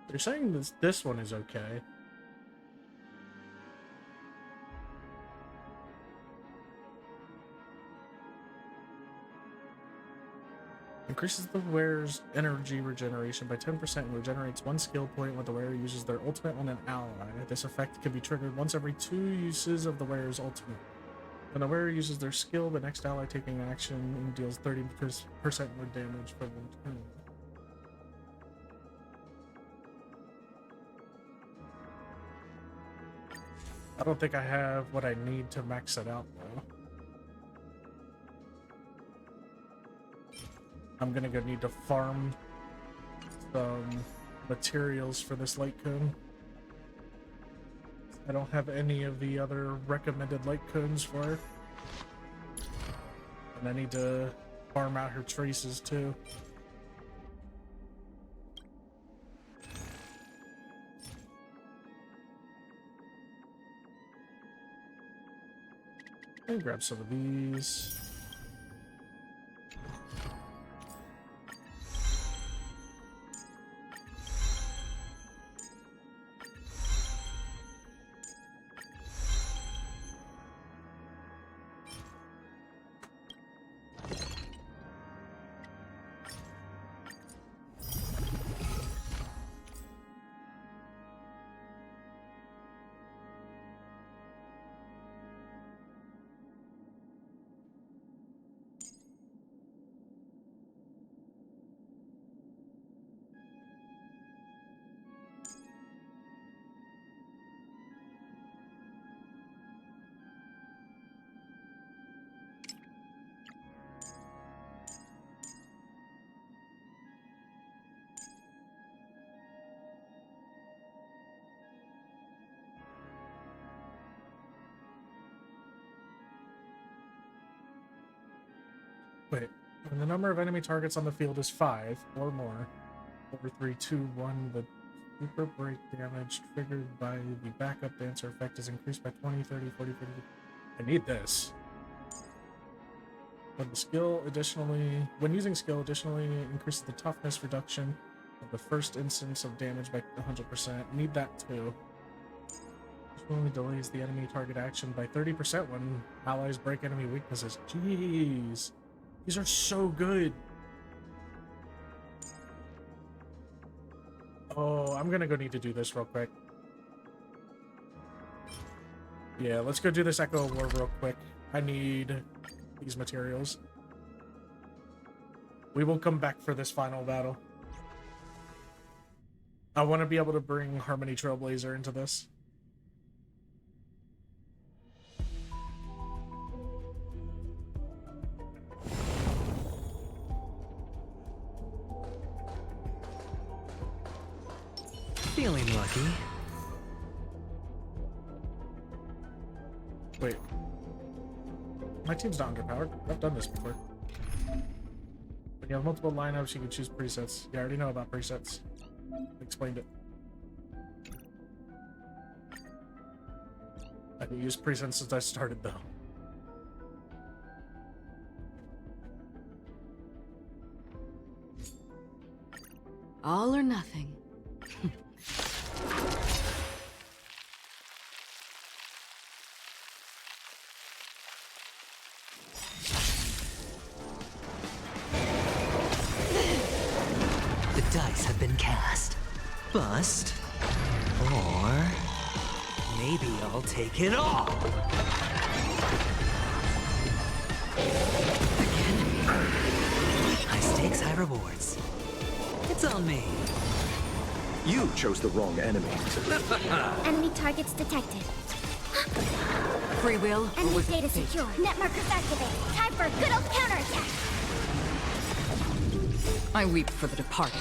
They're saying this one is okay. Increases the wearer's energy regeneration by 10% and regenerates 1 skill point when the wearer uses their ultimate on an ally. This effect can be triggered once every 2 uses of the wearer's ultimate. When the wearer uses their skill, the next ally taking action deals 30% more damage for 1 turn. I don't think I have what I need to max it out, though. I'm gonna go need to farm some materials for this light cone. I don't have any of the other recommended light cones for her. And I need to farm out her traces, too. And grab some of these. Wait, when the number of enemy targets on the field is 5 or more, 4, 3, 2, 1, the super break damage triggered by the backup dancer effect is increased by 20, 30, 40, 50. I need this. When using skill, additionally increases the toughness reduction of the first instance of damage by 100%. Need that too. Only delays the enemy target action by 30% when allies break enemy weaknesses. Jeez. These are so good. Oh, I'm gonna go need to do this real quick. Yeah, let's go do this Echo War real quick. I need these materials. We will come back for this final battle. I want to be able to bring Harmony Trailblazer into this. Feeling lucky. Wait. My team's not underpowered. I've done this before. When you have multiple lineups, you can choose presets. Yeah, I already know about presets. Explained it. I haven't used presets since I started, though. All or nothing. The dice have been cast. Bust. Or maybe I'll take it all. High stakes, high rewards. It's on me. You chose the wrong enemy. Enemy targets detected. Free will. Enemy data secure. Net markers activated. Time for a good old counterattack. I weep for the departed.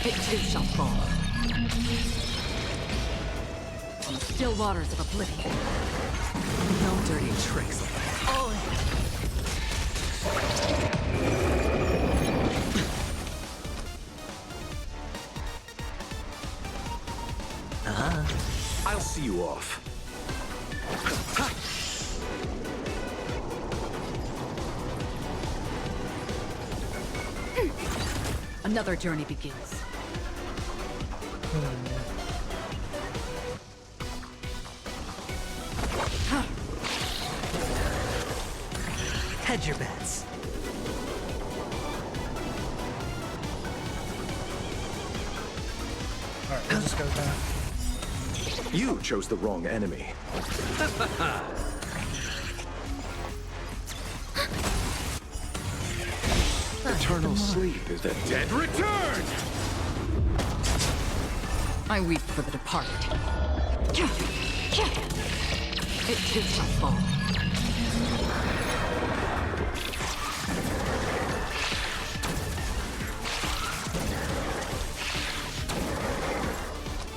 It too shall fall. On the still waters of oblivion. No dirty tricks. Oh. I'll see you off. Another journey begins. Hedge your bets. Alright, we'll just go down. You chose the wrong enemy. Eternal sleep is the dead return! I weep for the departed. It too shall fall.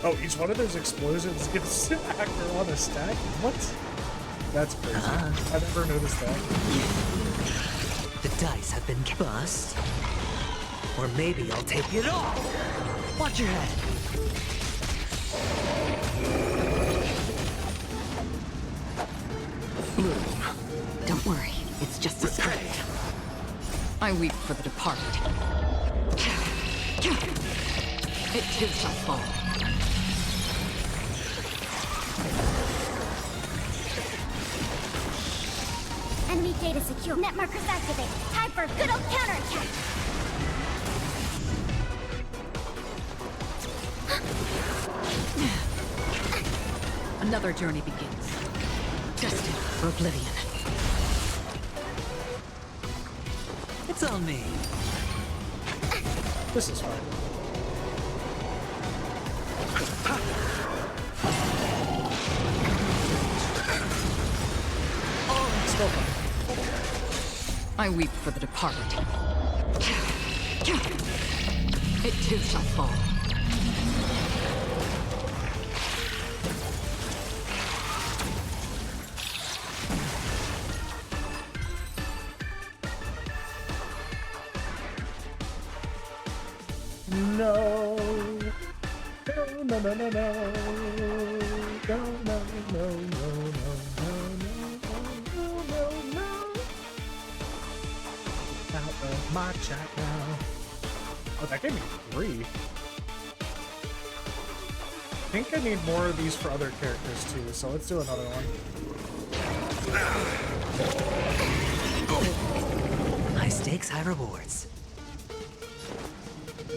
Oh, each one of those explosions gives actor on a stack? What? That's crazy. I never noticed that. The dice have been bust. Or maybe I'll take it all. Watch your head. Don't worry, it's just a scratch. I weep for the departed. It too shall fall. Enemy data secure. Net markers activated. Time for a good old counterattack. Another journey begins. Destined for oblivion. It's on me. This is fine. Still fine. I weep for the departed. It too shall fall. No. No, no, no, no, no. No, no, no, no, no, no, no. No. Out of my chat now. Oh, that gave me 3. I think I need more of these for other characters too, so let's do another one. High stakes, high rewards.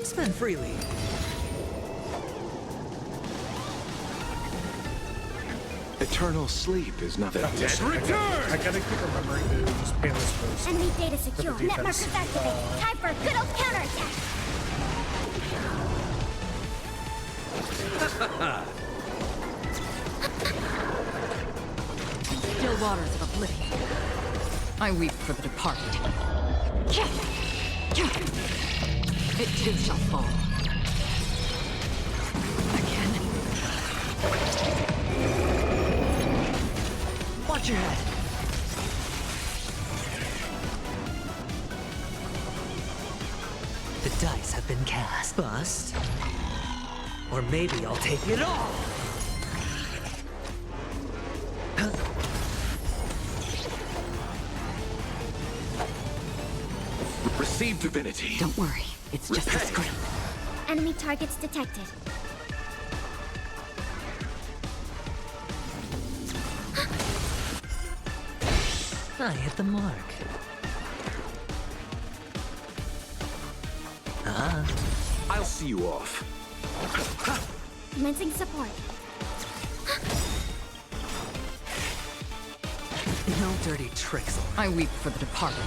Spend freely. Eternal sleep is nothing. Dead return! I gotta keep remembering to just pay this first. Enemy data secure. For the Net defense. markers activated. Time for a good old counterattack. Still waters of oblivion. I weep for the departed. It too shall fall. Again. Watch your head. The dice have been cast. Bust. Or maybe I'll take it all. Receive divinity. Don't worry, it's just a scrape. Enemy targets detected. I hit the mark. I'll see you off. Commencing support. No dirty tricks. I weep for the departed.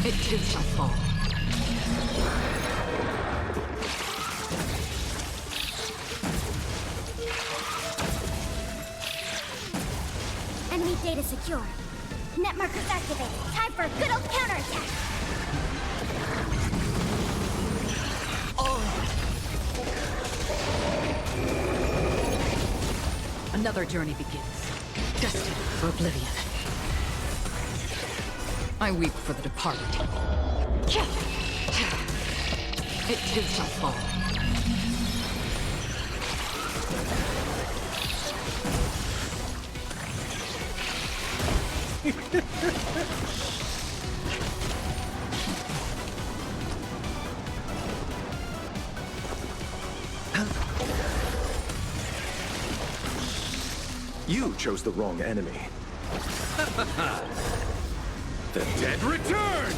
It too shall fall. Enemy data secure. Net markers activated. Time for a good old counterattack. Another journey begins. Destined for oblivion. I weep for the departed. It too shall fall. You chose the wrong enemy. The dead return!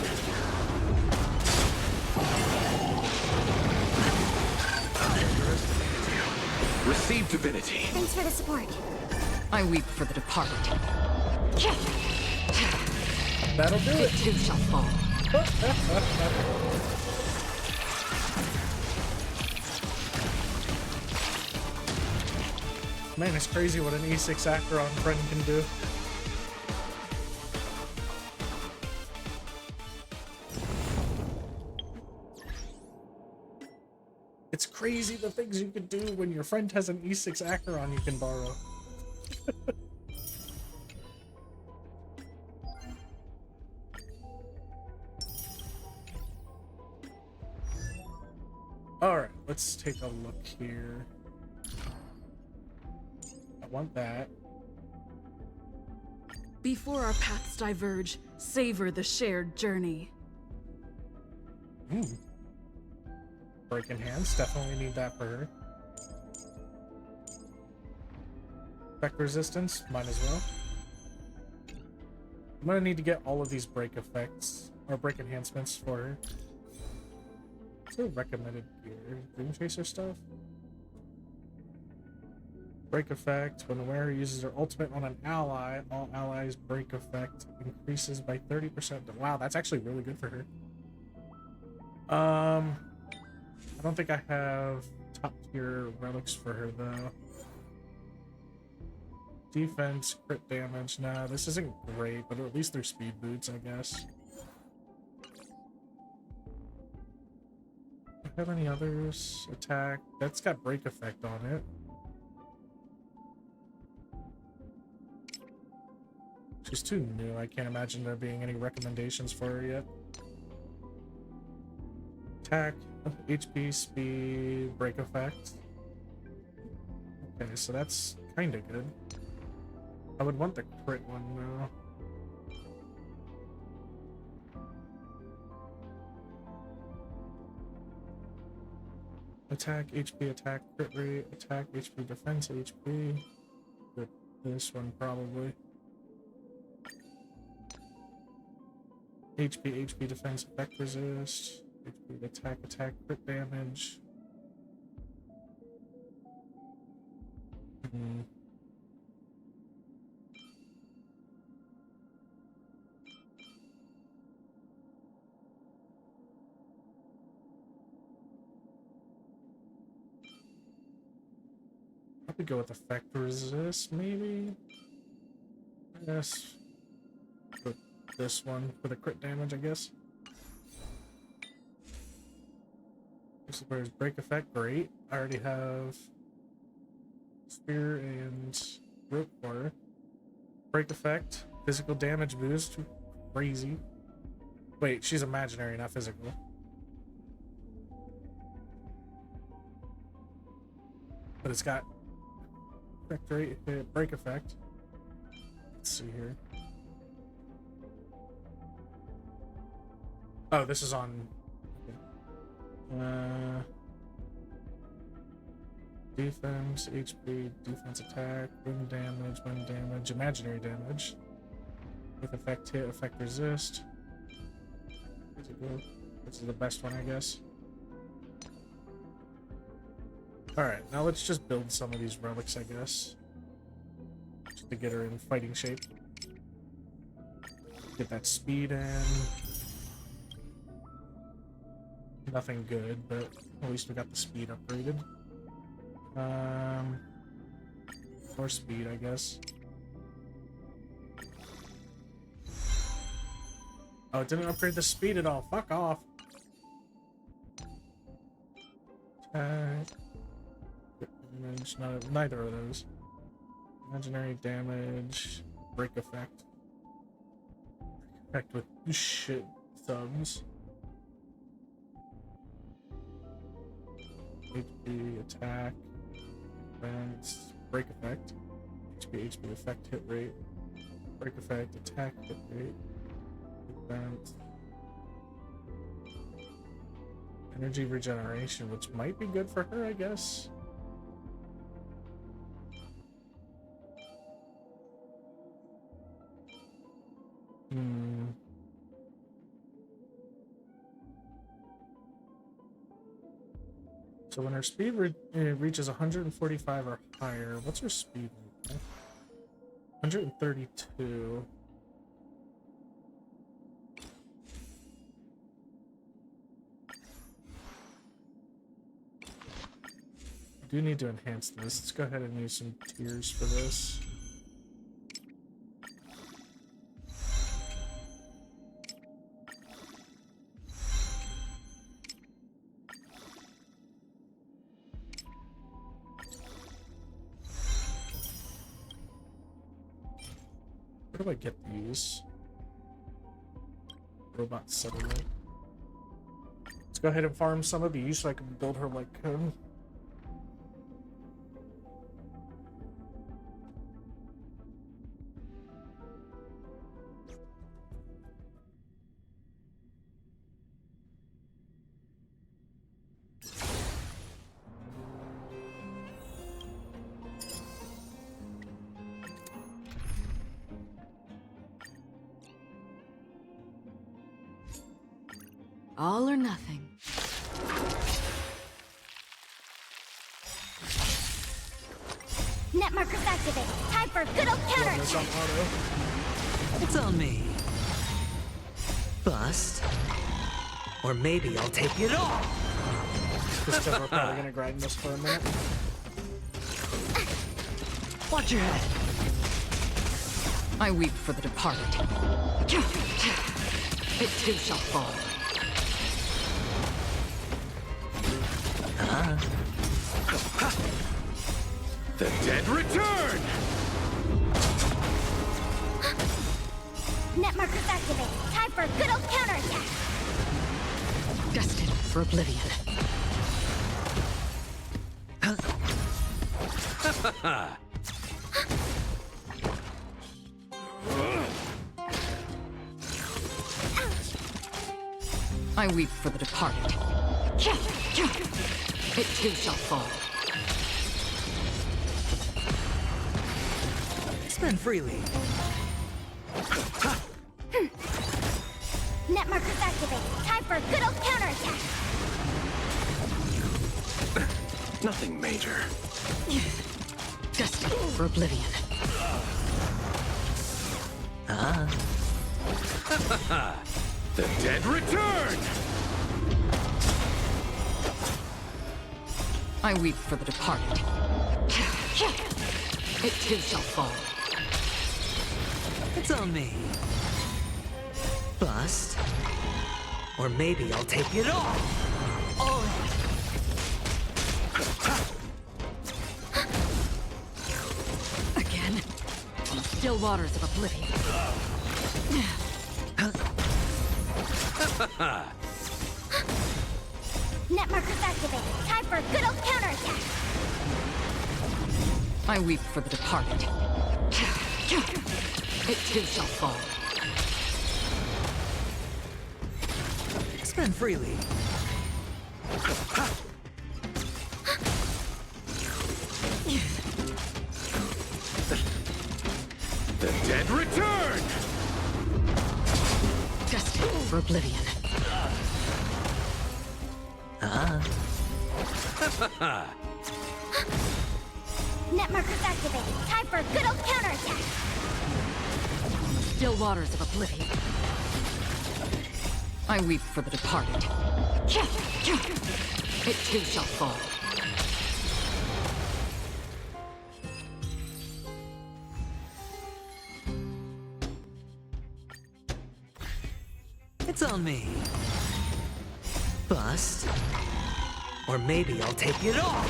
Receive divinity. Thanks for the support. I weep for the departed. That'll do It it. too shall fall. Man, it's crazy what an E6 Acheron friend can do. It's crazy the things you can do when your friend has an E6 Acheron you can borrow. Alright, let's take a look here. I want that. Before our paths diverge, savor the shared journey. Breaking hands, definitely need that for her. Effect resistance, might as well. I'm gonna need to get all of these break effects, or break enhancements for her. What's her recommended gear? Dream Chaser stuff? Break effect. When the wearer uses her ultimate on an ally, all allies' break effect increases by 30%. Wow, that's actually really good for her. I don't think I have top tier relics for her though. Defense, crit damage. Nah, this isn't great, but at least they're speed boots, I guess. Do I have any others? Attack. That's got break effect on it. She's too new. I can't imagine there being any recommendations for her yet. Attack, HP, speed, break effect. Okay, so that's kind of good. I would want the crit one though. Attack, HP, attack, crit rate, attack, HP, defense, HP. But this one probably. HP, HP, defense, effect resist. HP, attack, attack, crit damage. Probably go with effect resist, maybe? Yes. Put this one for the crit damage, I guess. This is break effect, great. I already have spear and rope water. Break effect, physical damage boost, crazy. Wait, she's imaginary, not physical. But it's got effect rate, break effect. Let's see here. Oh, this is on. Defense, HP, defense attack, wind damage, imaginary damage. With effect hit, effect resist. Where's it go? This is the best one, I guess. Alright, now let's just build some of these relics, I guess. Just to get her in fighting shape. Get that speed in. Nothing good, but at least we got the speed upgraded. More speed, I guess. Oh, it didn't upgrade the speed at all. Fuck off. Damage. No, neither of those. Imaginary damage. Break effect. Effect with shit thumbs. HP, attack, defense, break effect, HP, effect, hit rate, break effect, attack, hit rate, defense, energy regeneration, which might be good for her, I guess. So when her speed reaches 145 or higher, what's her speed? 132. I do need to enhance this. Let's go ahead and use some tiers for this. Where do I get these? Robot settlement. Let's go ahead and farm some of these so I can build her like him. All or nothing. Net markers activate. Time for a good old counterattack. It's on me. Bust. Or maybe I'll take it all. This time we're probably gonna grind this for a minute. Watch your head. I weep for the departed. It too shall fall. The dead return! Net markers activate. Time for a good old counterattack. Destined for oblivion. I weep for the departed. It too shall fall. Spend freely. Net markers activate. Time for a good old counterattack. Nothing major. Destined for oblivion. The dead return! I weep for the departed. It too shall fall. It's on me. Bust. Or maybe I'll take it all. All in. Again? Still waters of oblivion. Net markers activate. Time for a good old counterattack. I weep for the departed. It too shall fall. Spend freely. The dead return! Destined for oblivion. Net markers activate. Time for a good old counterattack. Still waters of oblivion. I weep for the departed. It too shall fall. It's on me. Bust. Or maybe I'll take it all.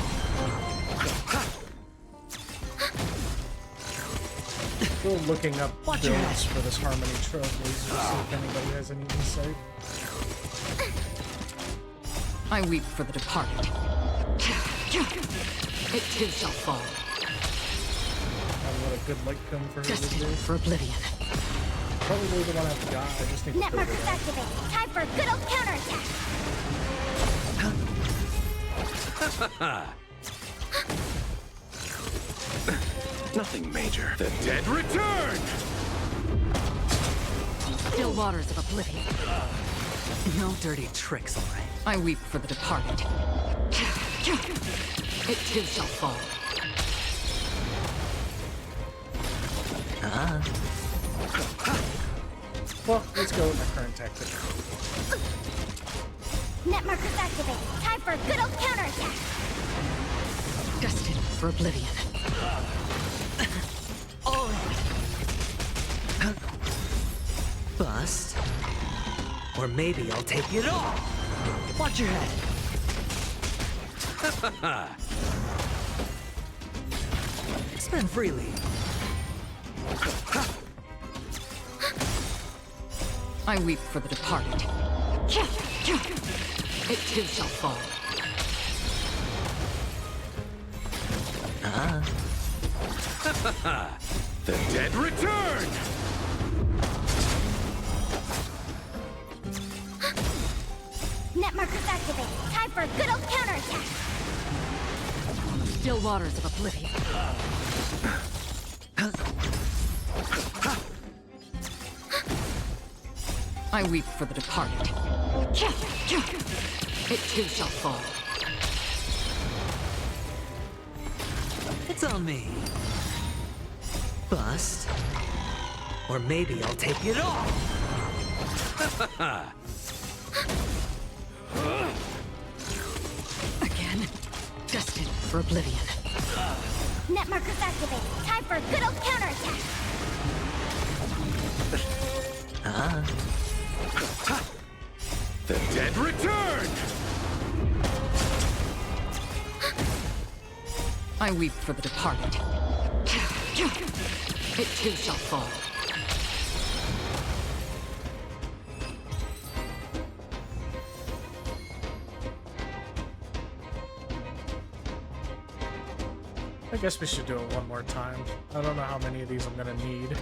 Still looking up Watch your builds for this Harmony Trailblazer to see if anybody has any insight. I weep for the departed. It too shall fall. Oh, what a good light come for her to Destined do. for oblivion. Probably the one I've got. I just need to Net build markers it up. activate. Time for a good old counterattack. Nothing major. The dead return! Still waters of oblivion. No dirty tricks, all right. I weep for the departed. It too shall fall. Well, let's go with my current tactic. Net markers activate. Time for a good old counterattack. Destined for oblivion. All in. Bust. Or maybe I'll take it all. Watch your head. Spend freely. I weep for the departed. It too shall fall. The dead return! Net markers activate. Time for a good old counterattack. Still waters of oblivion. I weep for the departed. It too shall fall. It's on me. Bust. Or maybe I'll take it all. Again, destined for oblivion. Net markers activate. Time for a good old counterattack. The dead return! I weep for the departed. It too shall fall. I guess we should do it one more time. I don't know how many of these I'm gonna need.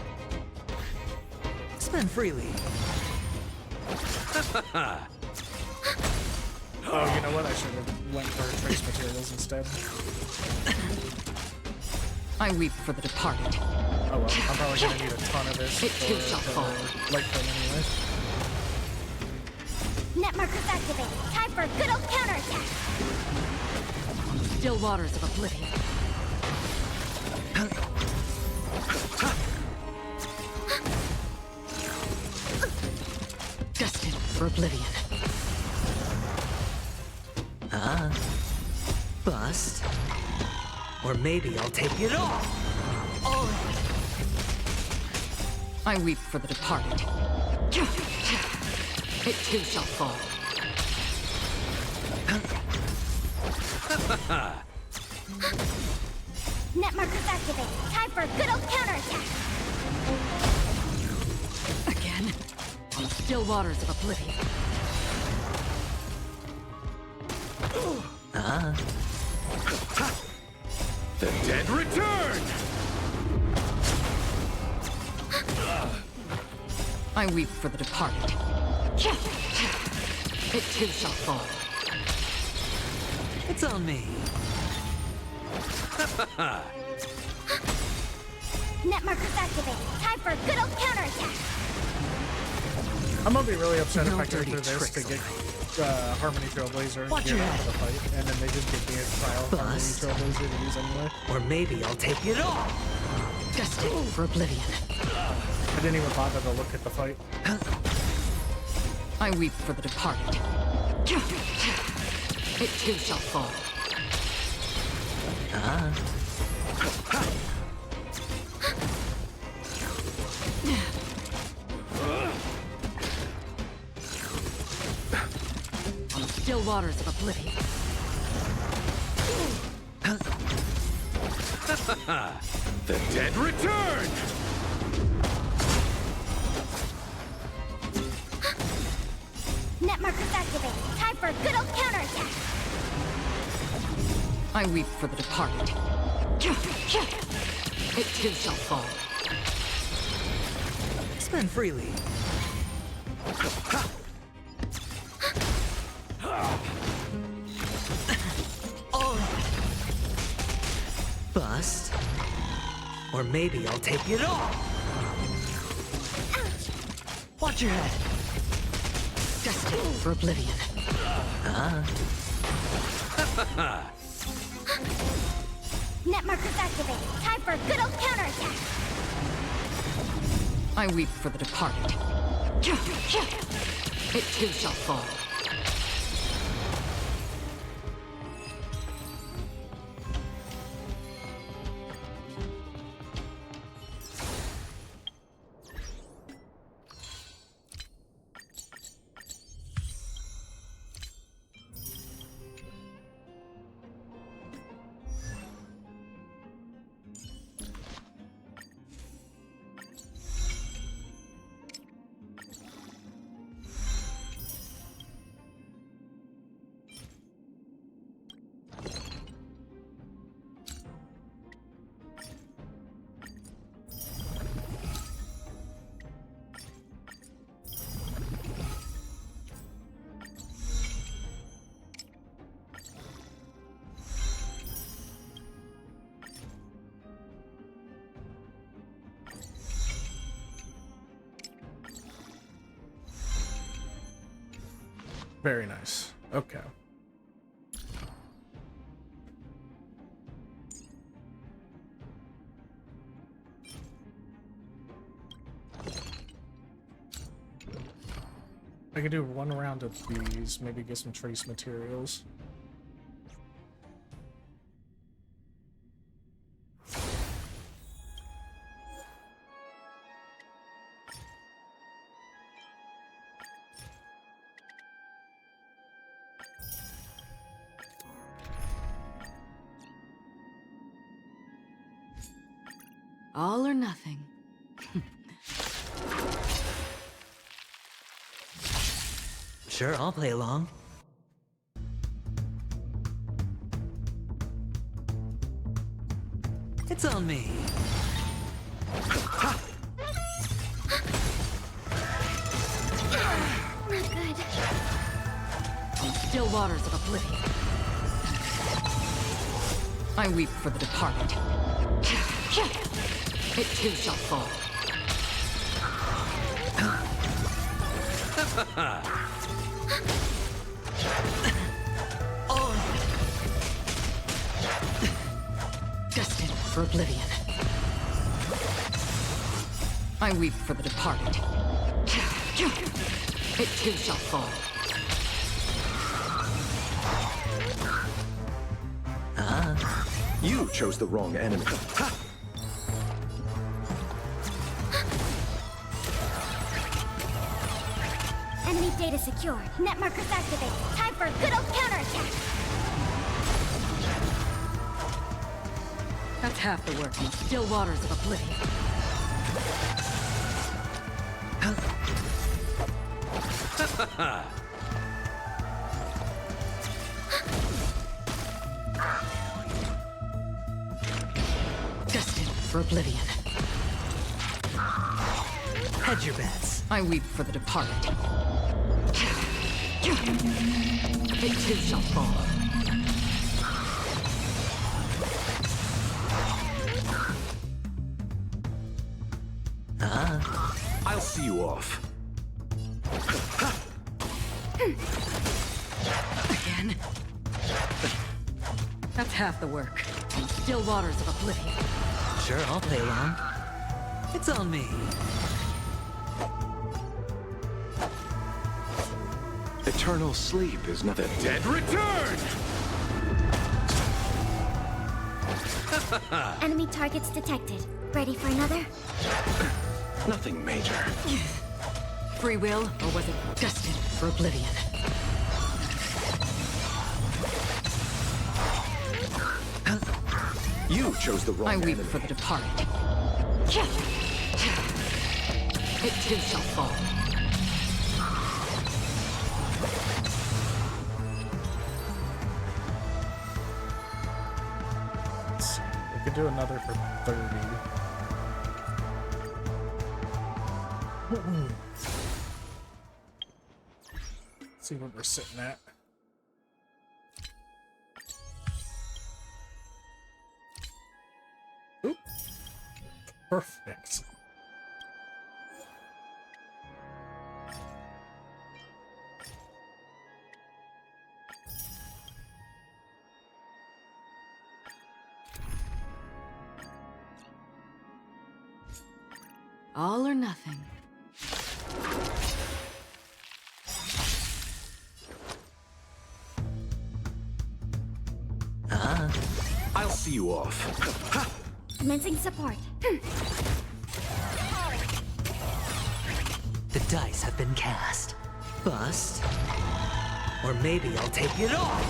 Spend freely. Oh, you know what? I should have went for trace materials instead. I weep for the departed. Oh well, I'm probably gonna need a ton of this for light cone anyway. Net markers activated. Time for a good old counterattack. On the still waters of oblivion. Destined for oblivion. Bust. Or maybe I'll take it all. I weep for the departed. It too shall fall. Net markers activated. Time for a good old counterattack. Again, on the still waters of oblivion. The dead return! I weep for the departed. It too shall fall. It's on me. Net markers activated. Time for a good old counterattack. I'm gonna be really upset if I go dirty through this to tricks get Harmony Trailblazer Watch geared your up for the fight, and then they just give me a trial Harmony Bust. Trailblazer to use anyway. Or maybe I'll take it all. Destined for oblivion. I didn't even bother to look at the fight. I weep for the departed. It too shall fall. On the still waters of oblivion. The dead return! Net markers activated. Time for a good old counterattack. I weep for the departed. It too shall fall. Spend freely. Bust. Or maybe I'll take it all. Watch your head. Destined for oblivion. Net markers activated. Time for a good old counterattack. I weep for the departed. It too shall fall. Very nice. Okay. I could do one round of these, maybe get some trace materials. All or nothing. Sure, I'll play along. It's on me. Not good. still waters of oblivion. I weep for the departed. It too shall fall. Destined for oblivion. I weep for the departed. It too shall fall. You chose the wrong enemy. Enemy data secure. Net markers activate. Time for a good old counterattack. That's half the work in still waters of oblivion. Destined for oblivion. Hedge your bets. I weep for the departed. It too shall fall. I'll see you off. Again? That's half the work. In still waters of oblivion. Sure, I'll play along. It's on me. Eternal sleep is not the dead return! Enemy targets detected. Ready for another? Nothing major. Free will, or was it destined for oblivion? You chose the wrong I weep enemy. for the departed. It too shall fall. Let's see. We could do another for 30. See what we're sitting at. Oop. Perfect. All or nothing. I'll see you off. Commencing support. The dice have been cast. Bust. Or maybe I'll take it off.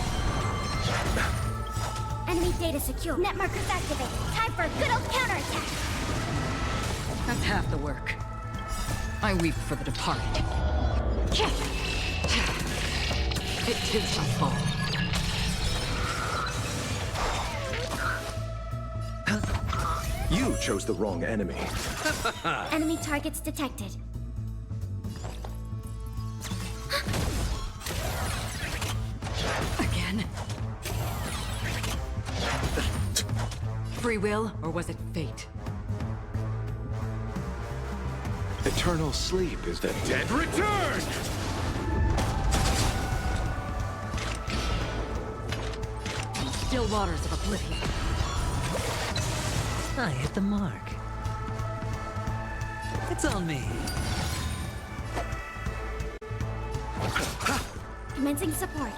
Enemy data secure. Net markers activate. Time for a good old counterattack. That's half the work. I weep for the departed. It too shall fall. You chose the wrong enemy. Enemy targets detected. Again? Free will, or was it fate? Eternal sleep is the dead return! Still waters of oblivion. I hit the mark. It's on me. Commencing support.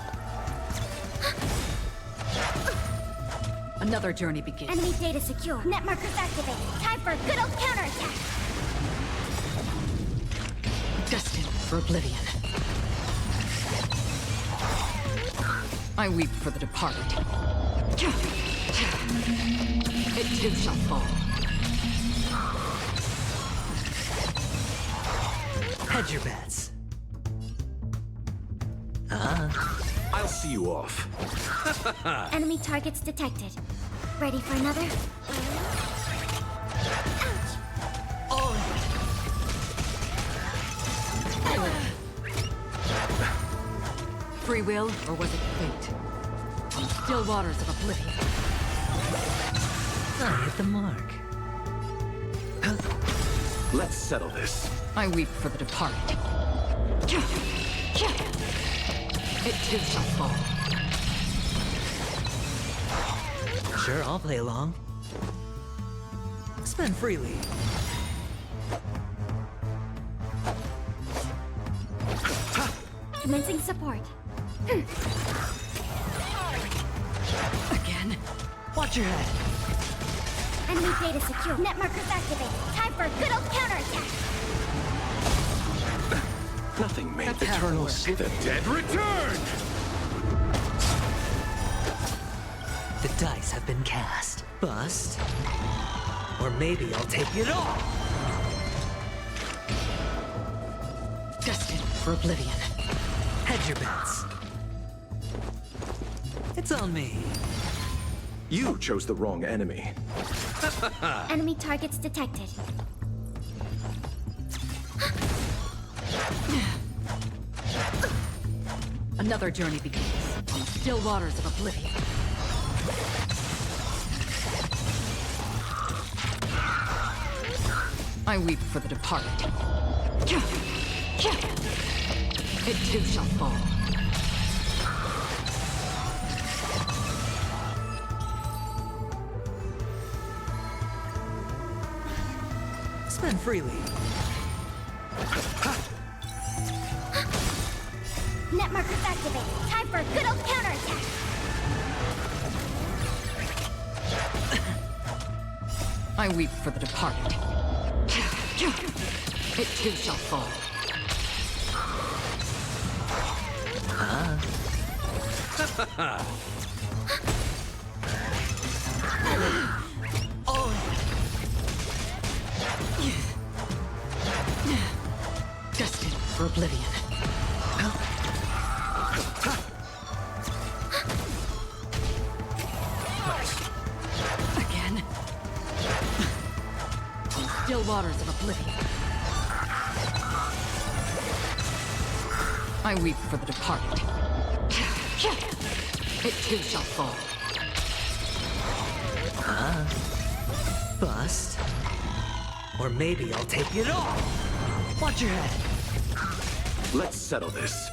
Another journey begins. Enemy data secure. Net markers activate. Time for a good old counterattack. Destined for oblivion. I weep for the departed. It too shall fall. Hedge your bets. I'll see you off. Enemy targets detected. Ready for another? Free will, or was it fate? On still waters of oblivion. I hit the mark. Let's settle this. I weep for the departed. It too shall fall. Sure, I'll play along. Spend freely. Commencing support. Again? Watch your head. Enemy data secure. Net markers activated. Time for a good old counterattack. Nothing made That's the half the eternal work. sleep. The dead return! The dice have been cast. Bust. Or maybe I'll take it all. Destined for oblivion. Hedge your bets. It's on me. You chose the wrong enemy. Enemy targets detected. Another journey begins. On still waters of oblivion. I weep for the departed. It too shall fall. Spend freely. Net markers activated. Time for a good old counterattack. I weep for the departed. It too shall fall. Destined for oblivion. Again? Still waters of oblivion. I weep for the departed. It too shall fall. Bust. Or maybe I'll take it all. Watch your head. Let's settle this.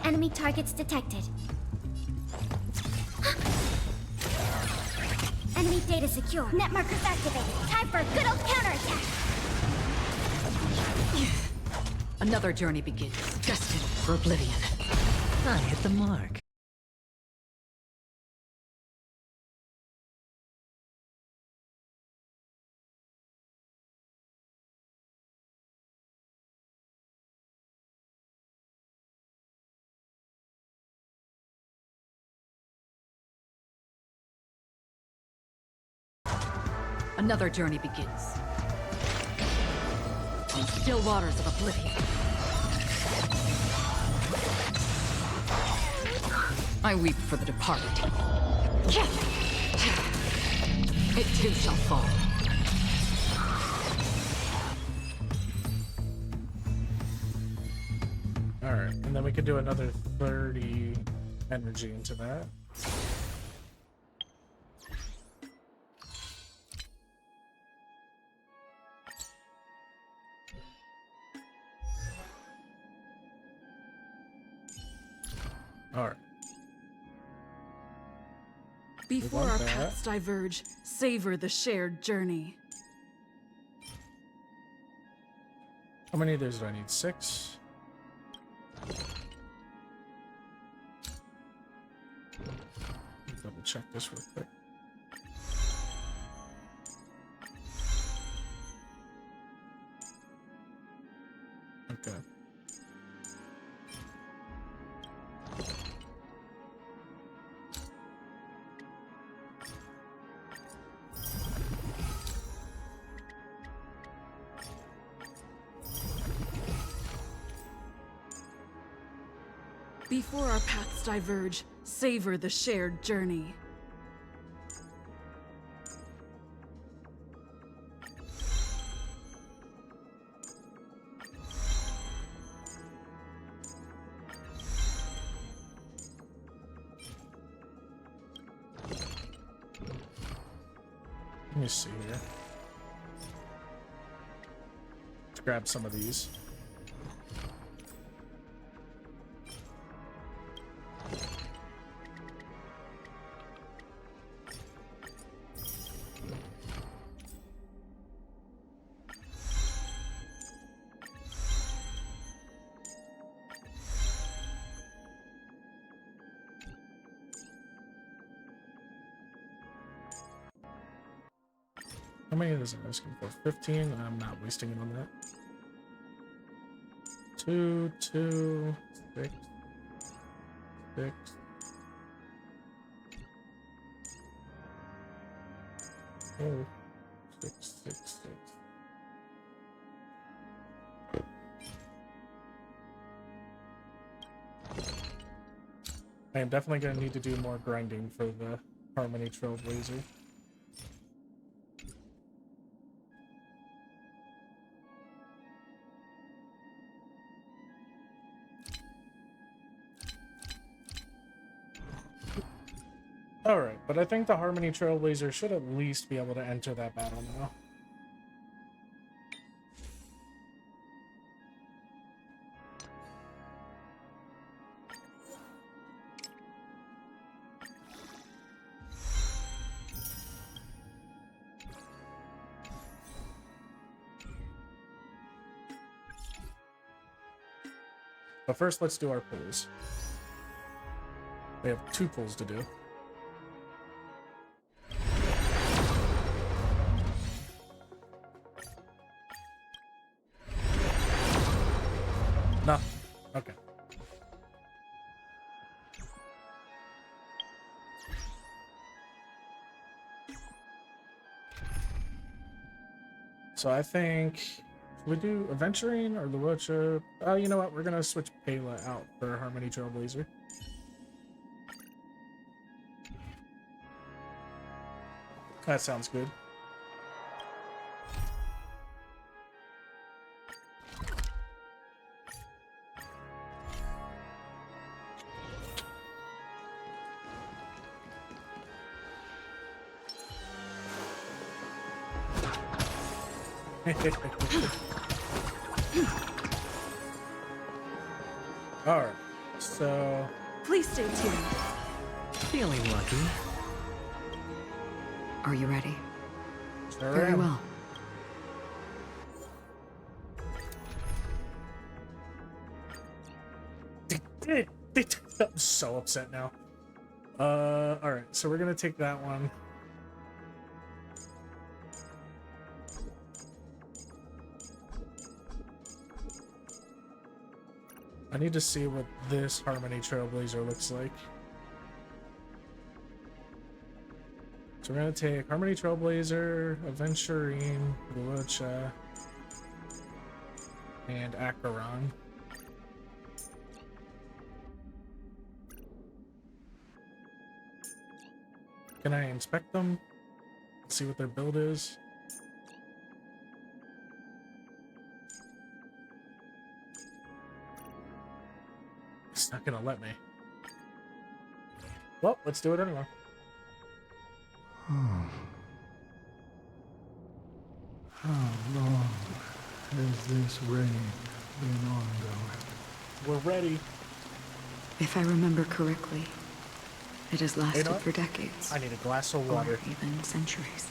Enemy targets detected. Enemy data secure. Net markers activated. Time for a good old counterattack. Another journey begins. Destined for oblivion. I hit the mark. Another journey begins. On still waters of oblivion. I weep for the departed. It too shall fall. Alright, and then we could do another 30 energy into that. Alright. Before want our that. paths diverge, savor the shared journey. How many of those do I need? 6? Double check this real quick. Okay. Before our paths diverge, savor the shared journey. Let me see here. Let's grab some of these. How many is it asking for? 15? I'm not wasting it on that. 2, 2, 6, 6. Oh, 6, 6, 6. I am definitely going to need to do more grinding for the Harmony Trailblazer. Alright, but I think the Harmony Trailblazer should at least be able to enter that battle now. But first, let's do our pulls. We have 2 pulls to do. No. Okay. So I think should we do Aventurine or Luocha? Oh, you know what? We're gonna switch Pela out for Harmony Trailblazer. That sounds good. Alright, so... Please stay tuned. Feeling lucky. Are you ready? Sure Very am. well. I'm so upset now. Alright, so we're gonna take that one. I need to see what this Harmony Trailblazer looks like. So we're gonna take Harmony Trailblazer, Aventurine, Luocha, and Acheron. Can I inspect them? See what their build is? It's not gonna let me. Well, let's do it anyway. How long has this reign been ongoing? We're ready. If I remember correctly, it has You know lasted what? for decades. I need a glass of water. Or even centuries.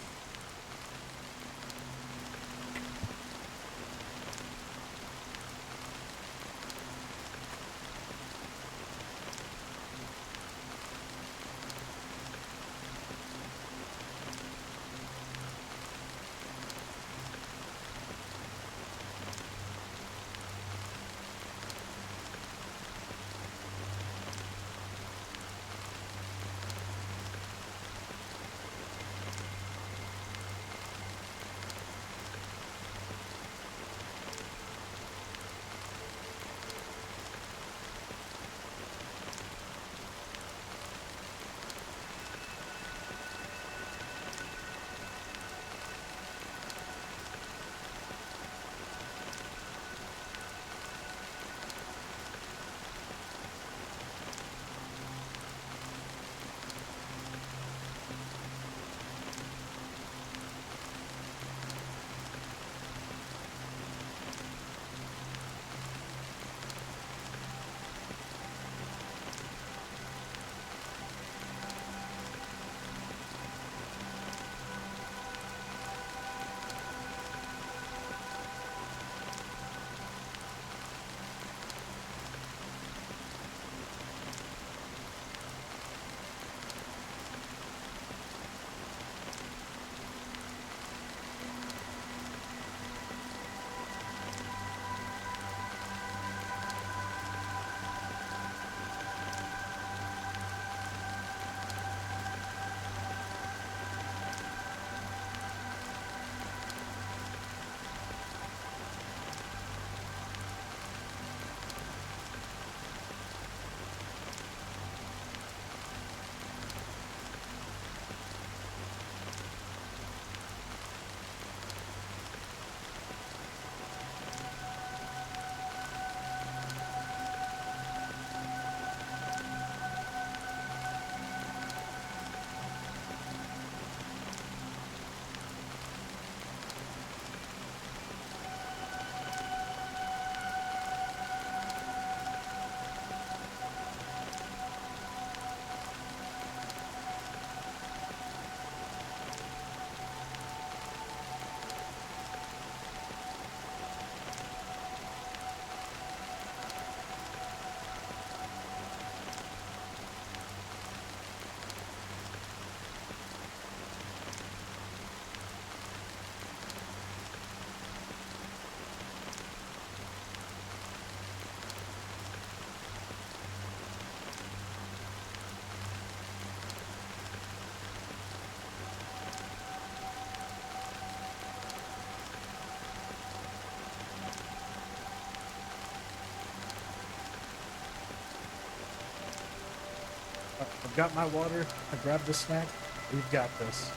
got my water. I grabbed the snack. We've got this.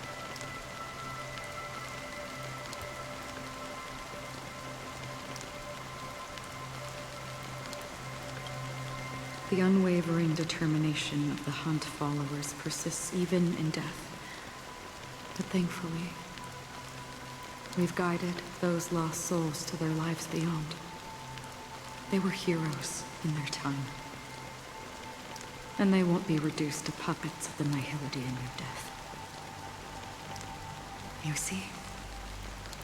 The unwavering determination of the Hunt followers persists even in death. But thankfully, we've guided those lost souls to their lives beyond. They were heroes in their time. And they won't be reduced to puppets of the nihility in your death. You see,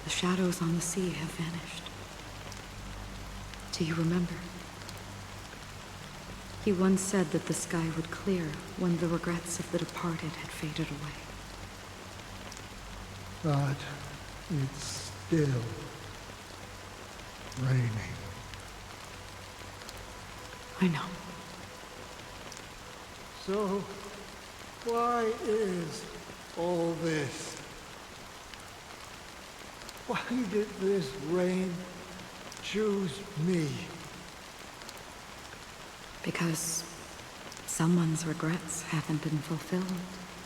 the shadows on the sea have vanished. Do you remember? He once said that the sky would clear when the regrets of the departed had faded away. But it's still raining. I know. So, why is all this? Why did this rain choose me? Because someone's regrets haven't been fulfilled,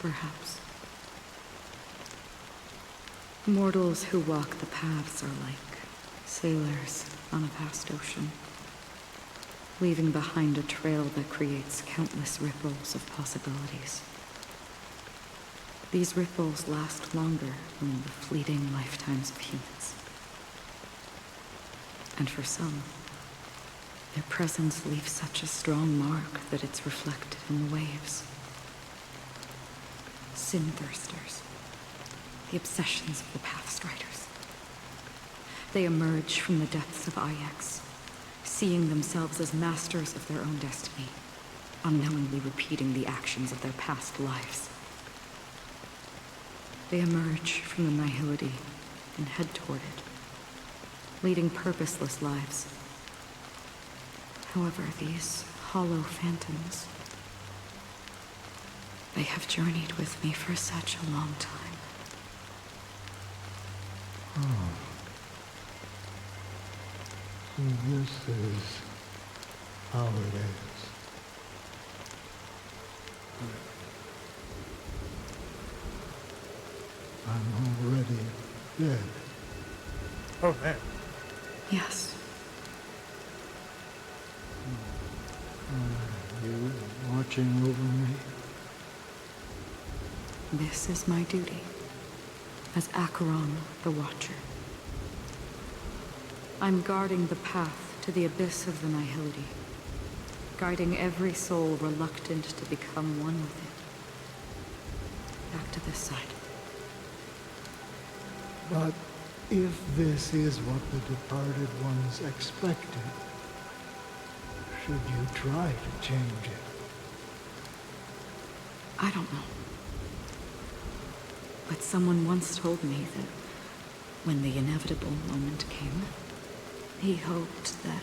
perhaps. Mortals who walk the paths are like sailors on a vast ocean, leaving behind a trail that creates countless ripples of possibilities. These ripples last longer than the fleeting lifetimes of humans. And for some, their presence leaves such a strong mark that it's reflected in the waves. Sin-thirsters, the obsessions of the Pathstriders. They emerge from the depths of Ix, seeing themselves as masters of their own destiny, unknowingly repeating the actions of their past lives. They emerge from the nihility and head toward it, leading purposeless lives. However, these hollow phantoms, they have journeyed with me for such a long time. Oh. So this is how it is. I'm already dead. Oh, man. Yes. Are you watching over me? This is my duty as Acheron the Watcher. I'm guarding the path to the abyss of the nihility, guiding every soul reluctant to become one with it. Back to this side. But if this is what the departed ones expected, should you try to change it? I don't know. But someone once told me that when the inevitable moment came, he hoped that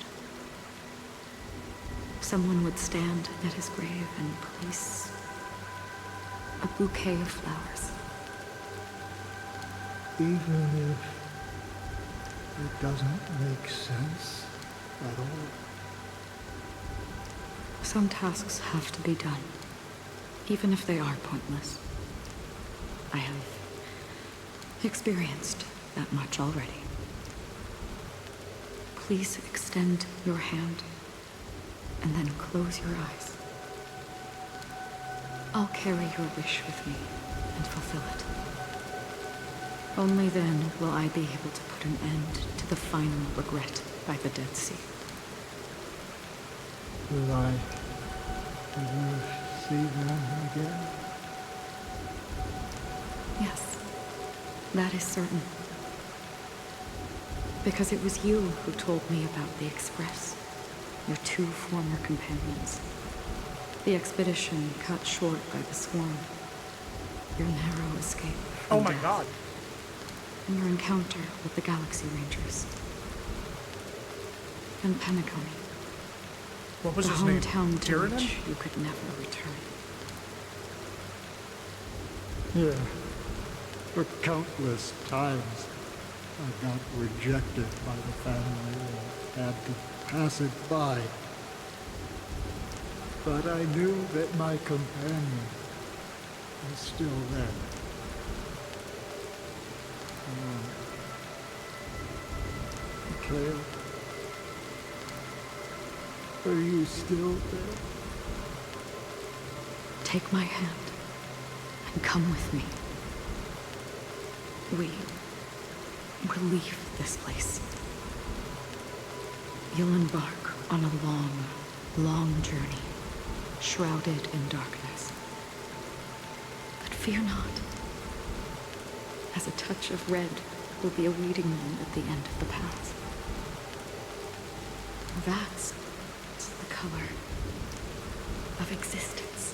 someone would stand at his grave and place a bouquet of flowers. Even if it doesn't make sense at all? Some tasks have to be done, even if they are pointless. I have experienced that much already. Please extend your hand and then close your eyes. I'll carry your wish with me and fulfill it. Only then will I be able to put an end to the final regret by the Dead Sea. Will I ever see them again? Yes, that is certain. Because it was you who told me about the Express, your two former companions. The expedition cut short by the swarm. Your narrow escape from Oh my death, god. and your encounter with the Galaxy Rangers. And Penacony. What was the his name? hometown to Tyrannon? which you could never return. Yeah. For countless times, I got rejected by the family and had to pass it by. But I knew that my companion was still there. Mikhail, are you still there? Take my hand and come with me. We will leave this place. You'll embark on a long, long journey, shrouded in darkness. But fear not, as a touch of red will be awaiting you at the end of the path. That's the color of existence.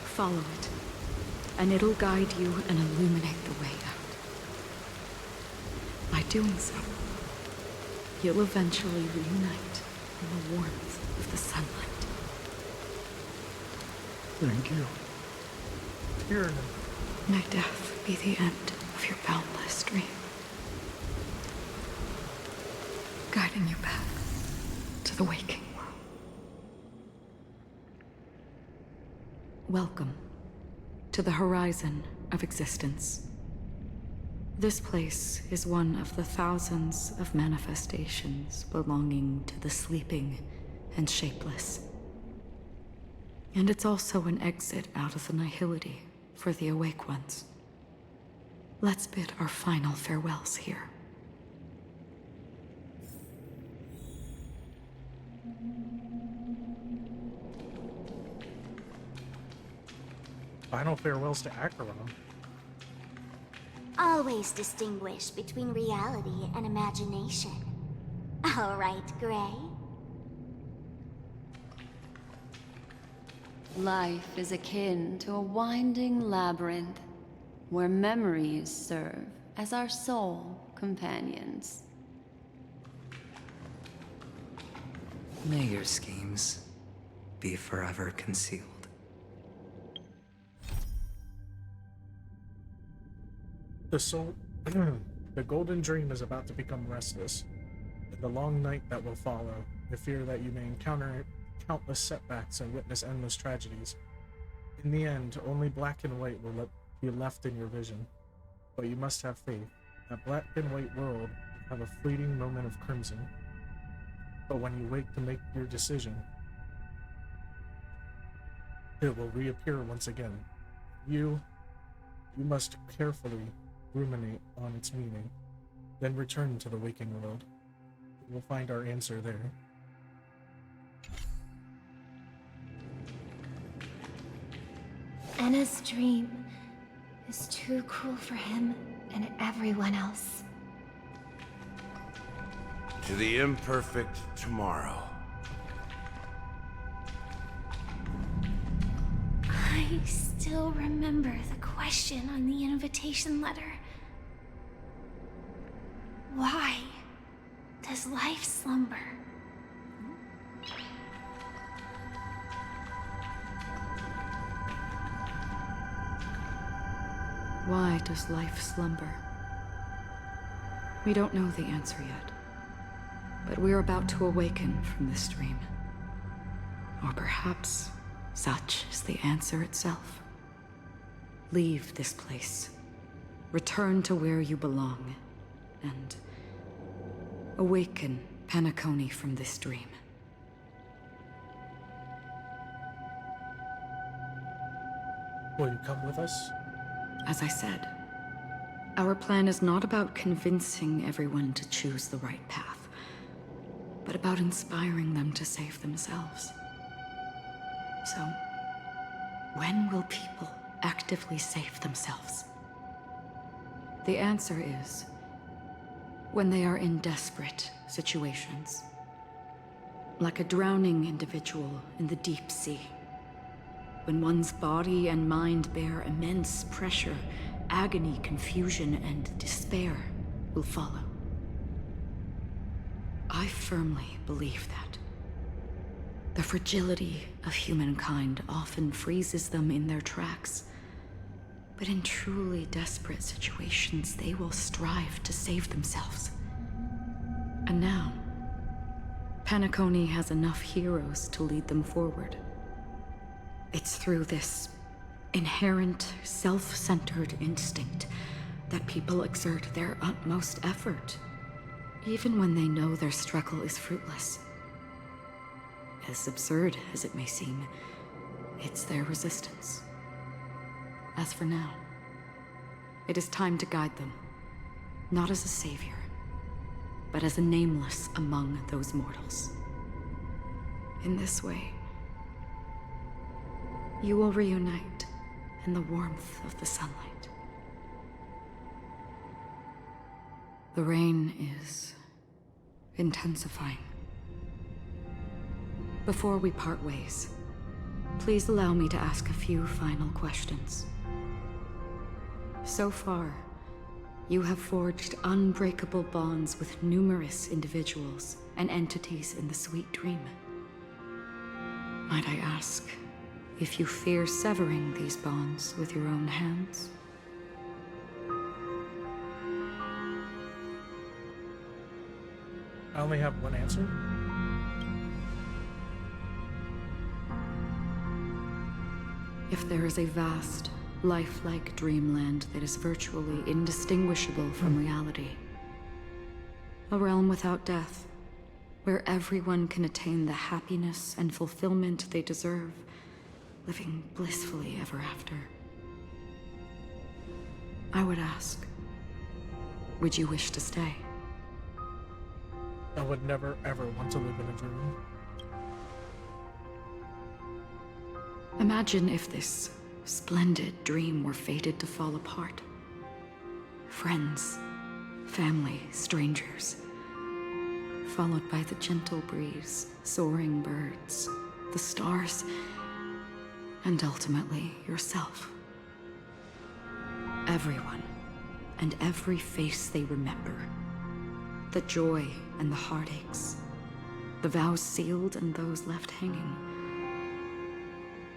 Follow it, and it'll guide you and illuminate the way out. By doing so, you'll eventually reunite in the warmth of the sunlight. Thank you. Tyranny. May death be the end of your boundless dream, guiding you back to the waking world. Welcome to the horizon of existence. This place is one of the thousands of manifestations belonging to the sleeping and shapeless. And it's also an exit out of the nihility for the awake ones. Let's bid our final farewells here. Final farewells to Acheron. Always distinguish between reality and imagination. All right, Gray? Life is akin to a winding labyrinth, where memories serve as our sole companions. May your schemes be forever concealed. The soul, the golden dream is about to become restless. In the long night that will follow, I fear that you may encounter countless setbacks and witness endless tragedies. In the end, only black and white will be left in your vision. But you must have faith. That black and white world will have a fleeting moment of crimson. But when you wake to make your decision, it will reappear once again. You must carefully ruminate on its meaning, then return to the waking world. We will find our answer there. Anna's dream is too cruel for him and everyone else. To the imperfect tomorrow. I still remember the question on the invitation letter. Why does life slumber? Why does life slumber? We don't know the answer yet, but we're about to awaken from this dream. Or perhaps such is the answer itself. Leave this place, return to where you belong, and awaken Penacony from this dream. Will you come with us? As I said, our plan is not about convincing everyone to choose the right path, but about inspiring them to save themselves. So, when will people actively save themselves? The answer is when they are in desperate situations. Like a drowning individual in the deep sea. When one's body and mind bear immense pressure, agony, confusion, and despair will follow. I firmly believe that. The fragility of humankind often freezes them in their tracks. But in truly desperate situations, they will strive to save themselves. And now, Penacony has enough heroes to lead them forward. It's through this inherent, self-centered instinct that people exert their utmost effort, even when they know their struggle is fruitless. As absurd as it may seem, it's their resistance. As for now, it is time to guide them, not as a savior, but as a nameless among those mortals. In this way, you will reunite in the warmth of the sunlight. The rain is intensifying. Before we part ways, please allow me to ask a few final questions. So far, you have forged unbreakable bonds with numerous individuals and entities in the Sweet Dream. Might I ask if you fear severing these bonds with your own hands? I only have one answer. If there is a vast, lifelike dreamland that is virtually indistinguishable from reality, a realm without death, where everyone can attain the happiness and fulfillment they deserve, living blissfully ever after, I would ask, would you wish to stay? I would never ever want to live in a dream. Imagine if this splendid dream were fated to fall apart. Friends, family, strangers, followed by the gentle breeze, soaring birds, the stars, and ultimately yourself. Everyone, and every face they remember. The joy and the heartaches, the vows sealed and those left hanging.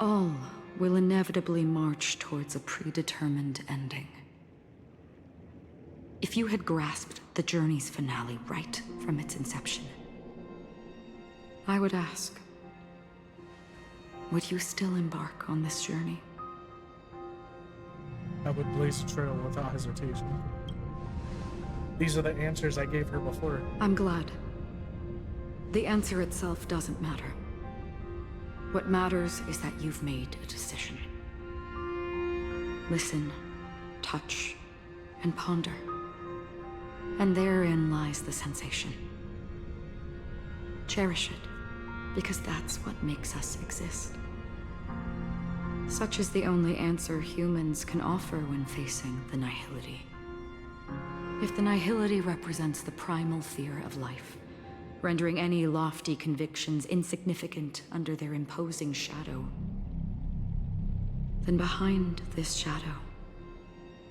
All will inevitably march towards a predetermined ending. If you had grasped the journey's finale right from its inception, I would ask, would you still embark on this journey? I would blaze a trail without hesitation. These are the answers I gave her before. I'm glad. The answer itself doesn't matter. What matters is that you've made a decision. Listen, touch, and ponder. And therein lies the sensation. Cherish it, because that's what makes us exist. Such is the only answer humans can offer when facing the nihility. If the nihility represents the primal fear of life, rendering any lofty convictions insignificant under their imposing shadow, then behind this shadow,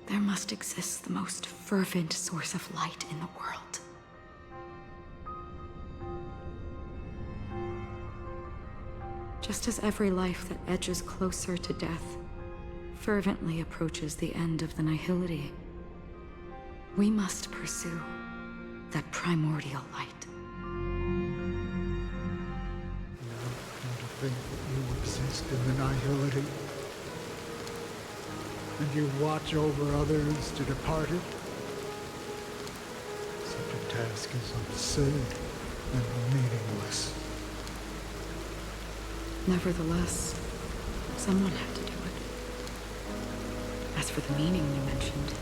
there must exist the most fervent source of light in the world. Just as every life that edges closer to death fervently approaches the end of the nihility, we must pursue that primordial light. To think that you exist in the nihility, and you watch over others to depart it. Such a task is absurd and meaningless. Nevertheless, someone had to do it. As for the meaning you mentioned,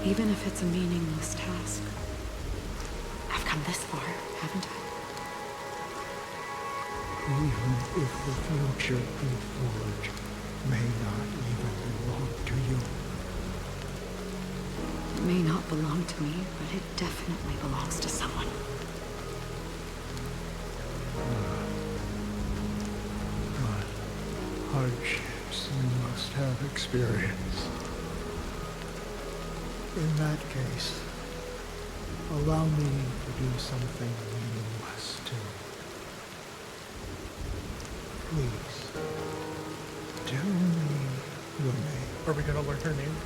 even if it's a meaningless task, I've come this far, haven't I? Even if the future you forge may not even belong to you. It may not belong to me, but it definitely belongs to someone. But hardships you must have experienced. In that case, allow me to do something meaningless too. Please, tell me your name. Are we gonna learn her name?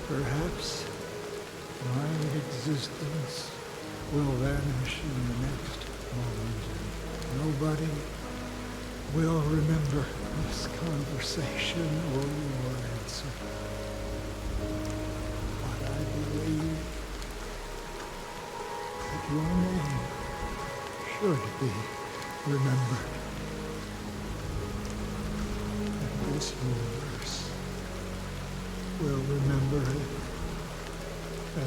Perhaps existence will vanish in the next moment. Nobody will remember this conversation or your answer. But I believe that your name should be remembered. And this universe will remember it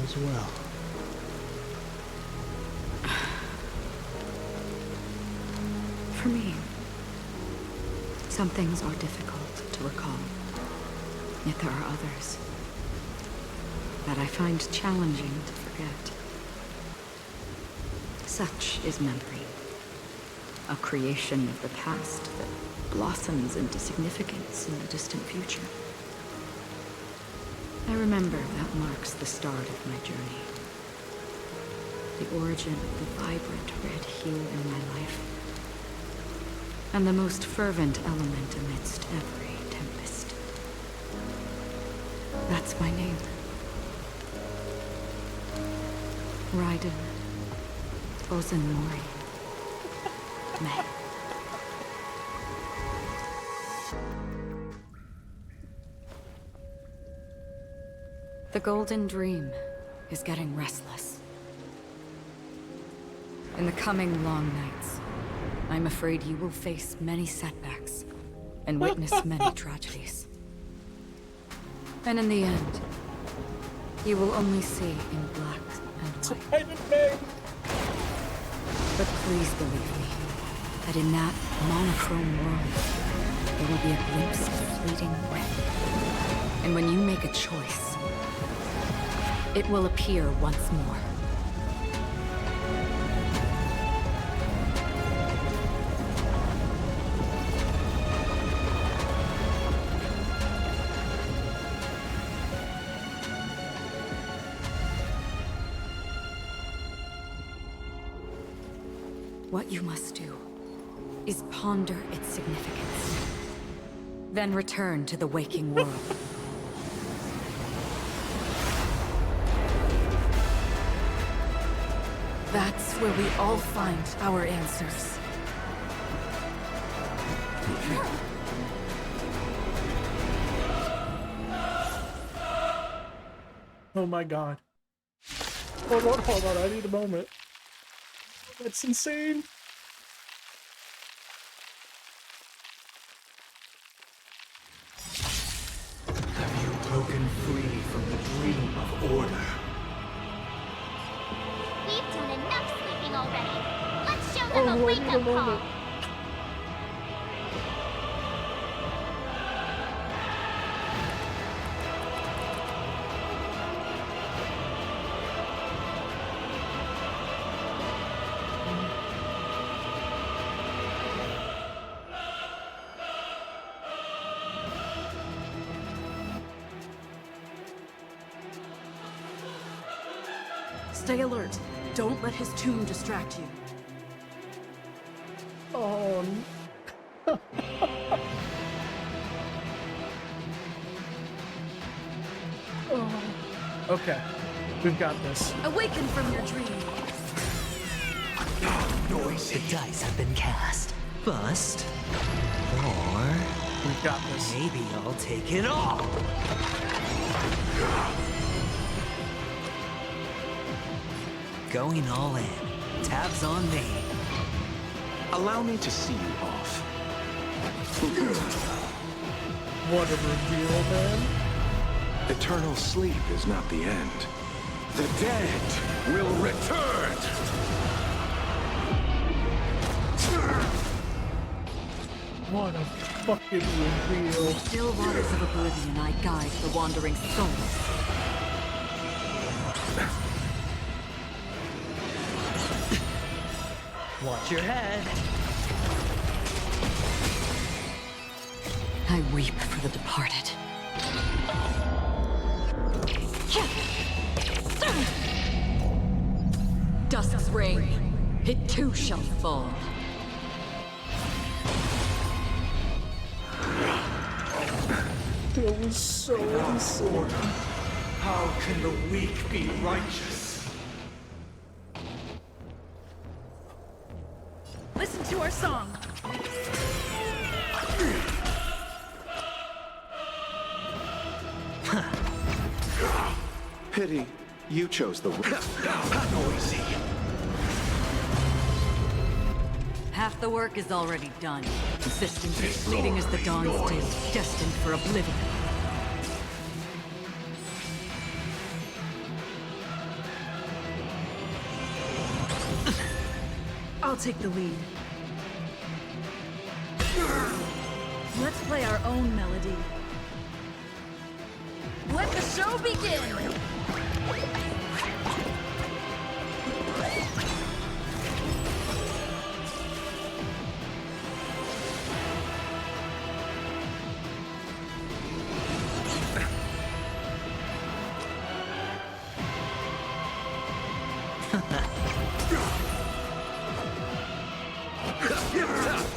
as well. For me, some things are difficult to recall. Yet there are others that I find challenging to forget. Such is memory, a creation of the past that blossoms into significance in the distant future. I remember that marks the start of my journey. The origin of the vibrant red hue in my life. And the most fervent element amidst every tempest. That's my name. Raiden Ozanmori May. The Golden Dream is getting restless. In the coming long nights, I'm afraid you will face many setbacks and witness many tragedies. And in the end, you will only see in black and white. But please believe me, that in that monochrome world, there will be a glimpse of fleeting red. And when you make a choice, it will appear once more. What you must do is ponder its significance, then return to the waking world. That's where we all find our answers. Oh my god. Hold on, I need a moment. That's insane. Have you broken free from the dream of order? We've done enough sleeping already. Let's show them a wake-up call. Stay alert. Don't let his tomb distract you. Oh. Oh. Okay, we've got this. Awaken from your dream. The dice have been cast. Bust. Or... we've got this. Maybe I'll take it all. Going all in. Tabs on me. Allow me to see you off. What a reveal, man. Eternal sleep is not the end. The dead will return! What a fucking reveal. Still waters of oblivion I guide the wandering souls. Watch your head. I weep for the departed. Dusk's reign, it too shall fall. That was so insane. How can the weak be righteous? our song. Pity you chose the noisy. Half the work is already done. Insistence is fleeting as the dawn's dew, destined for oblivion. I'll take the lead. Let's play our own melody. Let the show begin!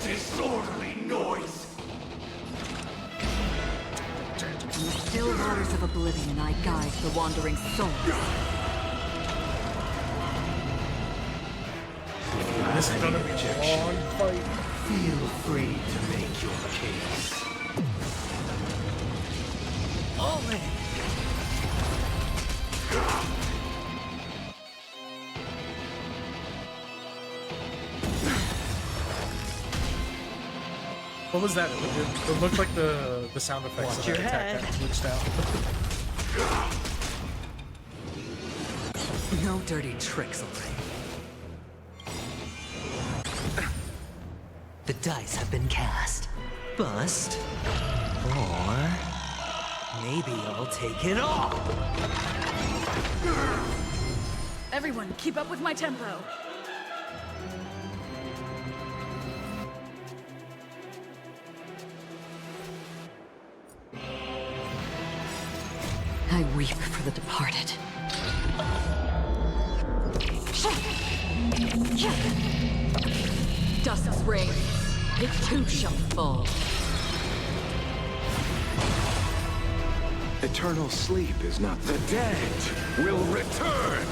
Disorderly noise! In the still waters of oblivion, I guide the wandering soul. This is gonna be a long fight. Feel free to make your case. All in. What was that? It looked like the sound effects of that attack got glitched out. No dirty tricks, already. The dice have been cast. Bust. Or... maybe I'll take it all! Everyone, keep up with my tempo. I weep for the departed. Dusk's reign, it too shall fall. Eternal sleep is not the dead will return.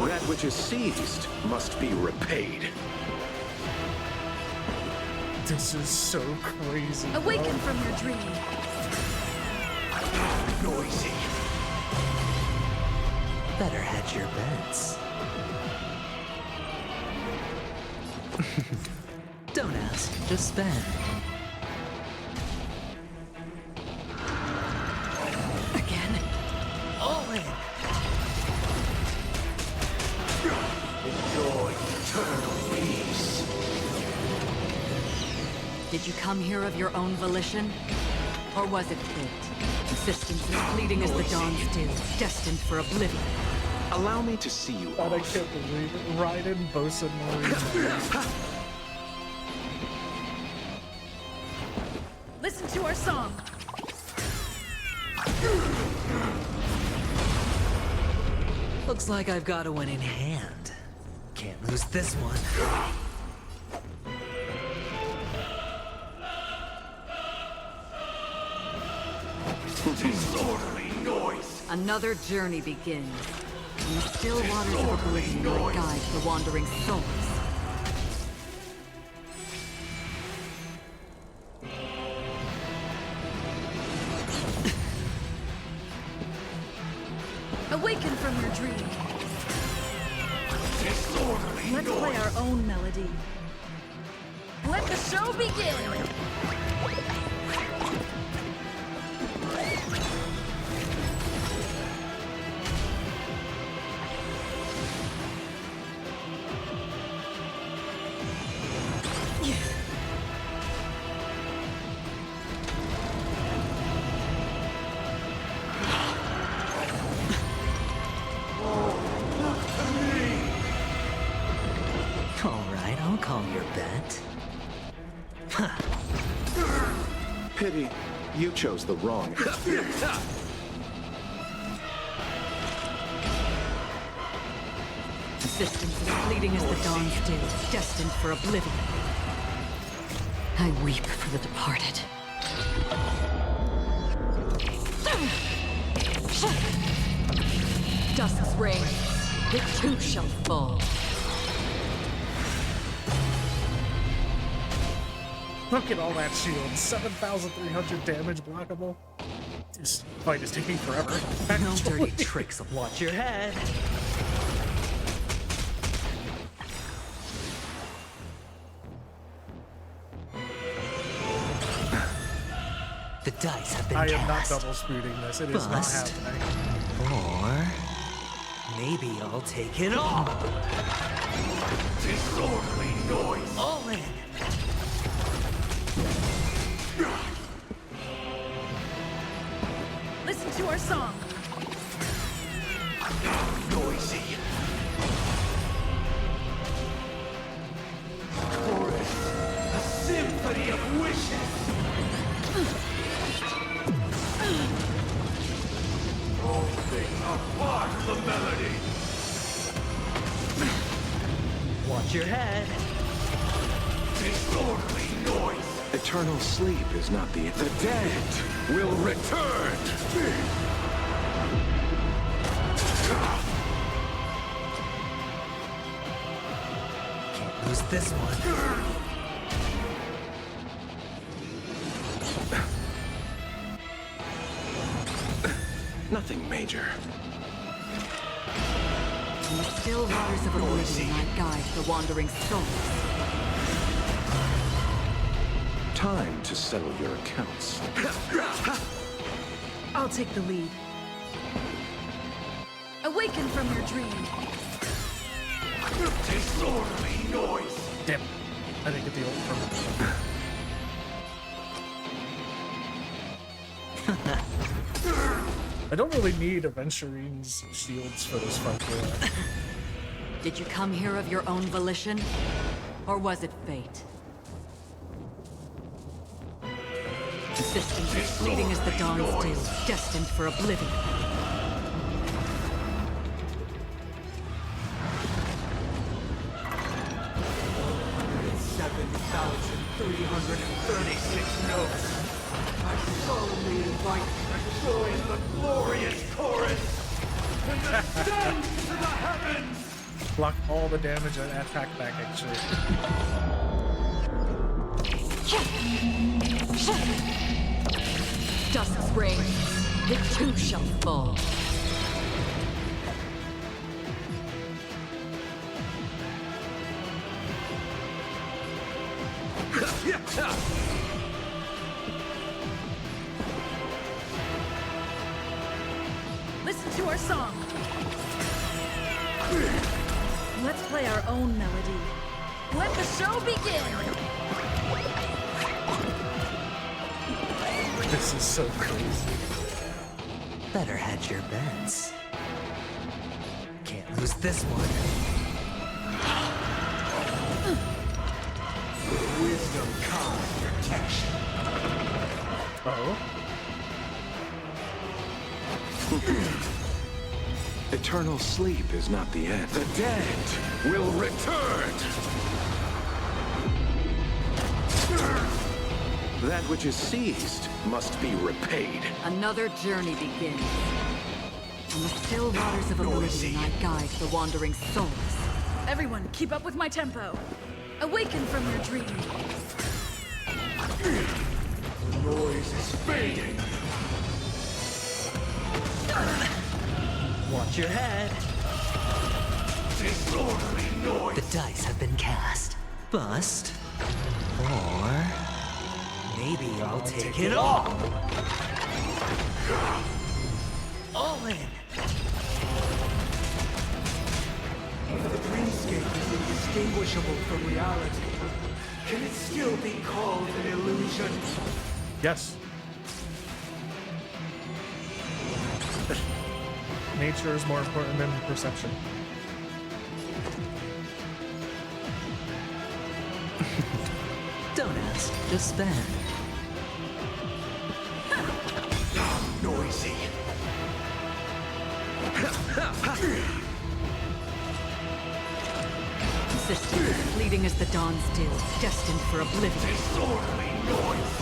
That which is seized must be repaid. This is so crazy. Awaken from your dream. Noisy. Better hedge your bets. Don't ask, just spend. Again. All in. Enjoy eternal peace. Did you come here of your own volition? Or was it fate? Insistence is fleeting as the dawn's dew, destined for oblivion. Allow me to see you God, I off. can't believe it. Raiden, Bosa, Marine. Listen to our song. Looks like I've got a one in hand. Can't lose this one. Disorderly noise! Another journey begins. In the still waters of oblivion, I guide the wandering souls. Awaken from your dream. Disorderly Let's noise! play our own melody. Let the show begin! Alright, I'll call your bet. Pity you chose the wrong. Insistence is fleeting as the dawn's dew, destined for oblivion. I weep for the departed. Dusk's reign, It too shall fall. Look at all that shield. 7,300 damage blockable. This fight is taking forever. No dirty tricks. Watch your head. The dice have been I cast. am not double spooting this. It is not happening. Or maybe I'll take it all. Disorderly noise. All in. Listen to our song. Noisy. Chorus. A symphony of wishes. All things are part of the melody. Watch your head. Disorderly noise. Eternal sleep is not the dead will return. Can't lose this one. Nothing major. In the still waters of oblivion, I guide the wandering souls. Time to settle your accounts. I'll take the lead. Awaken from your dream. Disorderly noise. Damn. I didn't get the ult from it. I don't really need Aventurine's shields for this fight. Here. Did you come here of your own volition? Or was it fate? Persistent, fleeting as the dawn's dew, destined for oblivion. Notes. I solemnly invite you to join the glorious chorus and ascend to the heavens. Block all the damage and attack back, actually. Dusk's reign, it too shall fall. Listen to our song. Let's play our own melody. Let the show begin. This is so crazy. Better hedge your bets. Can't lose this one. Wisdom comes protection. Uh-oh. Eternal sleep is not the end. The dead will return. That which is seized must be repaid. Another journey begins. In the still waters of oblivion, I guide the wandering souls. Everyone, keep up with my tempo. Awaken from your dream. The noise is fading. Watch your head. Disorderly noise. The dice have been cast. Bust. Or maybe I'll take it all. All in. If the dreamscape is indistinguishable from reality, can it still be called an illusion? Yes. Nature is more important than perception. Don't ask, just spend. Noisy. Consistent, fleeting as the dawn's dew, destined for oblivion. Disorderly noise.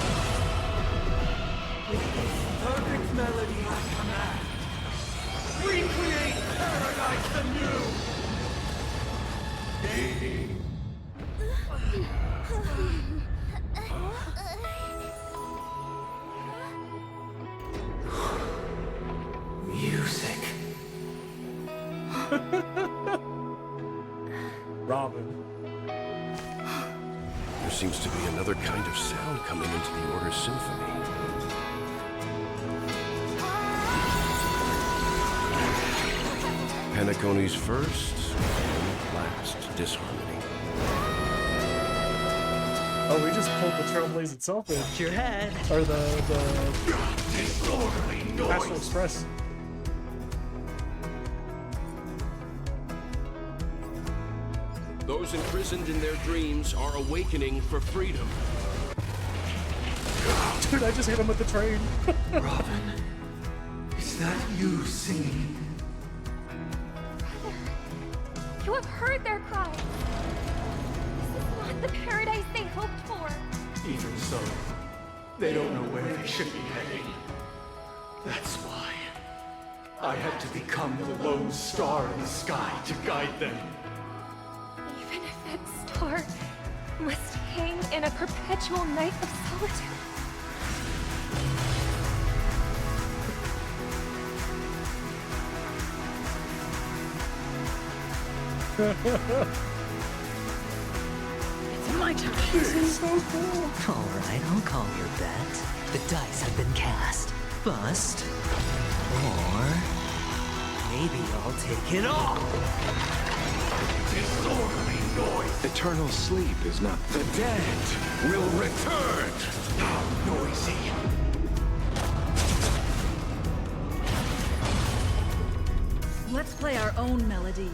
With this perfect melody I command, recreate paradise than you! Music. Robin. There seems to be another kind of sound coming into the Order's symphony. Penacony's first and last disharmony. Oh, we just pulled the Trailblaze itself in. Watch your head. Or the Disorderly Astral noise! Express. Those imprisoned in their dreams are awakening for freedom. Dude, I just hit him with the train. Robin, is that you singing? You have heard their cries. This is not the paradise they hoped for. Even so, they don't know where they should be heading. That's why I had to become the lone star in the sky to guide them. Even if that star must hang in a perpetual night of solitude. It's my turn. This is so cool. All right, I'll call your bet. The dice have been cast. Bust. Or maybe I'll take it all. Disorderly noise! Eternal sleep is not the dead will return. How noisy! Let's play our own melody.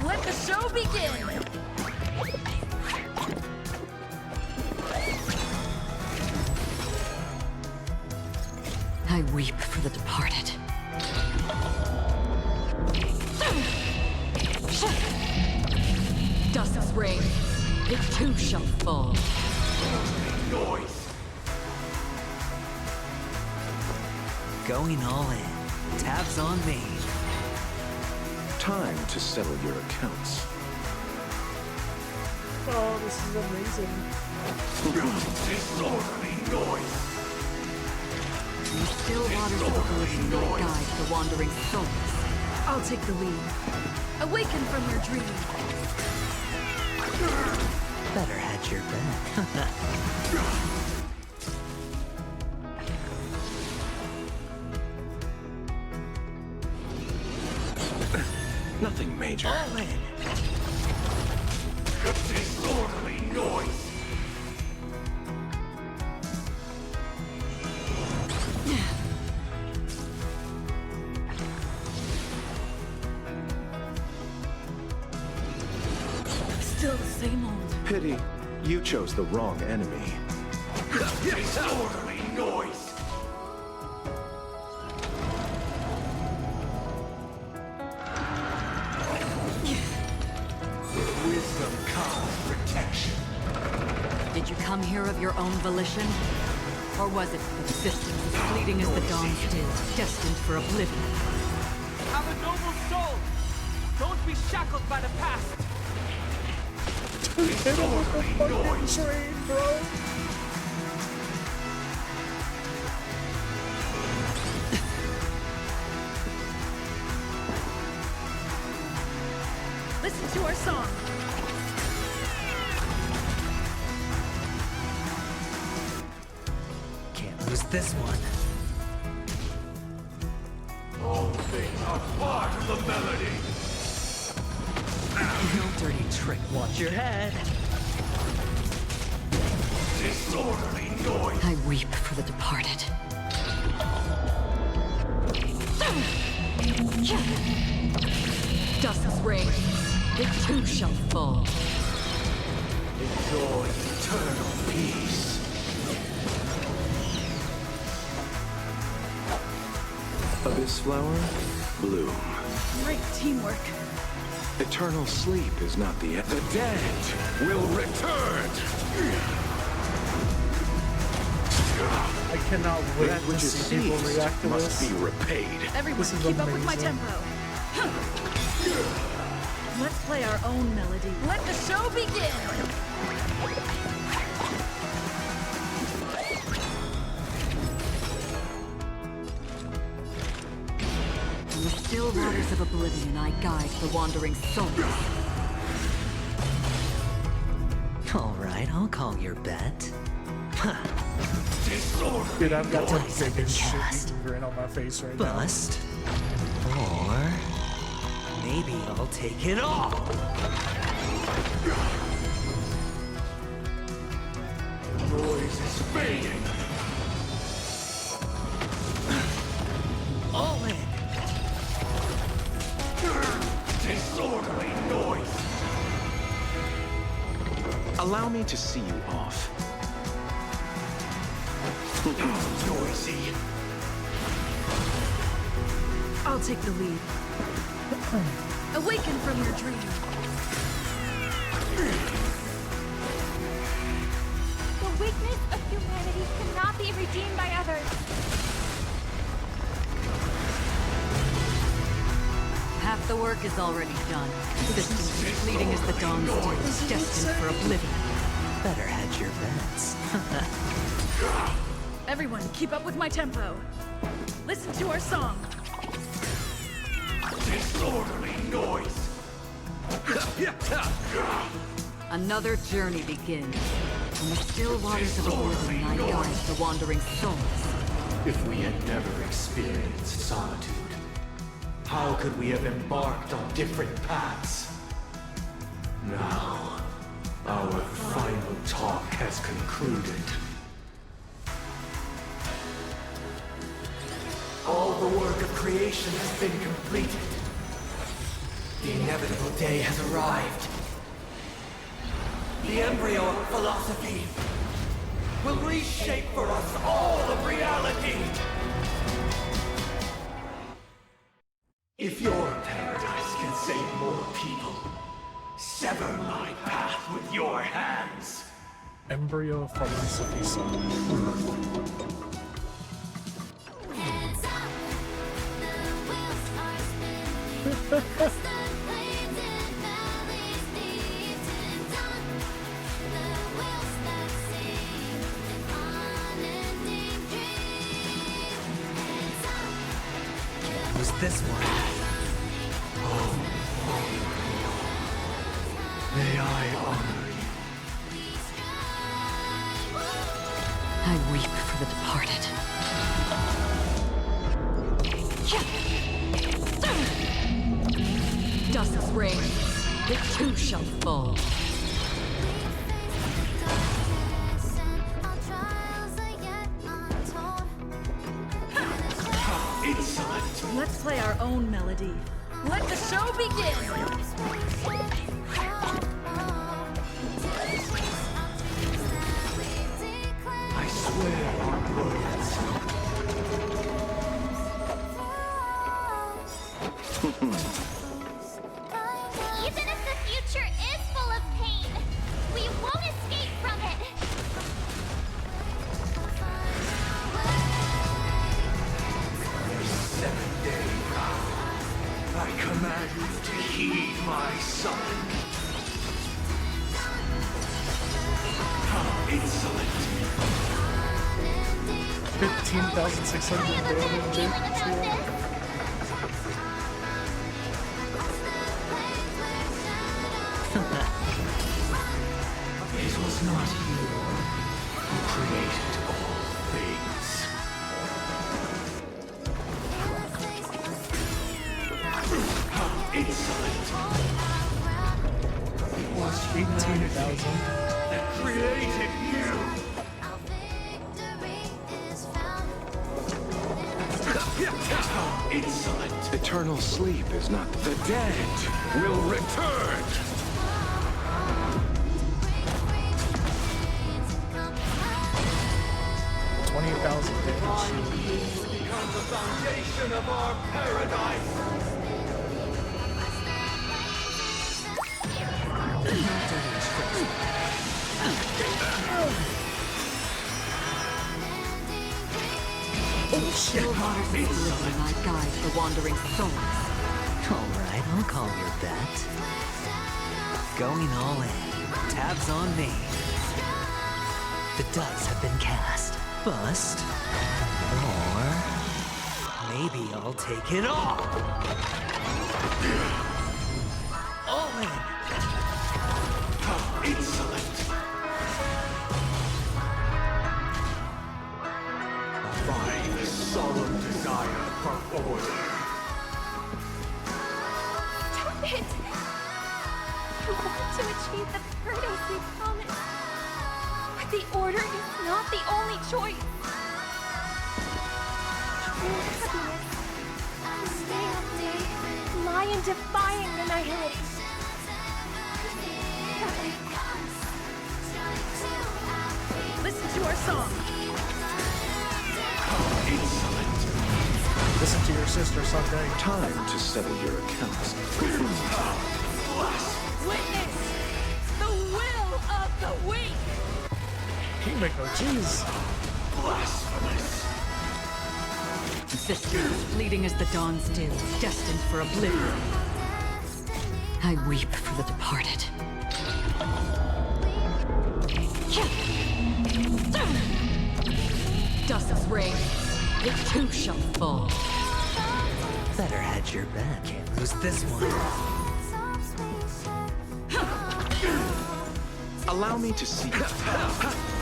Let the show begin! I weep for the departed. Dusk's reign, it too shall fall. Noise! Going all in. Tabs on me. Time to settle your accounts. Oh, this is amazing. Disorderly noise! The still waters of oblivion will guide the wandering souls. I'll take the lead. Awaken from your dream. Better hedge your bet. Nothing major. All in. Disorderly noise! Still the same old. Pity, you chose the wrong enemy. Disorderly noise! With wisdom comes protection. Did you come here of your own volition? Or was it existence as fleeting as the dawn's dew, destined for oblivion? Have a noble soul! Don't be shackled by the past! Disorderly noise! Train, bro. Listen to our song. Can't lose this one. All things are part of the melody! No dirty trick. Watch your head. Disorderly noise! I weep for the departed. Dusk's reign, it too shall fall. Enjoy eternal peace. Abyss flower, bloom. Great teamwork. Eternal sleep is not the end. The dead will return. I cannot wait That to which is see people seized react to must this. be repaid. Everyone This is keep up with my amazing. tempo. Let's play our own melody. Let the show begin! In the still waters of oblivion, I guide the wandering souls. All right, I'll call your bet. Dude, I've got some big and shit grin on my face right now. Bust. Or maybe I'll take it all. Noise is fading. All in. Disorderly noise. Allow me to see you off. Noisy. I'll take the lead. Awaken from your dream. The weakness of humanity cannot be redeemed by others. Half the work is already done. Systems as fleeting as the dawn's dew, destined for oblivion. Better hedge your bets. Everyone, keep up with my tempo. Listen to our song. Disorderly noise. Another journey begins. In the still waters of oblivion, I guide the wandering souls. If we had never experienced solitude, how could we have embarked on different paths? Now, our final talk has concluded. All the work of creation has been completed. The inevitable day has arrived. The embryo of philosophy will reshape for us all of reality. If your paradise can save more people, sever my path with your hands. Embryo philosophy song. Who's this one? May I honor I weep for the departed. Dust's reign, it too shall fall. Insolent! Let's play our own melody. Let the show begin! I swear on words. Even if the future is full of pain, we won't escape from it. Seven-day round. I command you to heed my summon. How insolent! 15,600 damage. It was not you who created all things. How insolent! It was 18,000. That created you! How insolent! Eternal sleep is not the dead will return. Become the foundation of our paradise! Still waters of oblivion, I guide the wandering souls. All right, I'll call your bet. Going all in. Tabs on me. The dice have been cast. Bust. Or maybe I'll take it all. All in. How insolent! By the solemn desire for order. Stop it! I want to achieve the paradise we promised. But the Order is not the only choice. True happiness is day after day, lie in defying the nihility. Listen to our song. Listen to your sister someday. Time to settle your accounts. Witness the will of the weak. Kingmaker, jeez. Blasphemous. Sisters, fleeting as the dawn still, destined for oblivion. I weep for the departed. Dusk's reign, it too shall fall. Better hedge your bet. Can't lose this one. Allow me to see.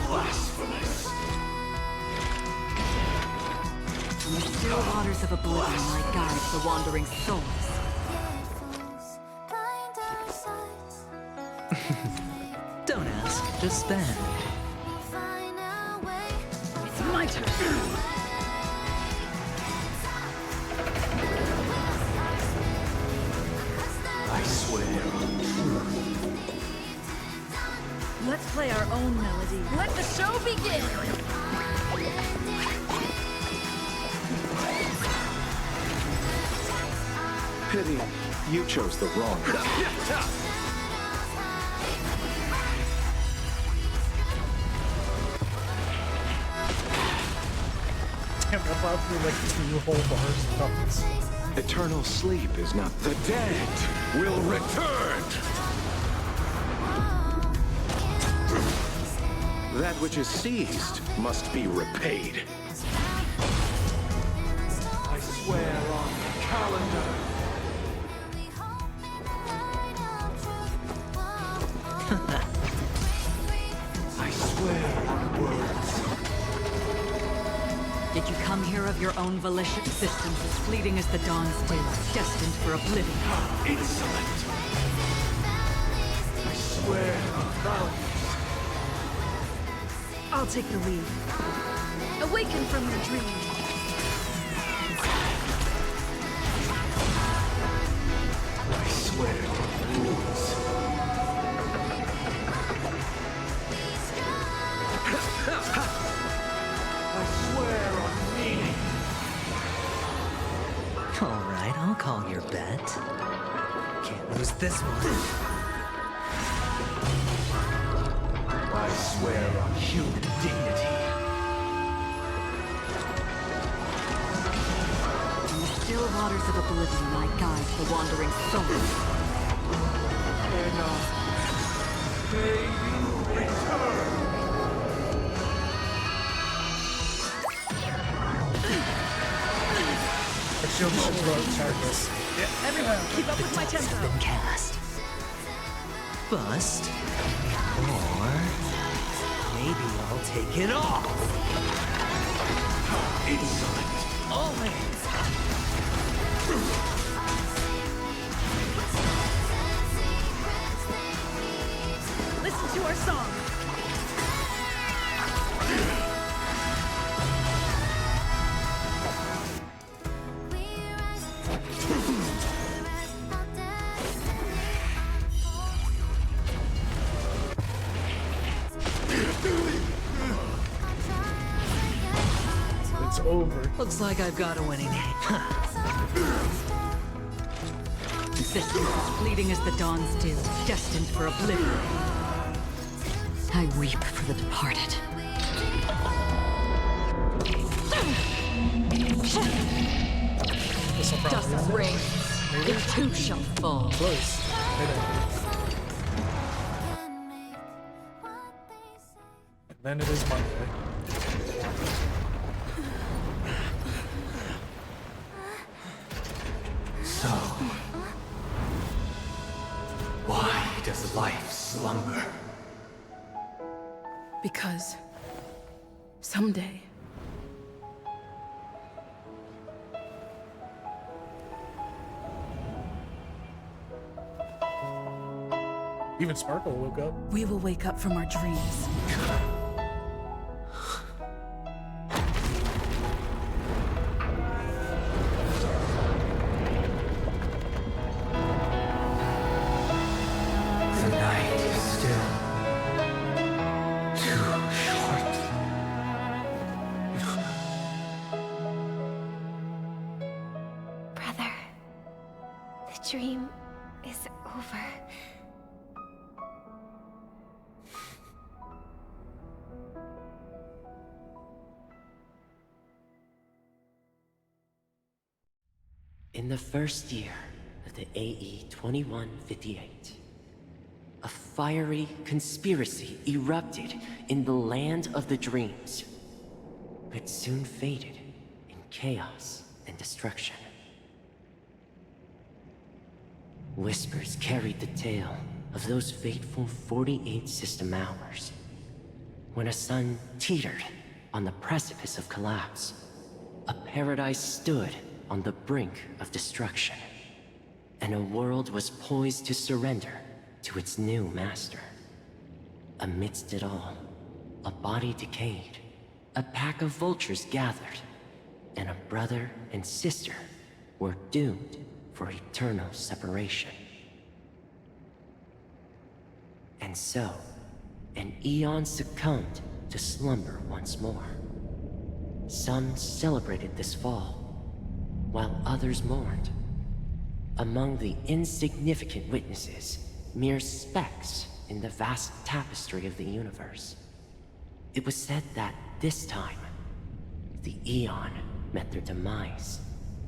Blasphemous. From the still waters of oblivion, I guide the wandering souls. Don't ask, just spend. It's my turn. I swear on truth. Let's play our own melody. Let the show begin. Pity, you chose the wrong one. Damn, I plowed through like 2 whole bars of buttons. Eternal sleep is not The dead will return. that which is seized must be repaid. I swear on the calendar. I swear on words. Did you come here of your own volition? Existence as fleeting as the dawn still, destined for oblivion. Insolent. I swear on values. I'll take the lead. Awaken from your dream. I swear on rules. I swear on meaning. Alright, I'll call your bet. Can't lose this one. I swear on human dignity. From the still waters of oblivion, I guide the wandering souls. Enough. May you return. I should attack this. Everyone, keep up with my tempo. Been cast. Bust. Or maybe I'll take it all. Insolent. All in. Listen to our song. It's over. Looks like I've got a winning hand. Existence as fleeting as the dawn still, destined for oblivion. I weep for the departed. This'll probably Dusk's end it. reign, Maybe? It too shall fall. Close. And then it is Monday. So, why does life slumber? Because someday Even Sparkle woke up. we will wake up from our dreams. The night is still too short. Brother, the dream is over. In the first year of the AE 2158, a fiery conspiracy erupted in the land of the dreams, but soon faded in chaos and destruction. Whispers carried the tale of those fateful 48 system hours, when a sun teetered on the precipice of collapse. A paradise stood on the brink of destruction, and a world was poised to surrender to its new master. Amidst it all, a body decayed, a pack of vultures gathered, and a brother and sister were doomed for eternal separation. And so, an eon succumbed to slumber once more. Some celebrated this fall, while others mourned. Among the insignificant witnesses, mere specks in the vast tapestry of the universe. It was said that this time, the Eon met their demise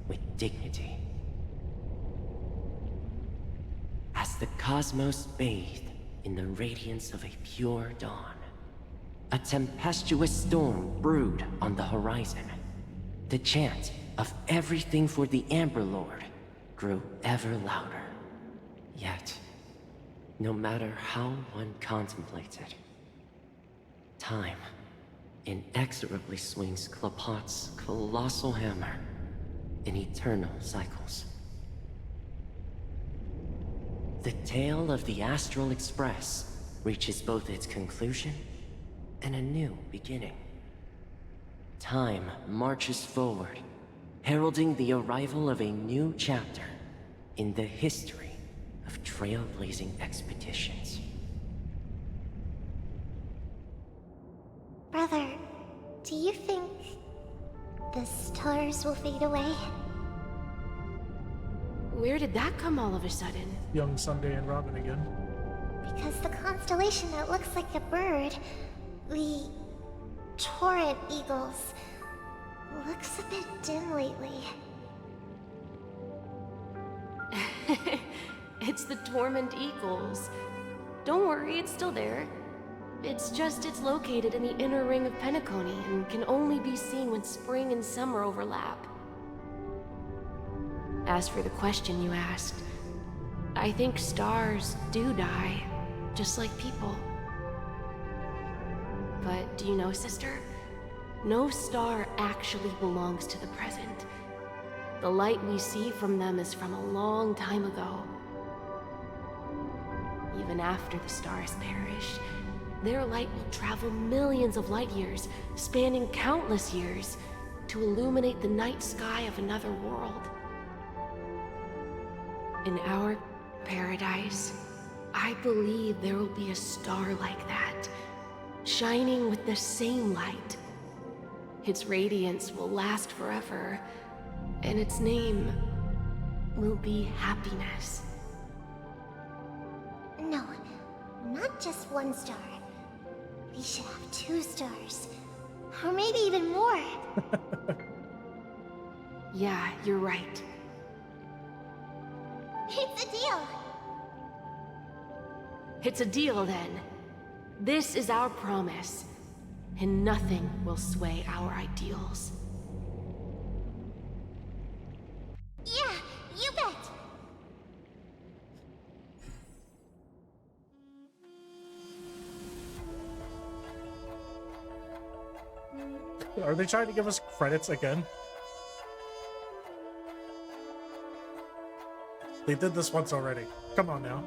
with dignity. As the cosmos bathed in the radiance of a pure dawn, a tempestuous storm brewed on the horizon. The chant of everything for the Amber Lord grew ever louder. Yet, no matter how one contemplated, time inexorably swings Klapot's colossal hammer in eternal cycles. The tale of the Astral Express reaches both its conclusion and a new beginning. Time marches forward, heralding the arrival of a new chapter in the history of trailblazing expeditions. Brother, do you think the stars will fade away? Where did that come all of a sudden? Young Sunday and Robin again. Because the constellation that looks like a bird, the Torrent Eagles, looks a bit dim lately. It's the Torment Eagles. Don't worry, it's still there. It's just it's located in the inner ring of Penacony and can only be seen when spring and summer overlap. As for the question you asked, I think stars do die, just like people. But do you know, sister? No star actually belongs to the present. The light we see from them is from a long time ago. Even after the stars perish, their light will travel millions of light years, spanning countless years, to illuminate the night sky of another world. In our paradise, I believe there will be a star like that, shining with the same light. Its radiance will last forever, and its name will be happiness. No, not just one star. We should have 2 stars. Or maybe even more. Yeah, you're right. It's a deal then. This is our promise, and nothing will sway our ideals. Yeah, you bet. Are they trying to give us credits again? They did this once already. Come on now.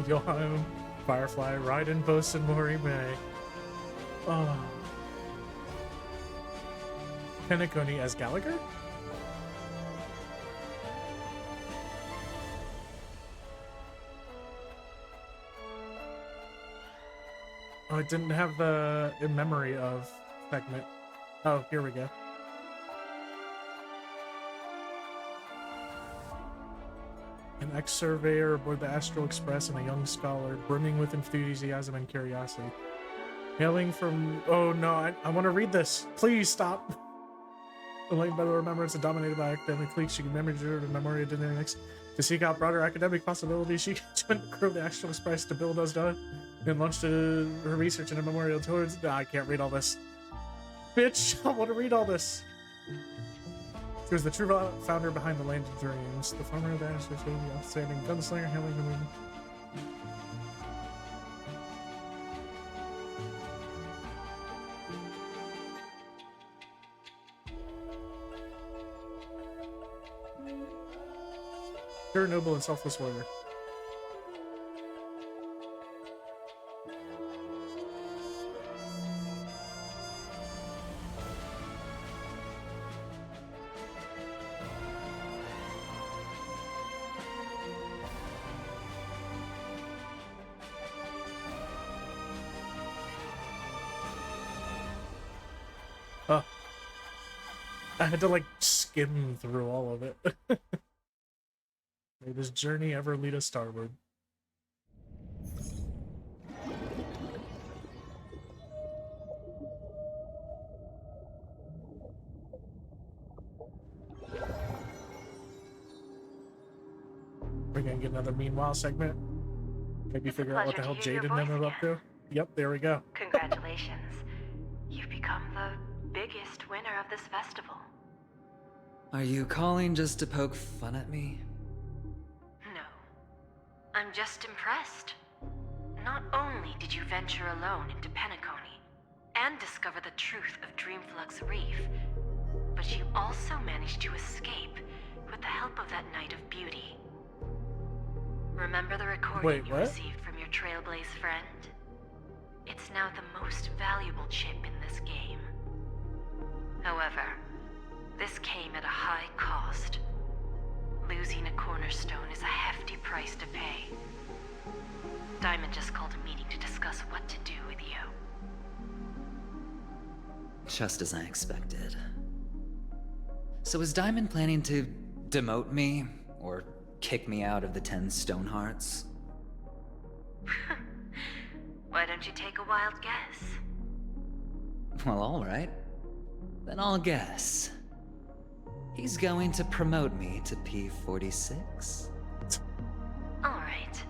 Johan, Firefly, Raiden, Post, and Mori May. Oh. Penacony as Gallagher? Oh, I didn't have the in memory of segment. Oh, here we go. An ex-surveyor aboard the Astral Express and a young scholar brimming with enthusiasm and curiosity. Hailing from... Oh no, I want to read this. Please stop. Enlightened by the remembrance and dominated by academic cliques, she remembered the memory of dynamics. To seek out broader academic possibilities, she joined the crew of the Astral Express to build us done and launched her research in a memorial towards... Nah, I can't read all this. Bitch, I want to read all this. She was the true founder behind the Land of Dreams, the former of the Astral Express, the outstanding gunslinger, hailing the moon. Pure, noble, and selfless warrior. I had to like skim through all of it. May this journey ever lead us starward. We're gonna get another meanwhile segment. Maybe figure out what the hell Jade and them are up to. Yep, there we go. Congratulations. You've become the biggest winner of this festival. Are you calling just to poke fun at me? No. I'm just impressed. Not only did you venture alone into Penacony and discover the truth of Dreamflux Reef, but you also managed to escape with the help of that Knight of Beauty. Remember the recording you received from your Trailblaze friend? It's now the most valuable chip in this game. However, this came at a high cost. Losing a cornerstone is a hefty price to pay. Diamond just called a meeting to discuss what to do with you. Just as I expected. So is Diamond planning to demote me, or kick me out of the 10 Stonehearts? Why don't you take a wild guess? Well, alright. Then I'll guess. He's going to promote me to P46? Alright.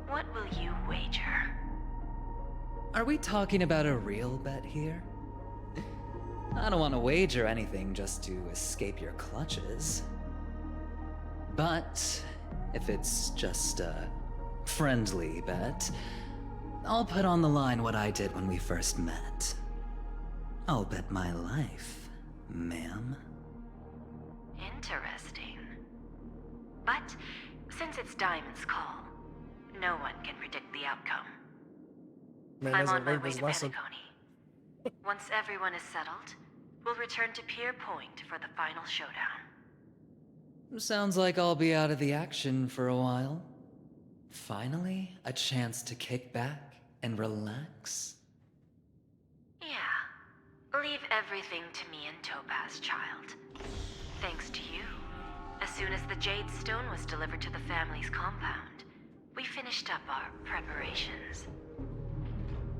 What will you wager? Are we talking about a real bet here? I don't want to wager anything just to escape your clutches. But if it's just a friendly bet, I'll put on the line what I did when we first met. I'll bet my life, ma'am. Interesting. But since it's Diamond's call, no one can predict the outcome. Man, I'm on my learned way his to lesson. Penacony. Once everyone is settled, we'll return to Pier Point for the final showdown. Sounds like I'll be out of the action for a while. Finally, a chance to kick back and relax. Yeah. Leave everything to me and Topaz, child. Thanks to you, as soon as the Jade Stone was delivered to the family's compound, we finished up our preparations.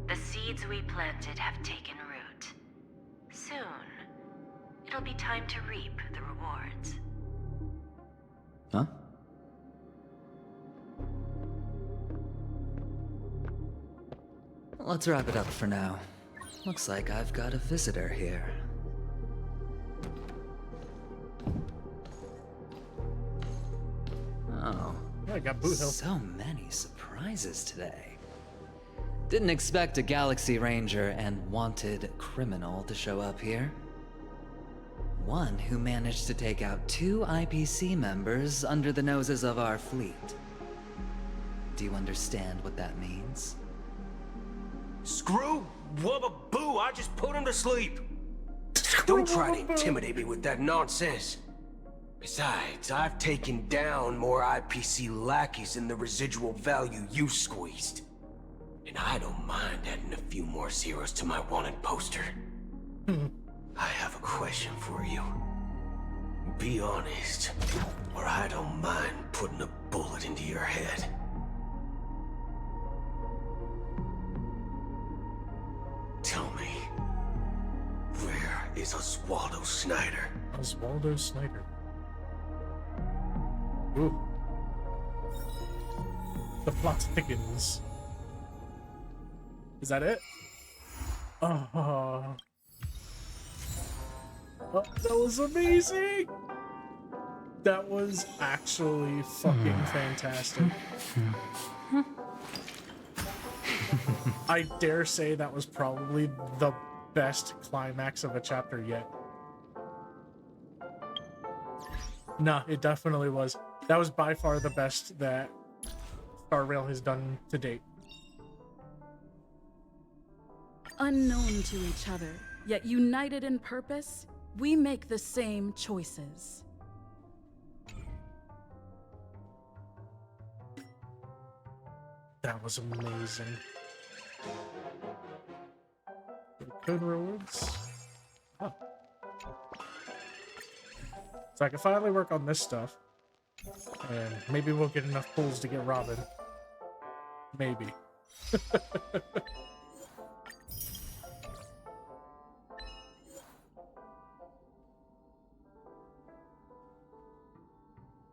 The seeds we planted have taken root. Soon, it'll be time to reap the rewards. Huh? Let's wrap it up for now. Looks like I've got a visitor here. Oh. Yeah, I got boot hill. So many surprises today. Didn't expect a Galaxy Ranger and wanted criminal to show up here. One who managed to take out 2 IPC members under the noses of our fleet. Do you understand what that means? Screw wubba boo, I just put him to sleep. Don't try to intimidate me with that nonsense. Besides, I've taken down more IPC lackeys than the residual value you squeezed. And I don't mind adding a few more zeros to my wanted poster. I have a question for you. Be honest, or I don't mind putting a bullet into your head. Tell me, where is Oswaldo Snyder? Oswaldo Snyder. Ooh. The plot thickens. Is that it? Oh, that was amazing! That was actually fucking fantastic. I dare say that was probably the best climax of a chapter yet. Nah, it definitely was. That was by far the best that Star Rail has done to date. Unknown to each other, yet united in purpose, we make the same choices. That was amazing. Code rewards. Oh. So I can finally work on this stuff. And maybe we'll get enough pulls to get Robin. Maybe.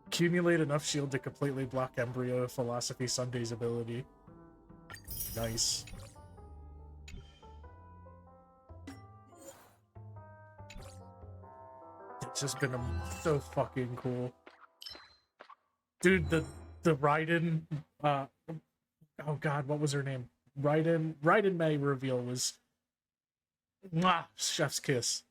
Accumulate enough shield to completely block Embryo Philosophy Sunday's ability. Nice. It's just been so fucking cool. Dude, the Raiden, oh god, what was her name? Raiden May reveal was mwah, chef's kiss.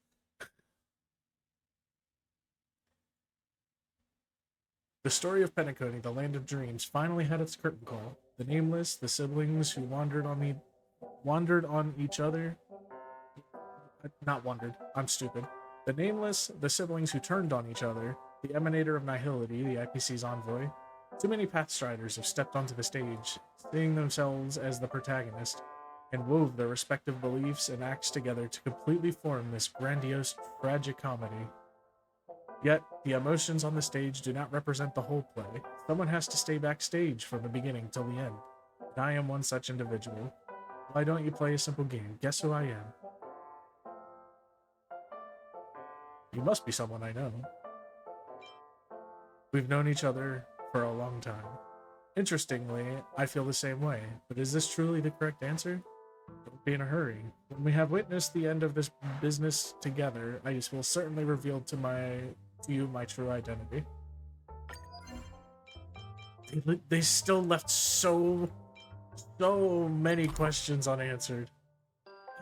The story of Penacony, the land of dreams, finally had its curtain call. The nameless, the siblings who wandered on each other. Not wandered, I'm stupid. The nameless, the siblings who turned on each other, the emanator of nihility, the IPC's envoy. Too many Pathstriders have stepped onto the stage, seeing themselves as the protagonist, and wove their respective beliefs and acts together to completely form this grandiose tragicomedy. Yet, the emotions on the stage do not represent the whole play. Someone has to stay backstage from the beginning till the end. And I am one such individual. Why don't you play a simple game? Guess who I am? You must be someone I know. We've known each other for a long time. Interestingly, I feel the same way, but is this truly the correct answer? Don't be in a hurry. When we have witnessed the end of this business together, I will certainly reveal to you my true identity. They still left so many questions unanswered.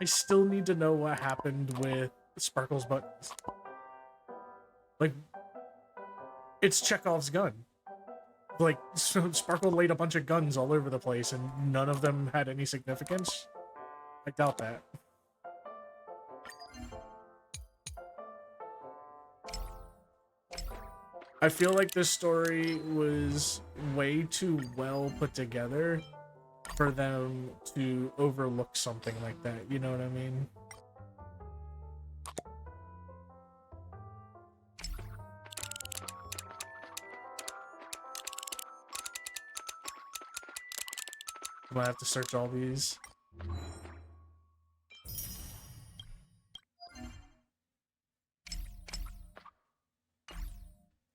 I still need to know what happened with Sparkle's buttons. Like, it's Chekhov's gun. Like, so Sparkle laid a bunch of guns all over the place and none of them had any significance? I doubt that. I feel like this story was way too well put together for them to overlook something like that, you know what I mean? Do I have to search all these?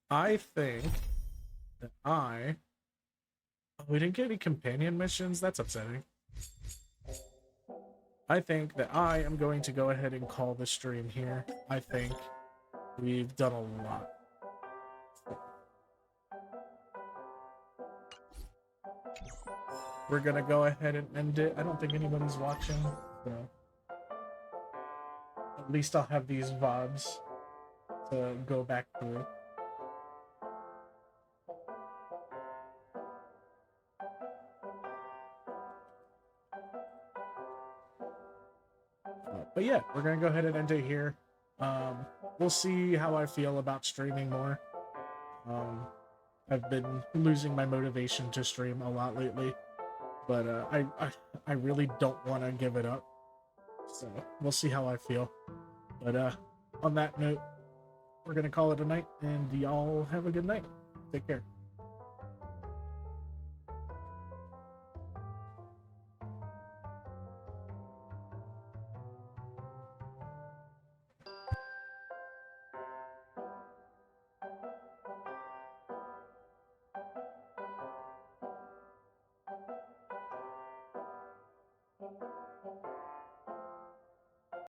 I think that oh, we didn't get any companion missions? That's upsetting. I think that I am going to go ahead and call the stream here. I think we've done a lot. We're gonna go ahead and end it. I don't think anybody's watching, so at least I'll have these VODs to go back through. But yeah, we're gonna go ahead and end it here. We'll see how I feel about streaming more. I've been losing my motivation to stream a lot lately, but I really don't want to give it up. So we'll see how I feel. But on that note, we're gonna call it a night, and y'all have a good night. Take care.